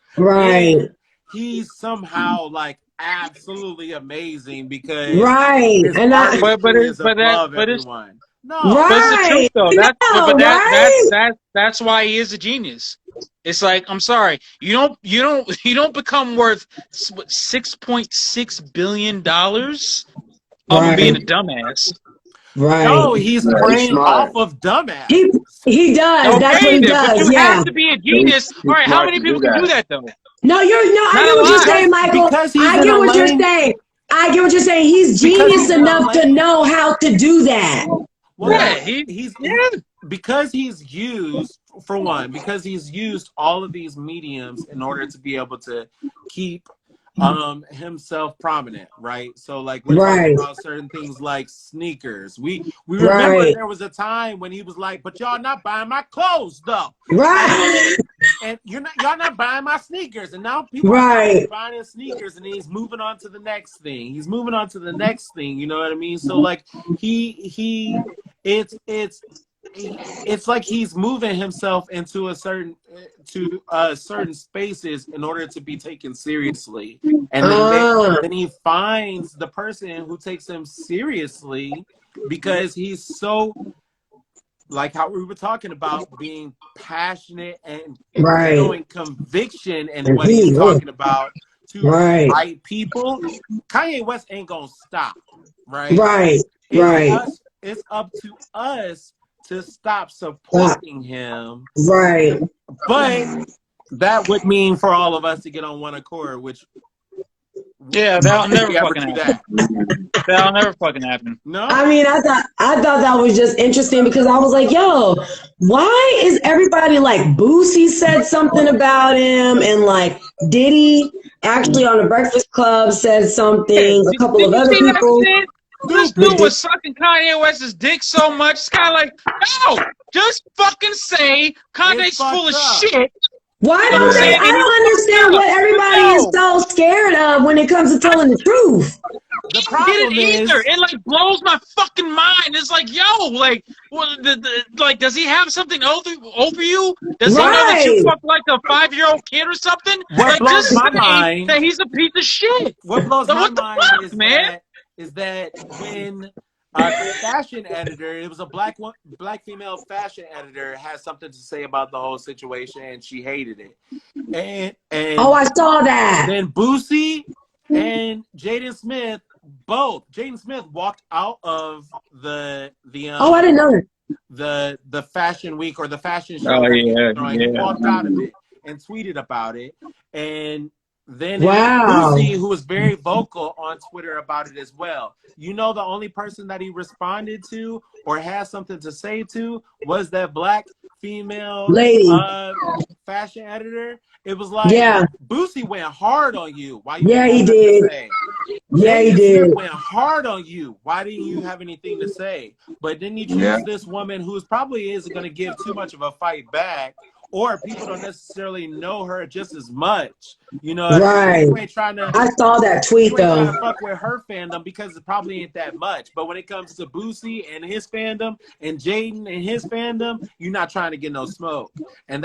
he's somehow like absolutely amazing because his but it's everyone. No, but it's the truth though. That's why he is a genius. It's like, I'm sorry, you don't become worth $6.6 billion of being a dumbass. Right. No, he's preying off of dumbass. He does. Okay, that's what he does. But you have to be a genius. All right, how many people can do that though? I get what you're saying, Michael. I get what you're saying. I get what you're saying. He's genius enough to know how to do that. Well, because he's used, for one, because he's used all of these mediums in order to be able to keep himself prominent, right? So like we're talking about certain things like sneakers. We remember there was a time when he was like, but y'all not buying my clothes though. Right. And y'all not buying my sneakers. And now people are buying his sneakers and he's moving on to the next thing. He's moving on to the next thing, you know what I mean? So like it's like he's moving himself into certain spaces in order to be taken seriously, and then he finds the person who takes him seriously because he's so, like how we were talking about, being passionate and showing conviction in what he's talking about to right people. Kanye West ain't gonna stop, right? It's up to us to stop supporting him. Right. But that would mean for all of us to get on one accord, which that'll never fucking happen. That'll never fucking happen. No. I mean, I thought that was just interesting because I was like, yo, why is everybody like Boosie said something about him, and like Diddy actually on the Breakfast Club said something, a couple of other people. this dude was sucking Kanye West's dick so much. It's kind of like, no, just fucking say Kanye's full of shit. Why don't they? I don't understand what everybody is so scared of when it comes to telling the truth. The problem is, it like blows my fucking mind. It's like, yo, like, like, does he have something over you? Does he know that you fuck like a 5-year-old kid or something? What like, blows just my say mind that he's a piece of shit. What blows my mind man? is that when the fashion editor, it was a black female fashion editor, had something to say about the whole situation, and she hated it. And oh, I saw that. Then Boosie and Jaden Smith walked out of the oh, I didn't know that. The fashion week or the fashion show. Oh He yeah. walked out of it and tweeted about it. And then wow. Boosie, who was very vocal on Twitter about it as well. You know, the only person that he responded to or has something to say to was that black female lady fashion editor. It was like, Boosie went hard on you. Why you he did. He did. Went hard on you. Why didn't you have anything to say? But then you choose this woman who probably isn't going to give too much of a fight back, or people don't necessarily know her just as much. You know, right? Ain't trying to, I saw that tweet though. Trying to fuck with her fandom because it probably ain't that much. But when it comes to Boosie and his fandom and Jaden and his fandom, you're not trying to get no smoke. And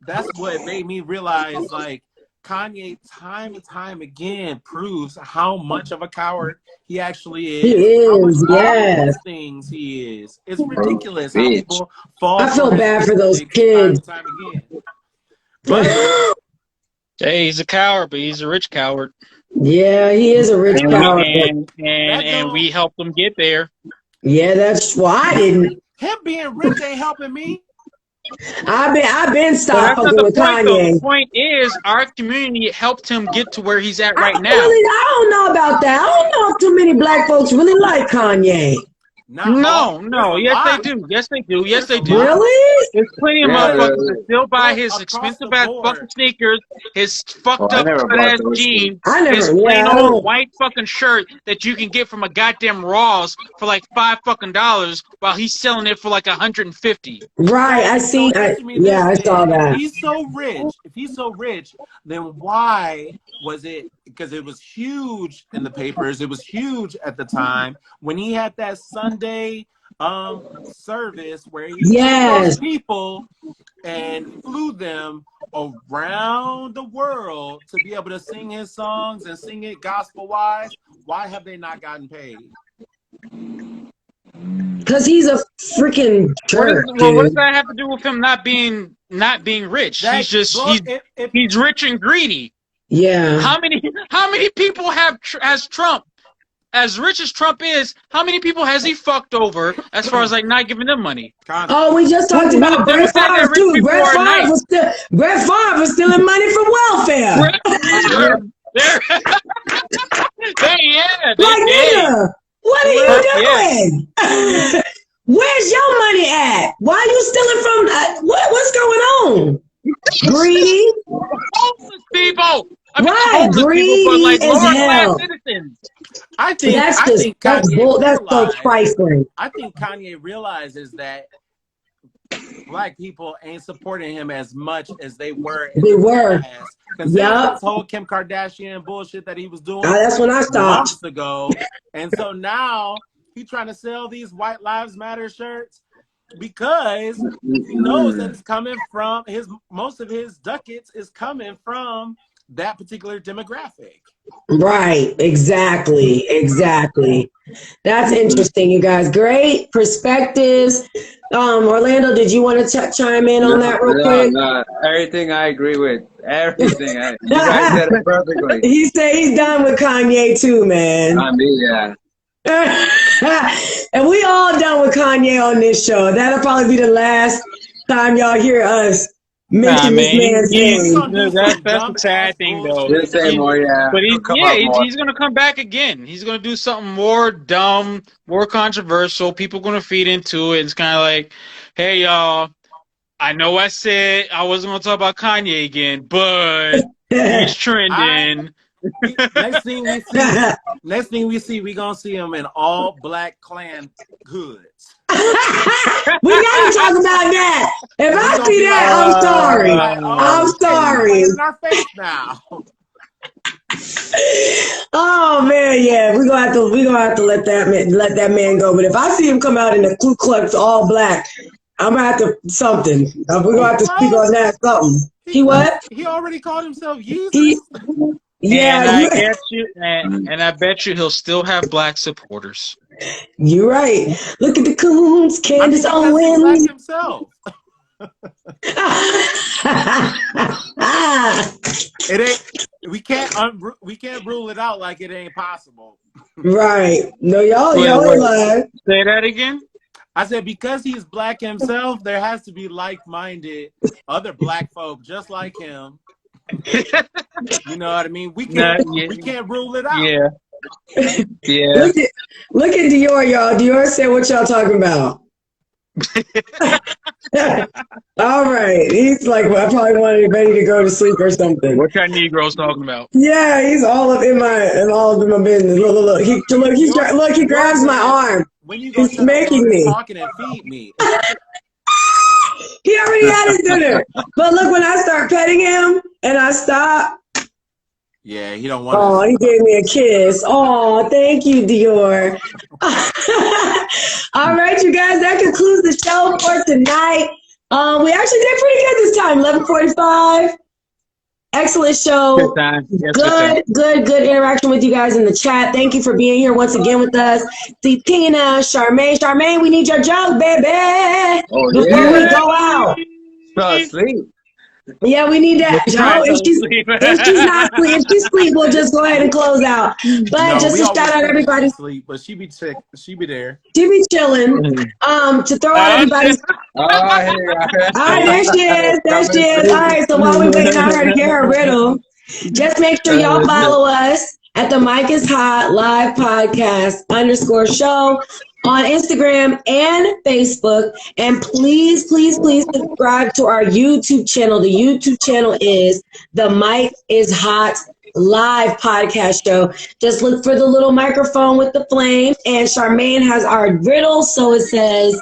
that's what made me realize, like, Kanye time and time again proves how much of a coward he actually is. He is, yes. Things he is. It's ridiculous how people fall. I feel bad for those kids. Time and time again. But hey, he's a coward, but he's a rich coward. Yeah, he is a rich coward. And we helped him get there. Yeah, that's why I didn't. Him being rich ain't helping me. I've been stopped fucking with Kanye. The point is, our community helped him get to where he's at right now. I don't know about that. I don't know if too many black folks really like Kanye. No. Yes, they do. Yes, they do. Yes, they do. Really? There's plenty of motherfuckers that still buy his expensive ass fucking sneakers, his fucked up ass jeans, his plain old white fucking shirt that you can get from a goddamn Ross for like $5 fucking while he's selling it for like $150. Right, I see. I saw that. If he's so rich, then why was it? Because it was huge in the papers. It was huge at the time when he had that Sunday service where he took those people and flew them around the world to be able to sing his songs and sing it gospel wise. Why have they not gotten paid? Because he's a freaking jerk. What does that have to do with him not being rich? He's rich and greedy. Yeah. How many people has Trump? As rich as Trump is, how many people has he fucked over as far as like not giving them money? Oh, we just talked about Brett Favre too. Brett Favre was stealing money from welfare. Nigga, what are you doing? Where's your money at? Why are you stealing from? What's going on? Greedy. Homeless people. Greedy people, but like as hell. I think that's so trifling. I think Kanye realizes that black people ain't supporting him as much as they were. Considering this whole Kim Kardashian bullshit that he was doing. That's when I stopped months ago, and so now he's trying to sell these White Lives Matter shirts because he knows that it's coming from most of his ducats is coming from that particular demographic. Right, exactly. That's interesting, you guys. Great perspectives. Orlando, did you want to chime in on that real quick? No, everything I agree with. Everything. You guys said it perfectly. He said he's done with Kanye too, man. I mean, yeah. And we all done with Kanye on this show. That'll probably be the last time y'all hear us mention this man's name. That's the sad thing, though. Just say more, yeah. But he's going to come back again. He's going to do something more dumb, more controversial. People going to feed into it. It's kind of like, hey, y'all, I know I said I wasn't going to talk about Kanye again, but he's trending. next thing we see, we gonna see him in all black Klan hoods. We gotta talk about that. If I see that, I'm sorry. I'm sorry. In our face now. Oh man, yeah, we're gonna have to let that man go. But if I see him come out in the Ku Klux all black, I'm gonna have to something. We're gonna have to speak on that something. He what? He already called himself Jesus. Yeah, and I bet you he'll still have black supporters. You're right. Look at the coons, Candace Owens. He's black himself. It ain't. We can't rule it out like it ain't possible. Right. No, y'all ain't lying. Say that again. I said because he's black himself, there has to be like-minded other black folk just like him. You know what I mean? We can't rule it out. Yeah. Yeah. Look at Dior, y'all. Dior said what y'all talking about. All right. He's like, well, I probably wanted ready to go to sleep or something. What that Negro's talking about? Yeah, he's all up in my business. Look. He grabs my arm. When you go he's making me talking and feed me. He already had his dinner. But look, when I start petting him and I stop. Yeah, he don't want. Oh, he gave me a kiss. Oh, thank you, Dior. All right, you guys, that concludes the show for tonight. We actually did pretty good this time. 11:45. Excellent show. Good time. Yes, good interaction with you guys in the chat. Thank you for being here once again with us. See Tina, Charmaine, we need your joke, baby. Before we go out. Fell asleep. Yeah, we need that, Joe. If she's not asleep, if she's asleep, we'll just go ahead and close out. But just to shout out everybody. Sleep, but she be there. She be chilling. To throw out everybody's. All right, there she is. All right, so while we wait on her to get her riddle, just make sure y'all follow us at the Mike is Hot Live Podcast _show on Instagram and Facebook. And please subscribe to our YouTube channel. The YouTube channel is the Mike is Hot Live Podcast Show. Just look for the little microphone with the flame. And Charmaine has our riddle. So it says,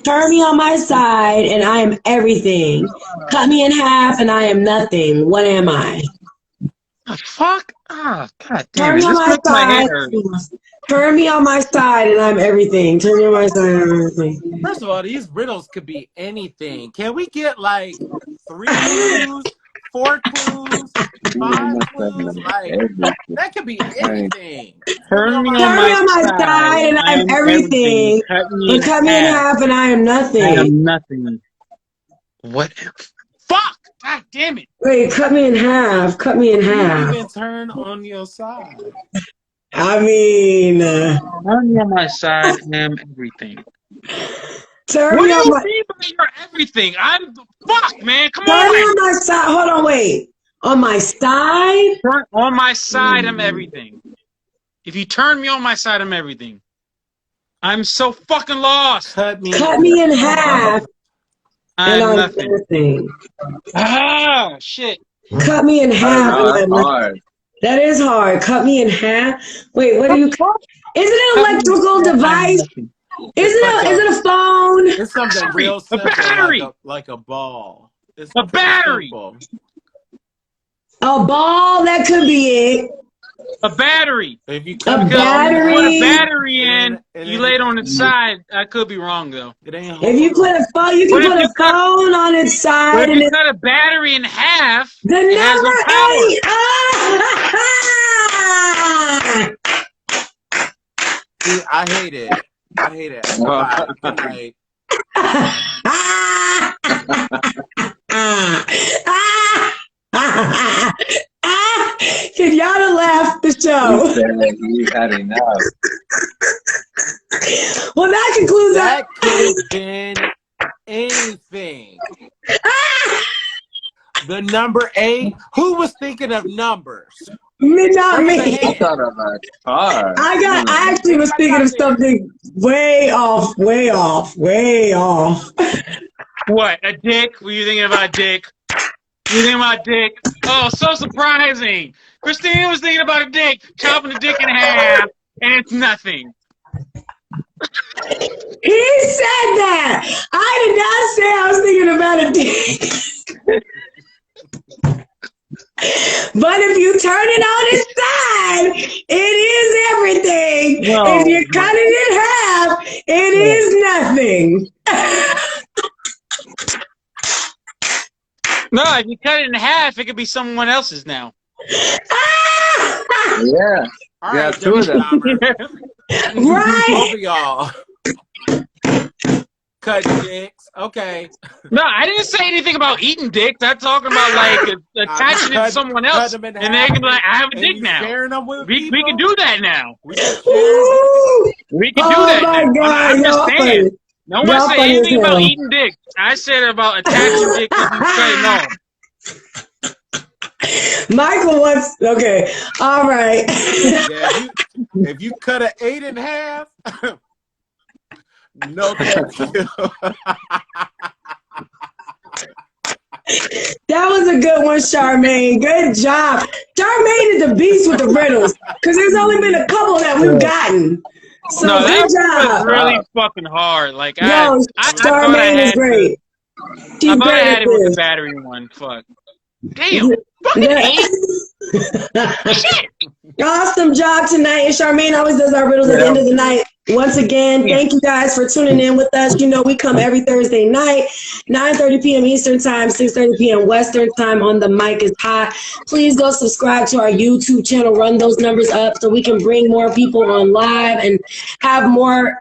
turn me on my side and I am everything. Cut me in half and I am nothing. What am I? Fuck. God damn it. This makes my head hurt. Turn me on my side and I'm everything. Turn me on my side and I'm everything. First of all, these riddles could be anything. Can we get like 3 clues, 4 clues, 5 clues? Like, that could be anything. Turn me on my side and I'm everything. Cut me in half and I am nothing. I am nothing. What? Fuck! God damn it. Wait, cut me in half. Cut me in half. You even turn on your side. I mean, turn me on my side and I'm everything. Turn what me do on you my mean by you're everything? I'm fuck, man. Come turn on. Me on my side. Hold on, wait. On my side? On my side, I'm everything. If you turn me on my side, I'm everything. I'm so fucking lost. Cut me in half. I'm nothing. Ah, shit. Cut me in half. That's hard. That is hard. Cut me in half. Wait, what are you? Is it an electrical device? Is it a phone? It's something real simple, a battery, like a ball. It's a battery. Simple. A ball. That could be it. A battery. If you put a battery in, you lay it on its side. I could be wrong though. It ain't. If you put a phone, you can put a phone on its side. But if you cut a battery in half, it has no power. See, I hate it. Bye. Good night. Can y'all laugh the show? He's had enough. Well, that concludes that. Could have been anything. The number 8. Who was thinking of numbers? Not me. I thought of a car. I actually was thinking of something way off. What? A dick? Were you thinking about a dick? You thinking about a dick? Oh, so surprising. Christina was thinking about a dick, chopping the dick in half, and it's nothing. He said that. I did not say I was thinking about a dick. But if you turn it on its side, it is everything. No. If you cut it in half, it is nothing. No, if you cut it in half, it could be someone else's now. Yeah. All Yeah, right, two of them. Right. Both of y'all. Cut dicks. Okay. No, I didn't say anything about eating dicks. I'm talking about like attaching it to someone else, and they can be like, "I have a dick now." We can do that now. We can do that now. I'm just saying. No one said anything about eating dick. I said about attaching dick if you cut it off. Michael wants. Okay. All right. Yeah, if you cut an 8 in half. No, thank you. That was a good one, Charmaine. Good job. Charmaine is the beast with the riddles because there's only been a couple that we've gotten. So no, good job. Was really fucking hard. Like, yo, Charmaine is great. I thought I had it with the battery one. Fuck. Damn. Fucking 8. Shit. Awesome job tonight. And Charmaine always does our riddles at the end of the night. Once again, thank you guys for tuning in with us. You know, we come every Thursday night, 9:30 p.m. Eastern Time, 6:30 p.m. Western Time on The Mic is Hot. Please go subscribe to our YouTube channel. Run those numbers up so we can bring more people on live and have more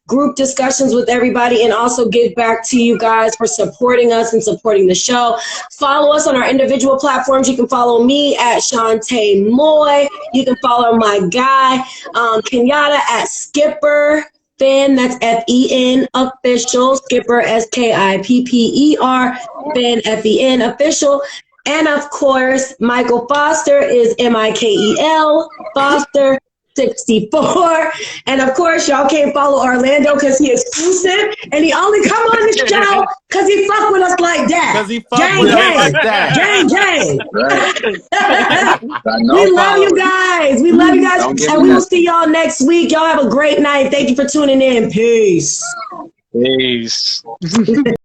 group discussions with everybody, and also give back to you guys for supporting us and supporting the show. Follow us on our individual platforms. You can follow me at Shantae Moy. You can follow my guy, Kenyatta, at Skipper Finn. That's F-E-N official. Skipper, S-K-I-P-P-E-R. Finn, F-E-N official. And of course, Michael Foster is M-I-K-E-L Foster 64. And of course, y'all can't follow Orlando because he exclusive, and he only come on the show because he fuck with us like that. Because he fuck with us like that. Gang. We love you guys. We love you guys. And we will see y'all next week. Y'all have a great night. Thank you for tuning in. Peace. Peace.